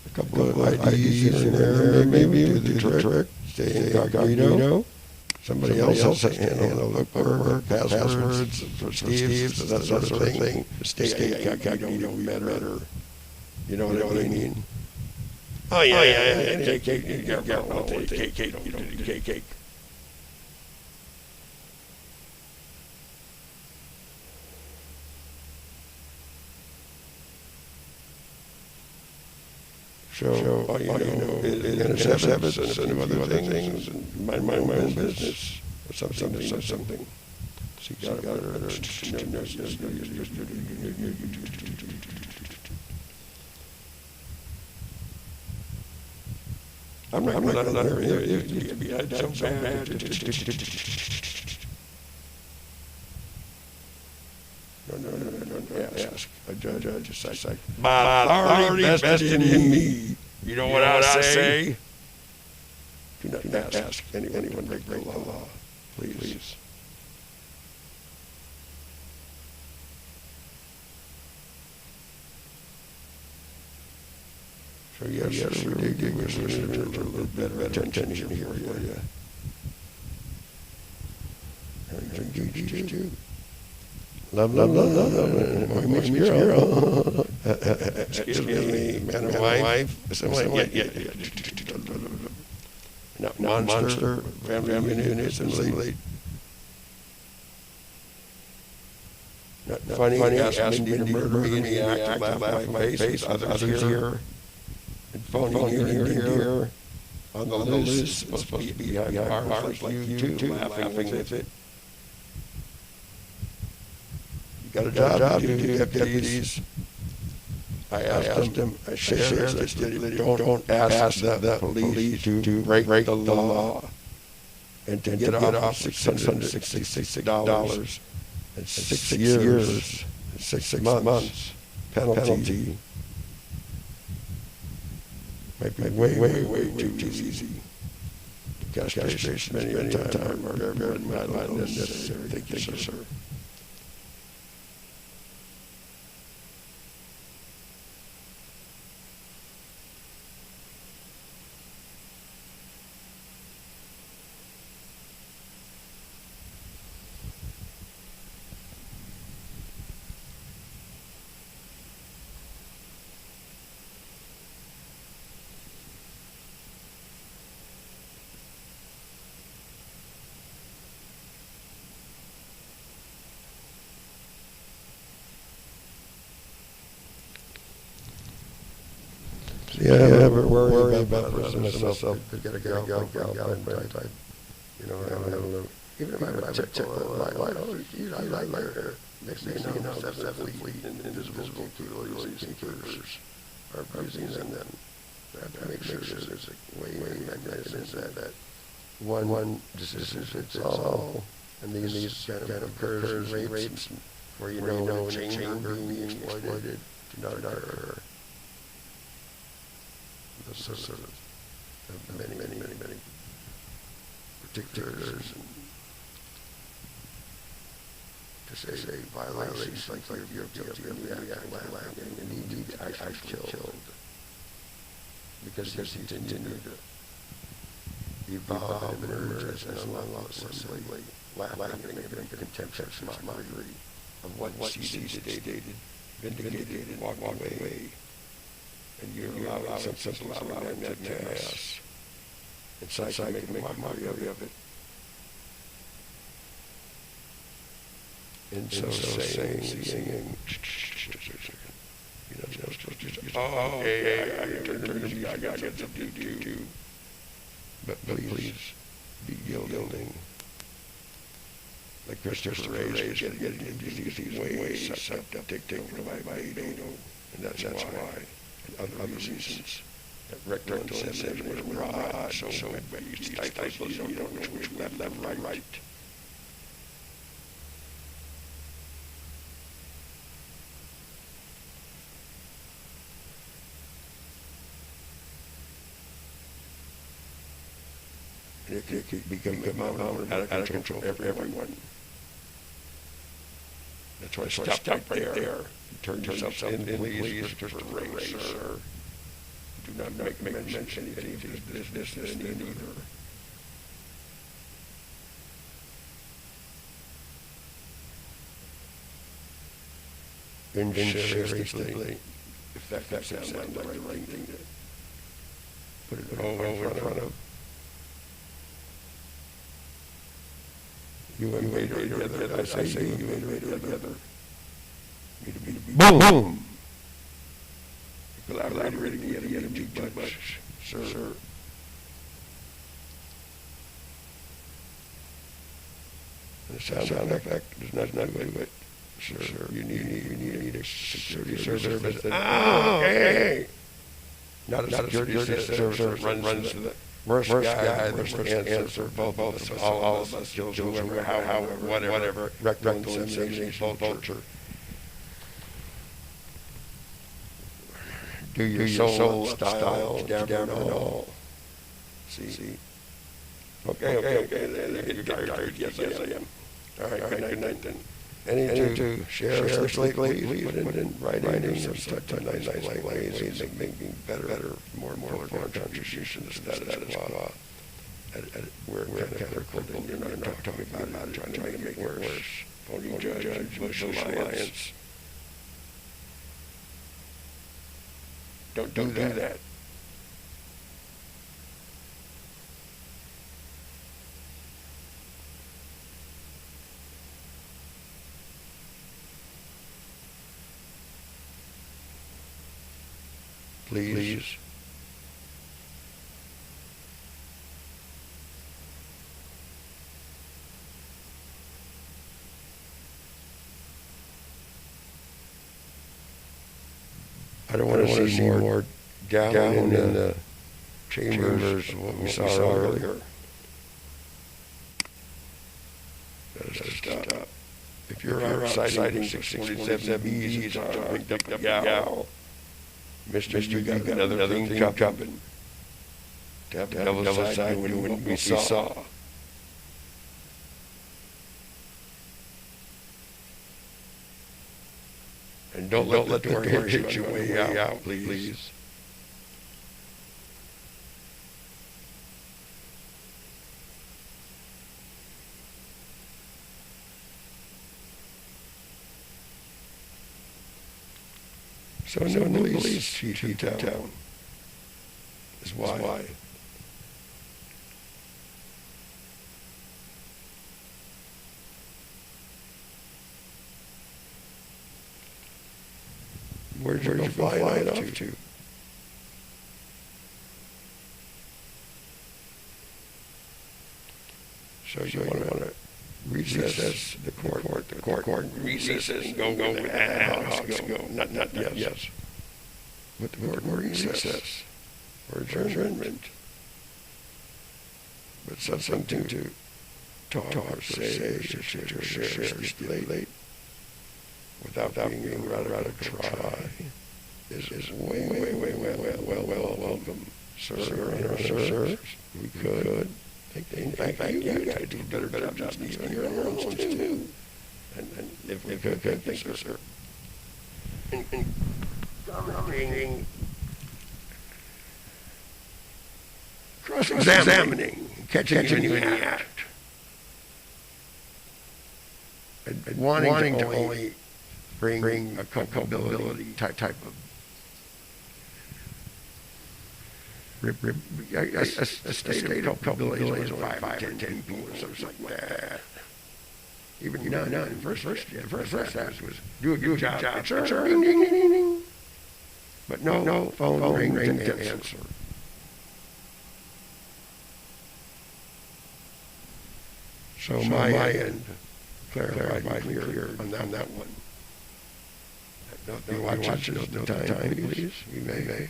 A couple of IDs in there, maybe with the trick, stay incognito. Somebody else has to handle the bookwork, passwords for Steve, that sort of thing. Stay incognito better. You know what I mean? Oh, yeah. Take cake. I'll take cake. You don't take cake. So all you know is intercepts and a few other things and mind my own business or something. See, I'm not here. It's so bad. No, ask a judge. It's like, my authority vested in me. You know what I say? Do not ask anyone break the law, please. So yes, we do give us a little bit of attention here for you. And you too. Love. Excuse me, man and wife. Something like not monster, family units, and late. Not funny, ask me to murder me, act, laugh, face, others here. And phony here. On the loose, supposed to be behind bars like you too, laughing with it. Got a job to do, deputies. I asked them, I shared that don't ask the police to break the law and to get off $666 and 6 years and 6 months penalty. Might be way too easy. Castration many a time are very unnecessary. Thank you, sir. Yeah, I never worry about myself. Could get a girlfriend type. You know, I don't know. Even if I would check like, oh, geez, I like her. Next thing you know, that fleet and invisible keepers are abusing them. I have to make sure there's a way that one decision fits all. And these kind of occurs in rapes where you know a chamber being exploited to not occur. Those sort of many particulars and to say violations like you're guilty of the act and you need to actually killed because you continue to evolve and emerge as an unlawful assembly. laughing in contemptuous mockery of what she stated, vindicated, and walked away. And you allow simply allowing that to pass. Inside to make a mockery of it. And so saying, you're not supposed to just, I turn the music, I got something to do. But please be yielding. Like Christopher Ray is getting into these ways, sucked up, taken over by Beto. And that's why. And other reasons. That rectal incentive was rod, so but you stifle, you don't know which left, right. And it could become out of control for everyone. That's why stop right there. Turn yourself in, please, Christopher Ray, sir. Do not make mention anything of his business neither. And seriously, if that sounds like the right thing to put it in front of you and me together. I say you and me together. Boom! Collaborating together too much, sir. And the sound effect does not do it, sir. You need a security service. Okay. Not a security service that runs to the worst guy, the worst answer, both of us, all of us, kills whoever, however, whatever, rectal insemination, vulture. Do your soul style down and all. See? Okay. You're tired. Yes, I am. All right, good night then. Any to share lately, please put in writing or such nice ways of making better, more contributions to status quo. We're kind of crippled. You're not talking about it, trying to make it worse. Phony judge, Bush alliance. Don't do that. Please. I don't want to see more down in the chambers of what we saw earlier. Gotta stop. If you're citing 647B's, he's picked up a gal. Mister, you got another thing coming. To have the devil's side when we saw. And don't let the door hit you way out, please. So no police chief in town is why. Where'd you go flying off to? So you want to recess the court recess and go not yes. But the court recess or adjournment. But something to talk or say or stipulate without being rather try is way welcome, sir. We could. In fact, you guys do a better job than your own ones too. And if we could, thank you, sir. And commenting, cross-examining, catching you in the act. wanting to only bring a culpability type of a state of culpability is only 5 or 10 people or something like that. Even none. The first act was do a good job. Sure. Ding, ding, ding, ding, ding. But no phone ring to answer. So my end clarified clear on that one. If you watch it at the time, please. You may.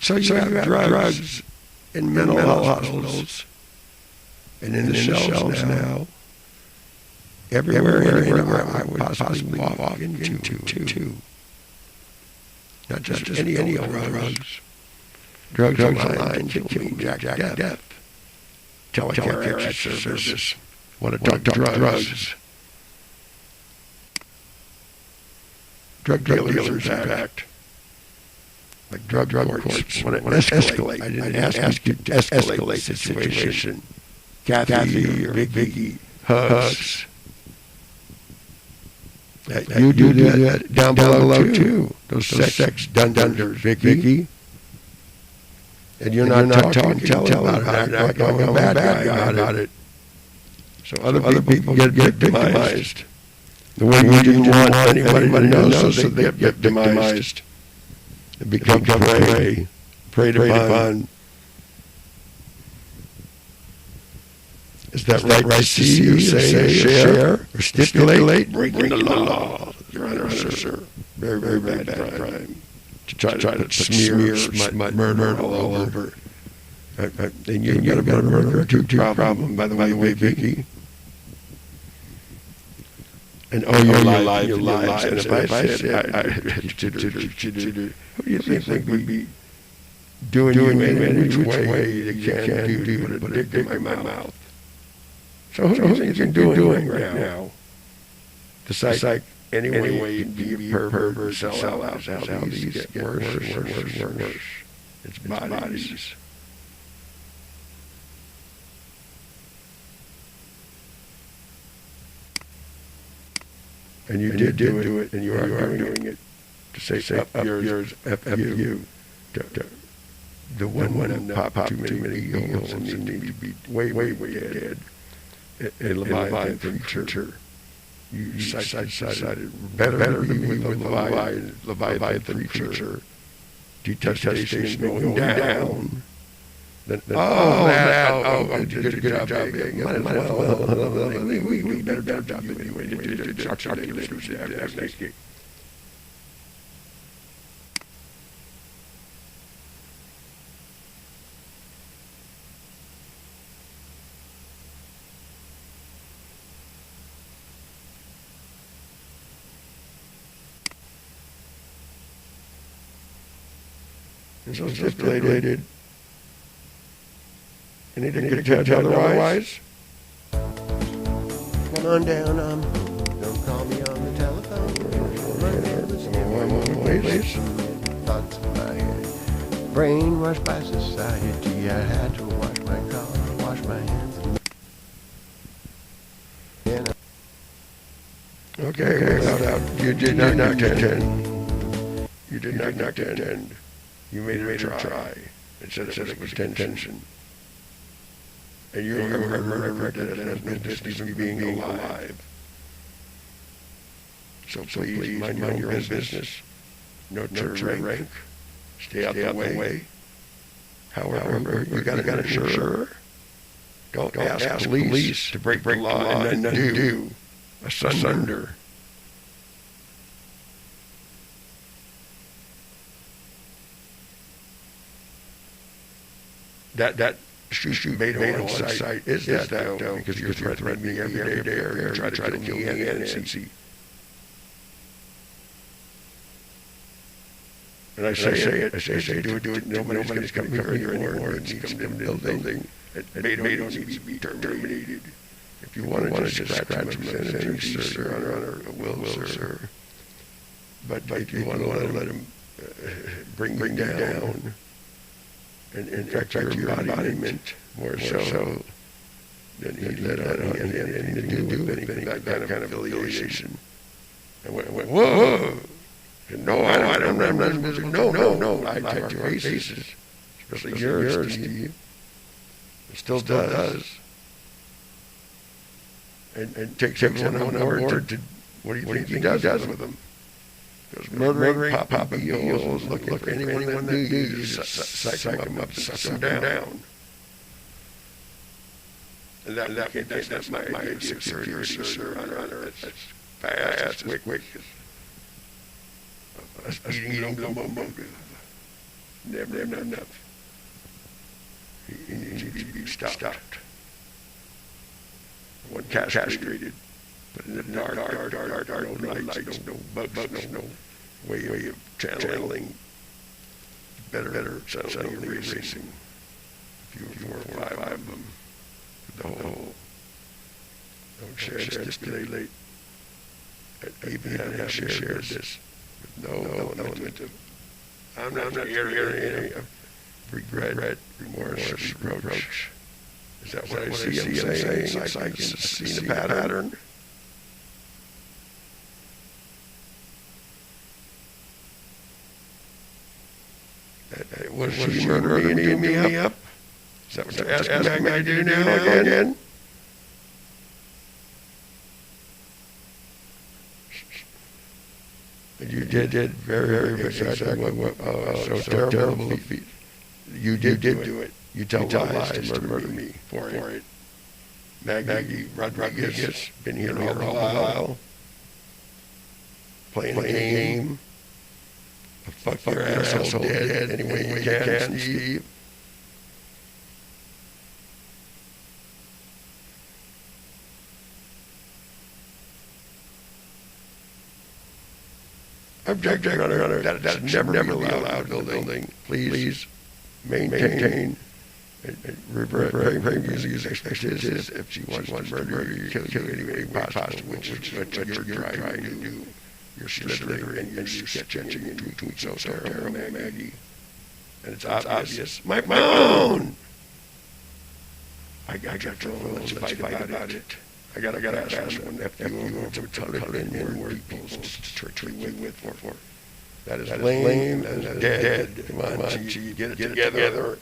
So you have drugs in mental hospitals and in the shelves now, everywhere I would possibly walk into. Not just any old drugs. Drugs online can kill me, jack death. Telecare at service. Want to talk drugs. Drug dealers, in fact. Like drug courts want to escalate. I didn't ask you to escalate the situation. Kathy or Vicky hugs. You do that down below too. Those sex dunders, Vicky. And you're not talking, tell about it. Like I'm a bad guy about it. So other people get victimized. The way you didn't want anybody to know, so they get victimized. It becomes preyed upon. Is that right to see or say, share, or stipulate? Breaking the law. Your Honor, sir. Very, very bad crime. To try to put smear, smut, murder all over. And you've got a murder two problem, by the way, Vicky. And your lives. And if I said, who do you think would be doing you in any which way they can do but a dick in my mouth? So who do you think you're doing right now? Decide any way you can be a pervert, sell out, how these get worse and worse. It's bodies. And you did do it, and you are doing it. To say up yours, F you. The one pop too many eagles and need to be way dead. A Leviathan creature. You decided better to be with a Leviathan creature. Detestation going down. Good job, baby. Might as well. We better job you anyway. Talk to you later. Next gig. And so stipulated. Anything to tell otherwise? Come on down, don't call me on the telephone. Please. Thoughts in my head. Brainwashed by society, I had to wash my car, wash my hands. Okay, you did not attend. You did not attend. You made it a try. It said it was tension. And you remember that it has no business in being alive. So please mind your own business. No rank. Stay out the way. However, you got an insurer. Don't ask police to break the law and then do asunder. That shoot made on site is that though, because you're threatening me every day, or you try to kill me and Antzee. And I say it, do it, nobody's going to come here anymore. It needs to come to the building. It don't need to be terminated. If you want to just scratch him, finish, sir, Your Honor, will, sir. But if you want to let him bring down and infect your embodiment more so than he let on anything to do with that kind of affiliation. I went, whoa! No, I'm not, no, I take your faces, especially yours, Steve. It still does. And takes everyone on board to, what do you think he does with them? Goes murdering, popping heels, looking for anyone that knew you, psych them up, suck them down. And that's my security, sir, Your Honor. That's fast, quick. A speeding locomotive. Never enough. He needs to be stopped. One castrated, but in the dark, no lights, no bugs, no way of channeling. Better channeling erasing. A few, 4 or 5 of them. The whole. Don't share, stipulate. Even having shared this with no element of, I'm not hearing of regret, remorse, reproach. Is that what I see him saying? I can see the pattern. Was she murdering me up? Is that what you're asking me to do now again? You did very exactly what so terrible. You did do it. You tell lies to murder me for it. Maggie Rodriguez, been here all a while, playing a game. Fuck your asshole dead any way you can, Steve. Object, Your Honor, that never be allowed in the building. Please maintain and revert use expectations if she wants to murder you, kill you any way possible, which is what you're trying to do. You're slithering and you're sketching and tweaking so terrible, Maggie. And it's obvious. My own! I got to fight about it. I gotta pass one FU over to in more people to trick you with for. That is lame and dead. Come on, G, get it together.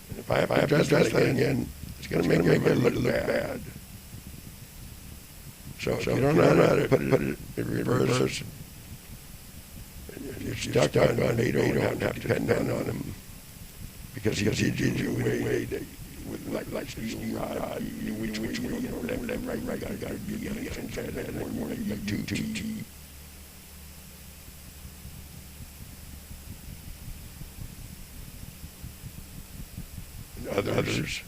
And if I have to address that again, it's gonna make me look bad. So if you don't know how to put it in reverse, and you're stuck on it, you don't have to depend on him. Because he did you in a way that with like steel rod, which way, left, right, gotta be and more like two. Others.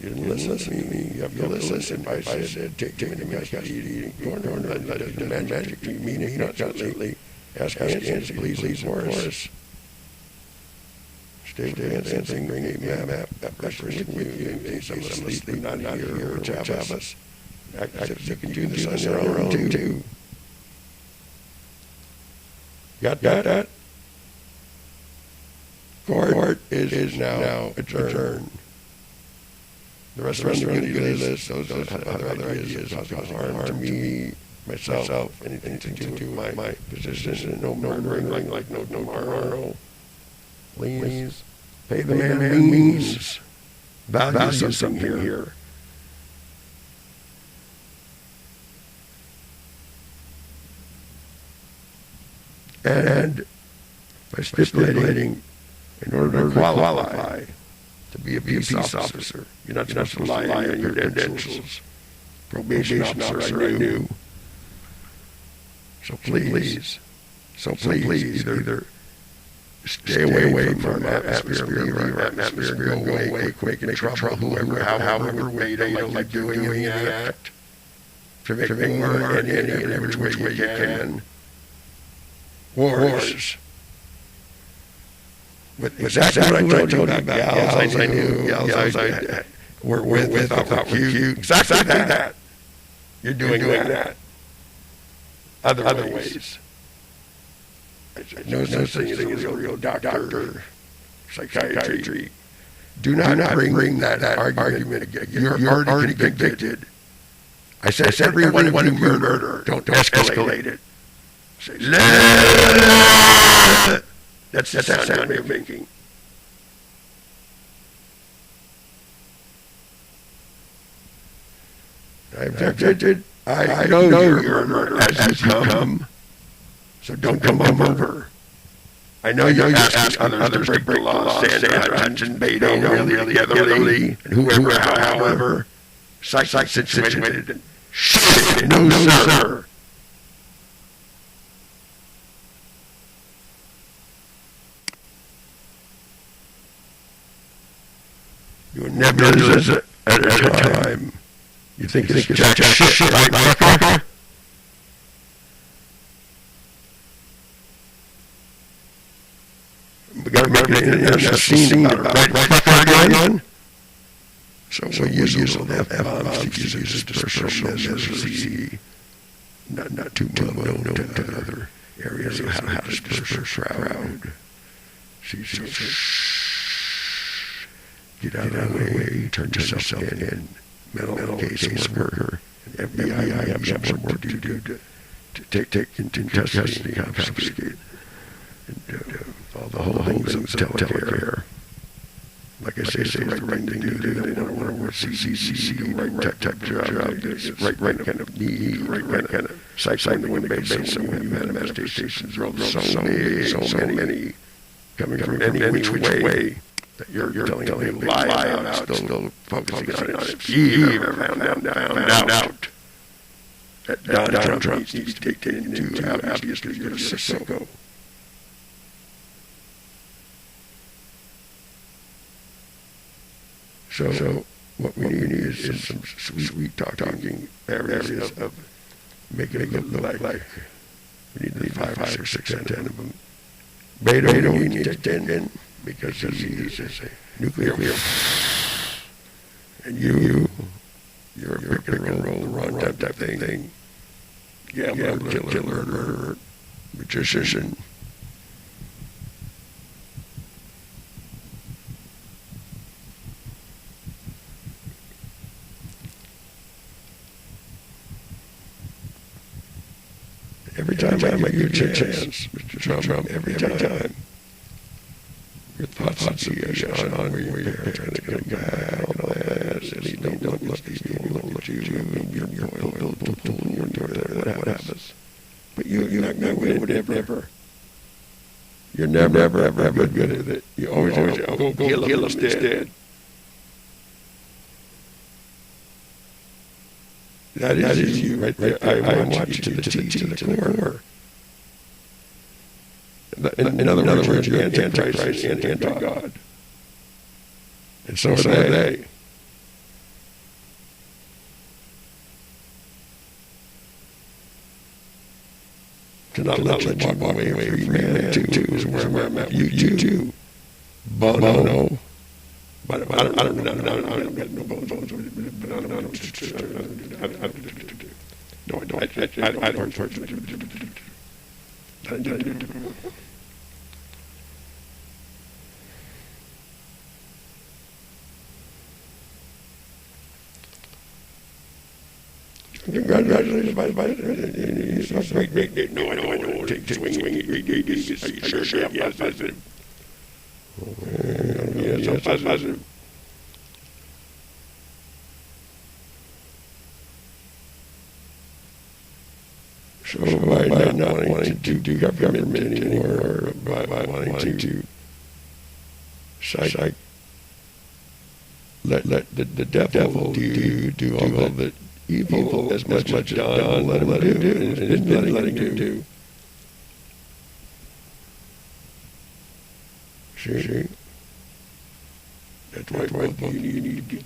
You didn't listen to me. You have to listen. If I said, take too many minutes to eat corn, let it demand magic to me, meaning not constantly ask Antzee to please for us. Stay with Antzee, bring a map, reference with you, in case some of them sleep, not here, or have us. Act as if you can do this on your own, too. Got that? Court is now adjourned. The rest of the community list, those other ideas, cause harm to me, myself, anything to do with my position, no murdering, like no tomorrow. Please, pay the man means. Value something here. And by stipulating, in order to qualify to be a peace officer, you're not supposed to lie on your credentials. Probation officer, I knew. So please, either stay away from atmosphere, go away quick, make trouble, however way they don't like doing the act, to make more any and every which way you can. wars. With exactly what I told you about gals I knew, gals I were with, I thought were cute. Exactly that. You're doing that. Other ways. No such thing as a real doctor, psychiatry. Do not bring that argument again. You're already convicted. I said everyone you murder, don't escalate it. Say, that's the sound you're making. I objected. I know you're a murderer as you come. So don't come over. I know you're asking others to break the law. Sandra Hutchens togetherly, and whoever, however, situated. Shit, no, sir. You're nebulas at a time. You think it's jack shit, right, motherfucker? We got to make an international scene about it, right, again? So we'll use all the F-bombs to use it as dispersal measures. Not too well known to other areas of how to disperse crowd. Get out of the way, turn yourself in, mental case worker, and FBI have some work to do to take into custody, confiscate, and all the whole things of telecare. Like I say, it's the right thing to do. They don't want to work CCC, the right type of job, right kind of need, right kind of psychological base. So when you have manifestations, so many coming from any which way that you're telling a lie about, still focusing on it. If you ever found out that Donald Trump needs to be taken into obviously you're a sicko. So what we need is some sweet talking areas of making it look like we need to be 5 or 6 or 10 of them. Beto, you need to 10 because he's a nuclear. And you're a pick and roll, run type thing. Gambler, killer, murderer, magician. Every time I give you a chance, Mr. Trump, every time, your thoughts on where your parents are going to go back and all that, and you don't let these people look at you, and you're what happens. But you're not going to win ever. You're never, ever good at it. You always go kill us instead. That is you right there. I want you to the T to the core. In other words, you're anti-Christ and anti-God. And so are they. To not let you walk away a free man, too, is where I'm at. You too. Bono. But I don't get no bones, but I don't. Congratulations, great. No, I don't take swing. Are you sure? Yeah, positive. Yes, I'm positive. So by not wanting to do government anymore, by wanting to let the devil do all the evil as much as Don let him do, and didn't let him do. See? That's why you need to get.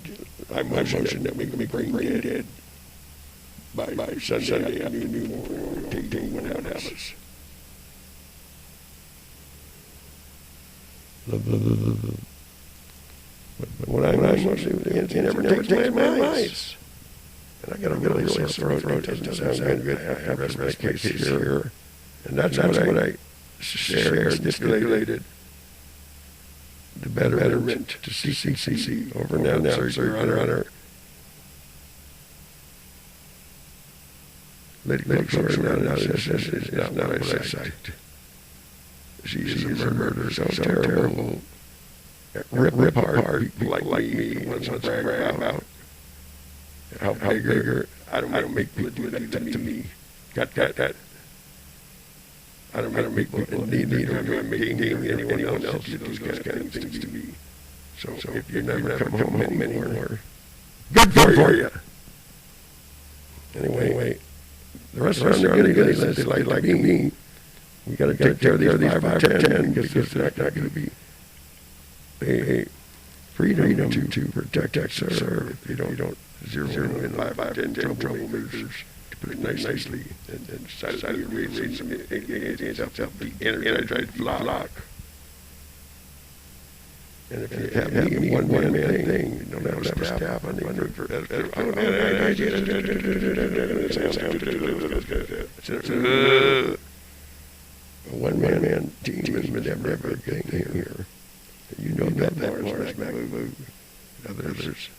I'm motion that we can bring dead by Sunday afternoon or taking what happens. But when I'm mostly with the Antzee, never takes my advice. And I got a really sore throat. It doesn't sound good. I have to rest my case here. And that's what I shared, stipulated the betterment to CCC over now, sir, Your Honor. Lady Clark, now is not what I said. She is a murderer, so terrible. Rip apart people like me, ones that brag about how bigger. I don't make people do that to me. Got that. I don't make people need or make anyone else do those kind of things to me. So if you never come home anymore, good for you. Anyway, the rest of them are going to get it like me. We got to take care of these 5 or 10 because they're not going to be a freedom to protect, sir. If you don't zero in 5 or 10 troublemakers, to put it nicely, and satisfy your reasons, itself the energized lock. And if you have me one man thing, you don't have a staff on the one man team is never a good thing here. You know that Morris, others.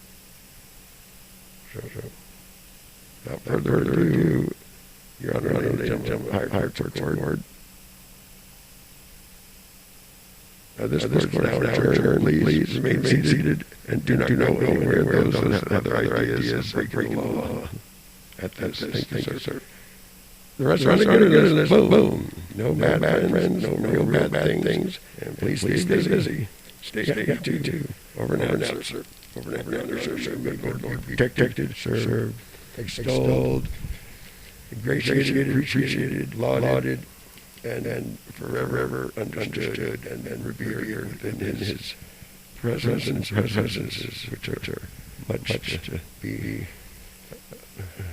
So, without further ado, Your Honor, ladies and gentlemen, higher court. This court now adjourned. Please remain seated and do not go anywhere. Those that have other ideas breaking the law. Thank you, sir. The rest of the good boom. No bad friends, no real bad things. And please stay busy. Stay too. Over and out, sir. Over and out, sir. Be protected, served, extolled, ingratiated, appreciated, lauded, and forever understood and revered within his presences, which are much to be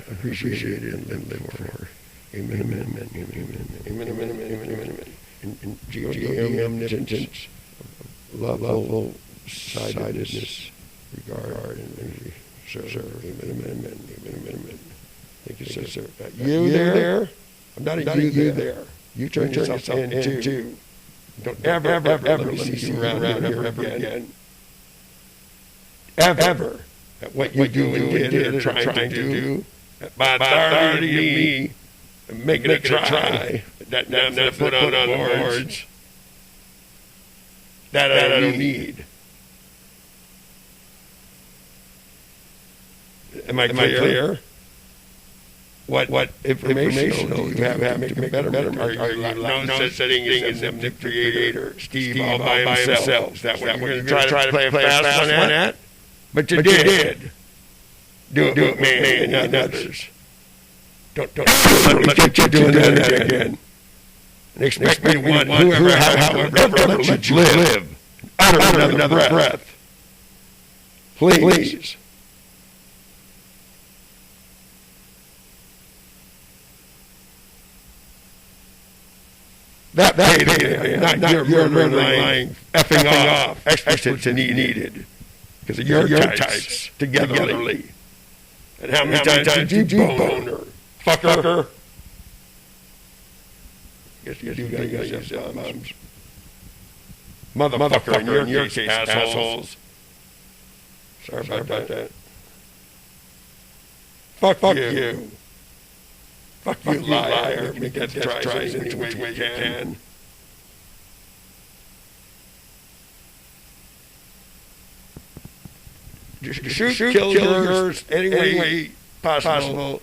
appreciated and lived for. Amen. In G.O.D. omnipotence, loveful sidedness, regard, and serve. Amen. Thank you, sir. You there? I'm not a you there. You turn yourself in too. Don't ever let me see you around here ever again. Ever. At what you do and did or trying to do. By authority of me. Making it try. That now put on boards. That I don't need. Am I clear? What information do you have to make a better? Are you no such thing as a creator, Steve all by himself? Is that what you're going to try to play a fast one at? But you did. Do it, man, and others. Don't let you doing that again. And expect me to want however let you live. Utter another breath. Please. That payday, not your murdering, effing off, experts needed. Because of your types, togetherly. And how many times did you boner? Fucker. Guess you got yourself mums. Motherfucker in your case, assholes. Sorry about that. Fuck you. Fuck you, liar. Make that tries any way you can. Shoot, kill yours any way possible.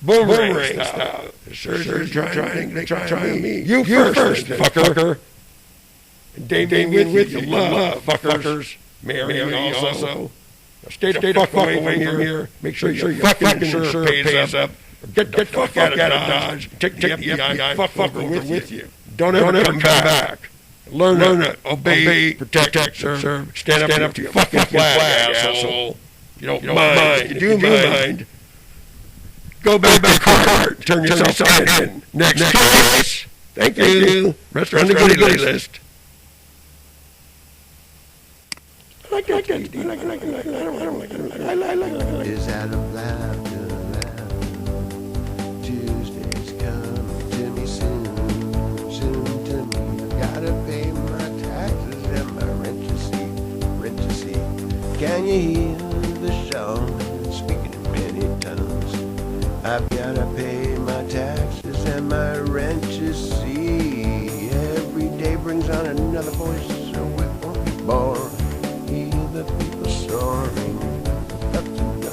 Boomerang style. Sure, trying me. You first, fucker. And Damien with you, love, fuckers. Mary also. Stay the fuck away from here. Make sure your fucking insurer pays up. Get the fuck out of Dodge. Take the FBI fucker with you. Don't ever come back. Learn it. Obey, protect, serve. Stand up to your fucking flag, asshole. You don't mind. You do mind. Go back to court. Turn yourself in. Next case. Thank you. Rest on the goodie list. like that. I don't like it. I like it. Is out of laughter, laughter. Tuesday's coming to me soon, soon to me. I gotta pay my taxes and my rent to see. Can you hear the song speaking in many tongues? I've gotta pay my taxes and my rent to see. Every day brings on another voice, so it won't be boring. Hear the people soaring, ups and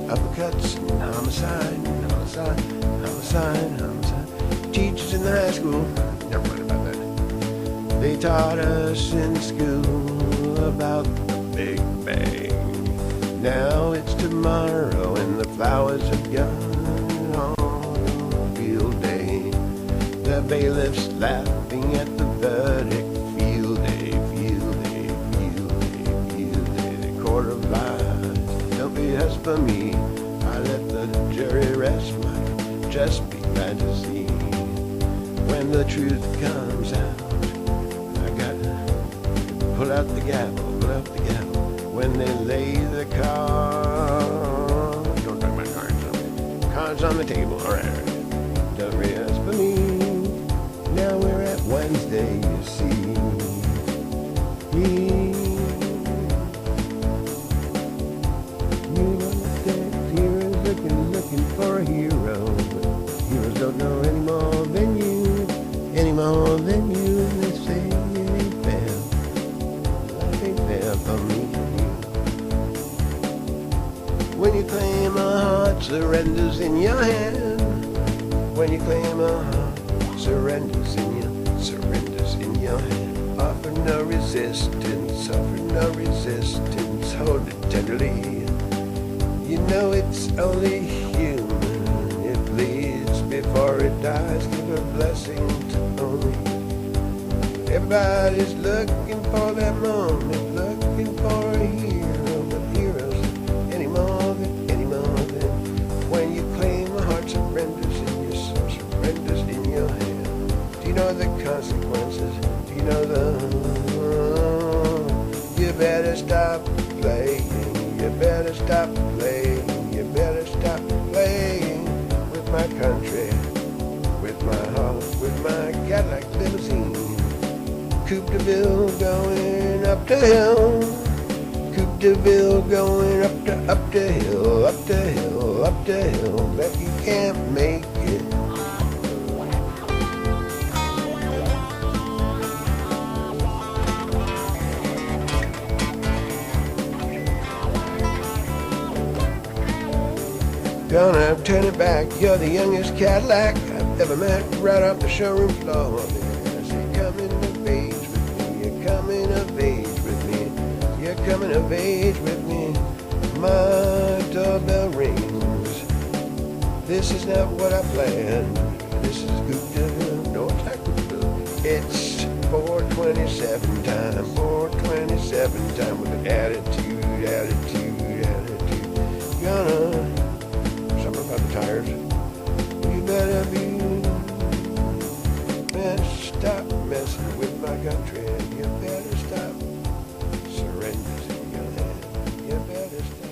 uppercuts and homicide. Teachers in the high school, never mind about that. They taught us in school about the Big Bang. Now it's tomorrow and the flowers are gone on field day. The bailiff's laughing at the verdict. Field day. The court of lies. Don't be us for me. I let the jury rest. Might just be glad to see when the truth comes out. I gotta pull out the gavel. When they lay the cards, don't talk about cards on the table. All right, don't rest for me. Now we're at Wednesday, you see. You know that heroes looking for a hero, but heroes don't know any more than you. They say it ain't fair. Life ain't fair for me. When you claim a heart surrenders in your hand. When you claim a heart surrenders in your hand. Offer no resistance, hold it tenderly. You know it's only human. It bleeds before it dies. Give a blessing to only. Everybody's looking for that moment, looking for a hero, but heroes any more than when you claim a heart surrenders in your hand. Do you know the consequences? Do you know you better stop playing. You better stop playing with my country, with my heart, with my Cadillac limousine. Coupe de Ville going up the hill. Coupe de Ville going up the hill. Bet you can't make it. Gonna turn it back. You're the youngest Cadillac I've ever met. Right off the showroom floor. You're coming of age with me. My doorbell rings. This is not what I planned. This is good. No, it's not good. It's 4:27 time. 4:27 time with an attitude. Gonna something about the tires. You better stop messing with my country. You better stop. Surrenders in your hand. You better stop.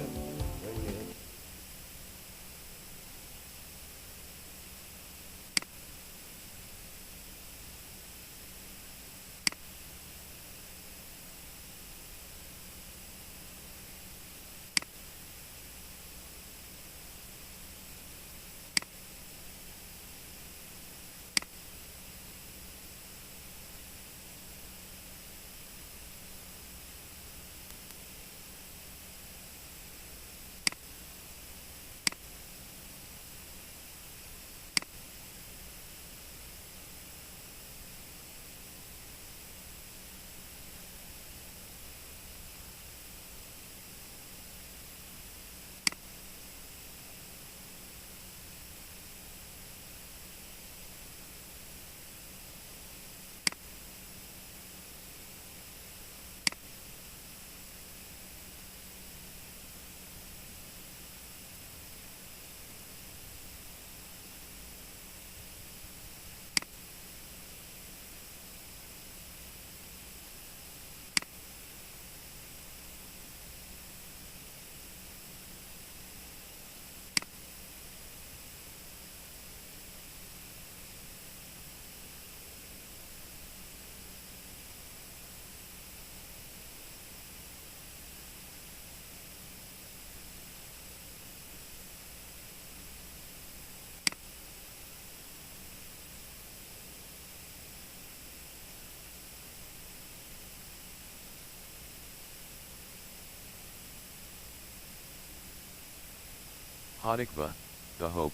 Hatikva, the hope.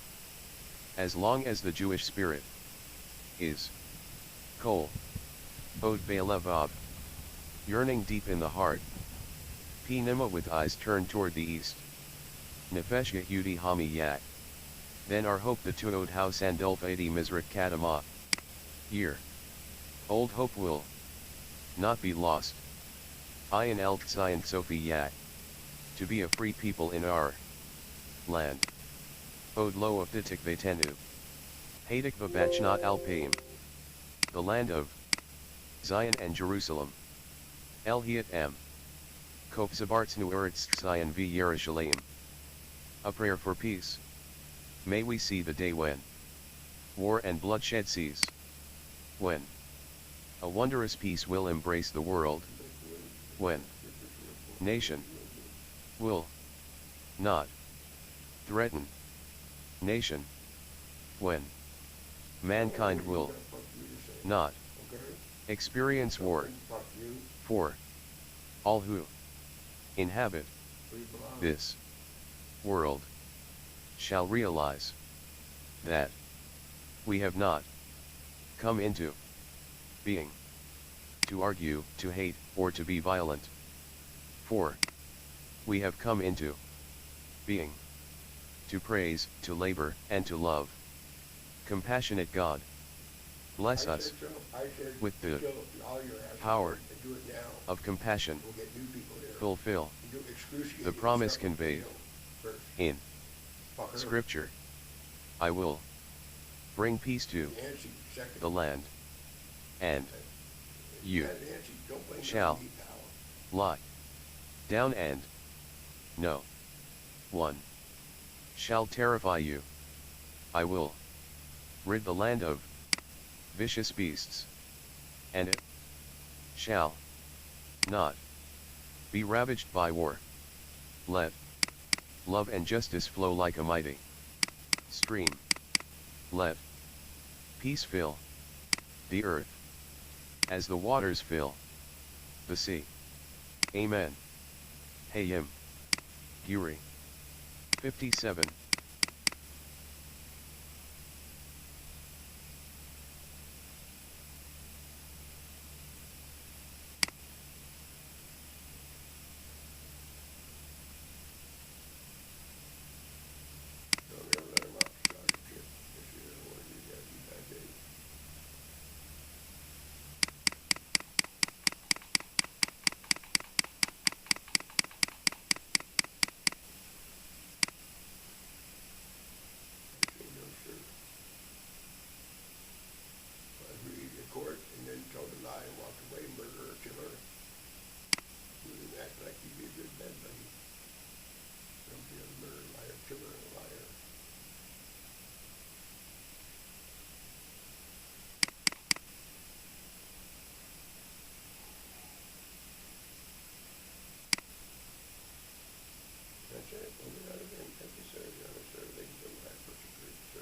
As long as the Jewish spirit is kol, od belevav, yearning deep in the heart. Pnima with eyes turned toward the east. Nefesh Yehudi Hami Yak. Then our hope the tuod house Andulf Adi Mizrak Kadama. Year. Old hope will not be lost. Ayin El Tzayin Sophie Yak. To be a free people in our land. Od lo of Ditik Vetenu. Hadik Vabachnat Alpaim. The land of Zion and Jerusalem. El Hiat M. Kop Zabartsnu Eretz Zion v Yerushalayim. A prayer for peace. May we see the day when war and bloodshed cease. When a wondrous peace will embrace the world. When nation will not threaten nation. When mankind will not experience war. For all who inhabit this world shall realize that we have not come into being to argue, to hate, or to be violent. For we have come into being to praise, to labor, and to love. Compassionate God, bless us with the power of compassion. Fulfill the promise conveyed in Scripture. I will bring peace to the land, and you shall lie down, and no one shall terrify you. I will rid the land of vicious beasts, and it shall not be ravaged by war. Let love and justice flow like a mighty stream. Let peace fill the earth as the waters fill the sea. Amen. Mayhem. PERJURY. 57. Court and then told a lie and walked away, murderer, killer. You didn't act like you'd be a good man, buddy. Don't be a murderer, liar, killer, and a liar. That's it. Over and out again. Thank you, sir. Your Honor, sir. Ladies and gentlemen, I perfect great, sir.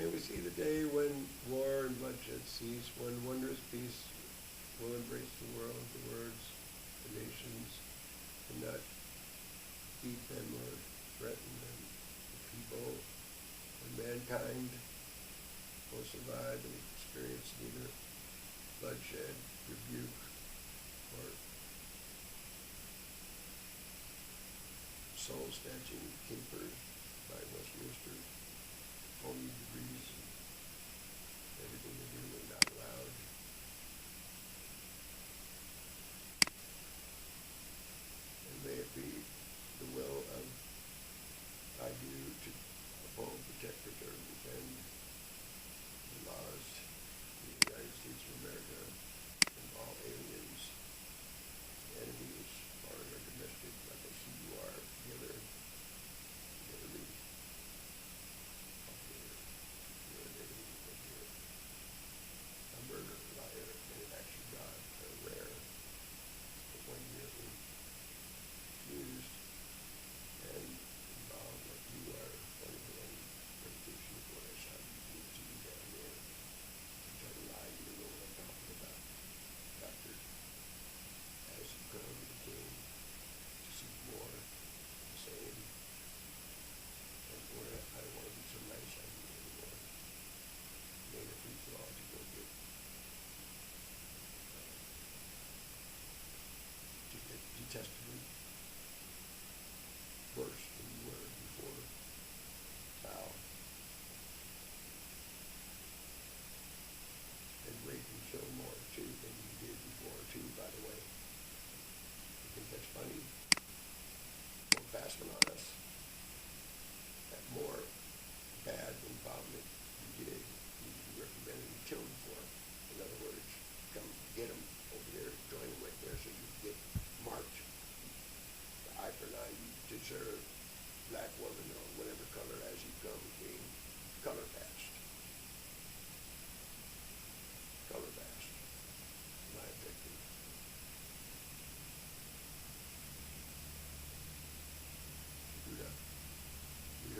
May we see the day when war and bloodshed cease, when wondrous peace will embrace the world, the words, the nations, and not beat them or threaten them. The people and mankind will survive and experience neither bloodshed, rebuke, or soul-snatching capers by Westminster. Only degrees and everything they do is not allowed. And may it be the will of I do to uphold, protect, preserve, and defend the laws of the United States of America and all aliens, enemies, foreign or domestic, like I see you are together.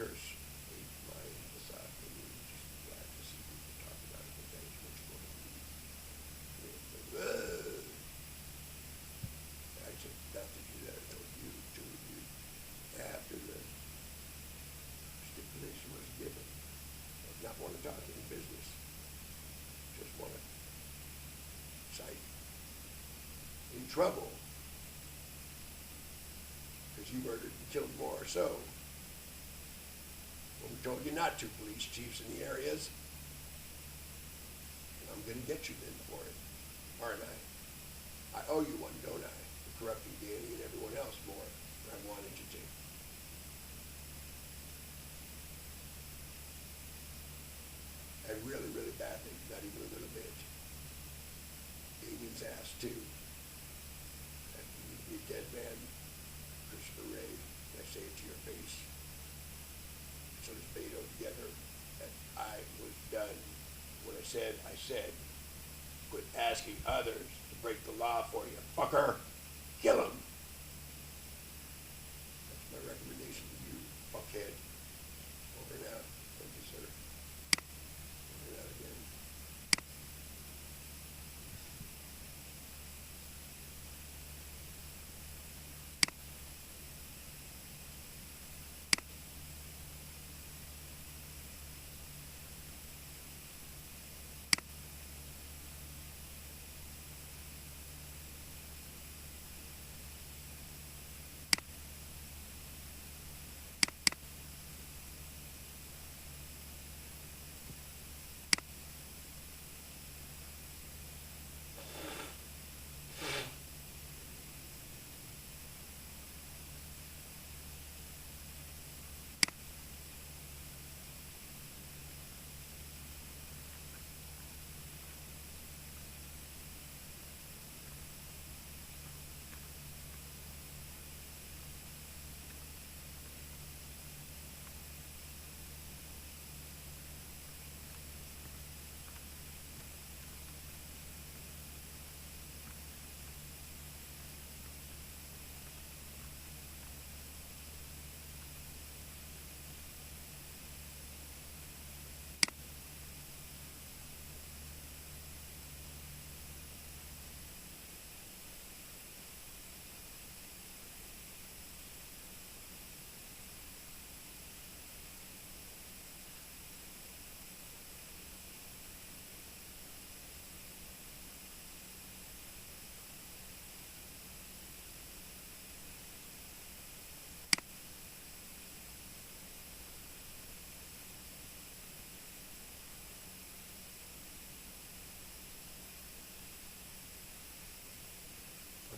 curse hate my misogyny. Just glad to see people talk about it, but that is much more than me. I said not to do that. I told you, two of you, after the stipulation was given. I did not want to talk any business. Just want to cite in trouble because you murdered and killed more or so. Well, we told you not to, police chiefs in the areas. And I'm going to get you then for it, aren't I? I owe you one, don't I? For corrupting Danny and everyone else more than I wanted you to. And really, really badly, not even a little bit. Amy's ass, too. And you'd be a dead man, Christopher Ray. I say it to your face. So does Beto together. And I was done. When I said, I said. Quit asking others to break the law for you, fucker. Kill him. That's my recommendation to you, fuckhead. Over and out. Thank you, sir. Over and out again.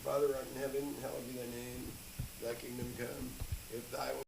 Father art in heaven, hallowed be thy name. Thy kingdom come. If thy will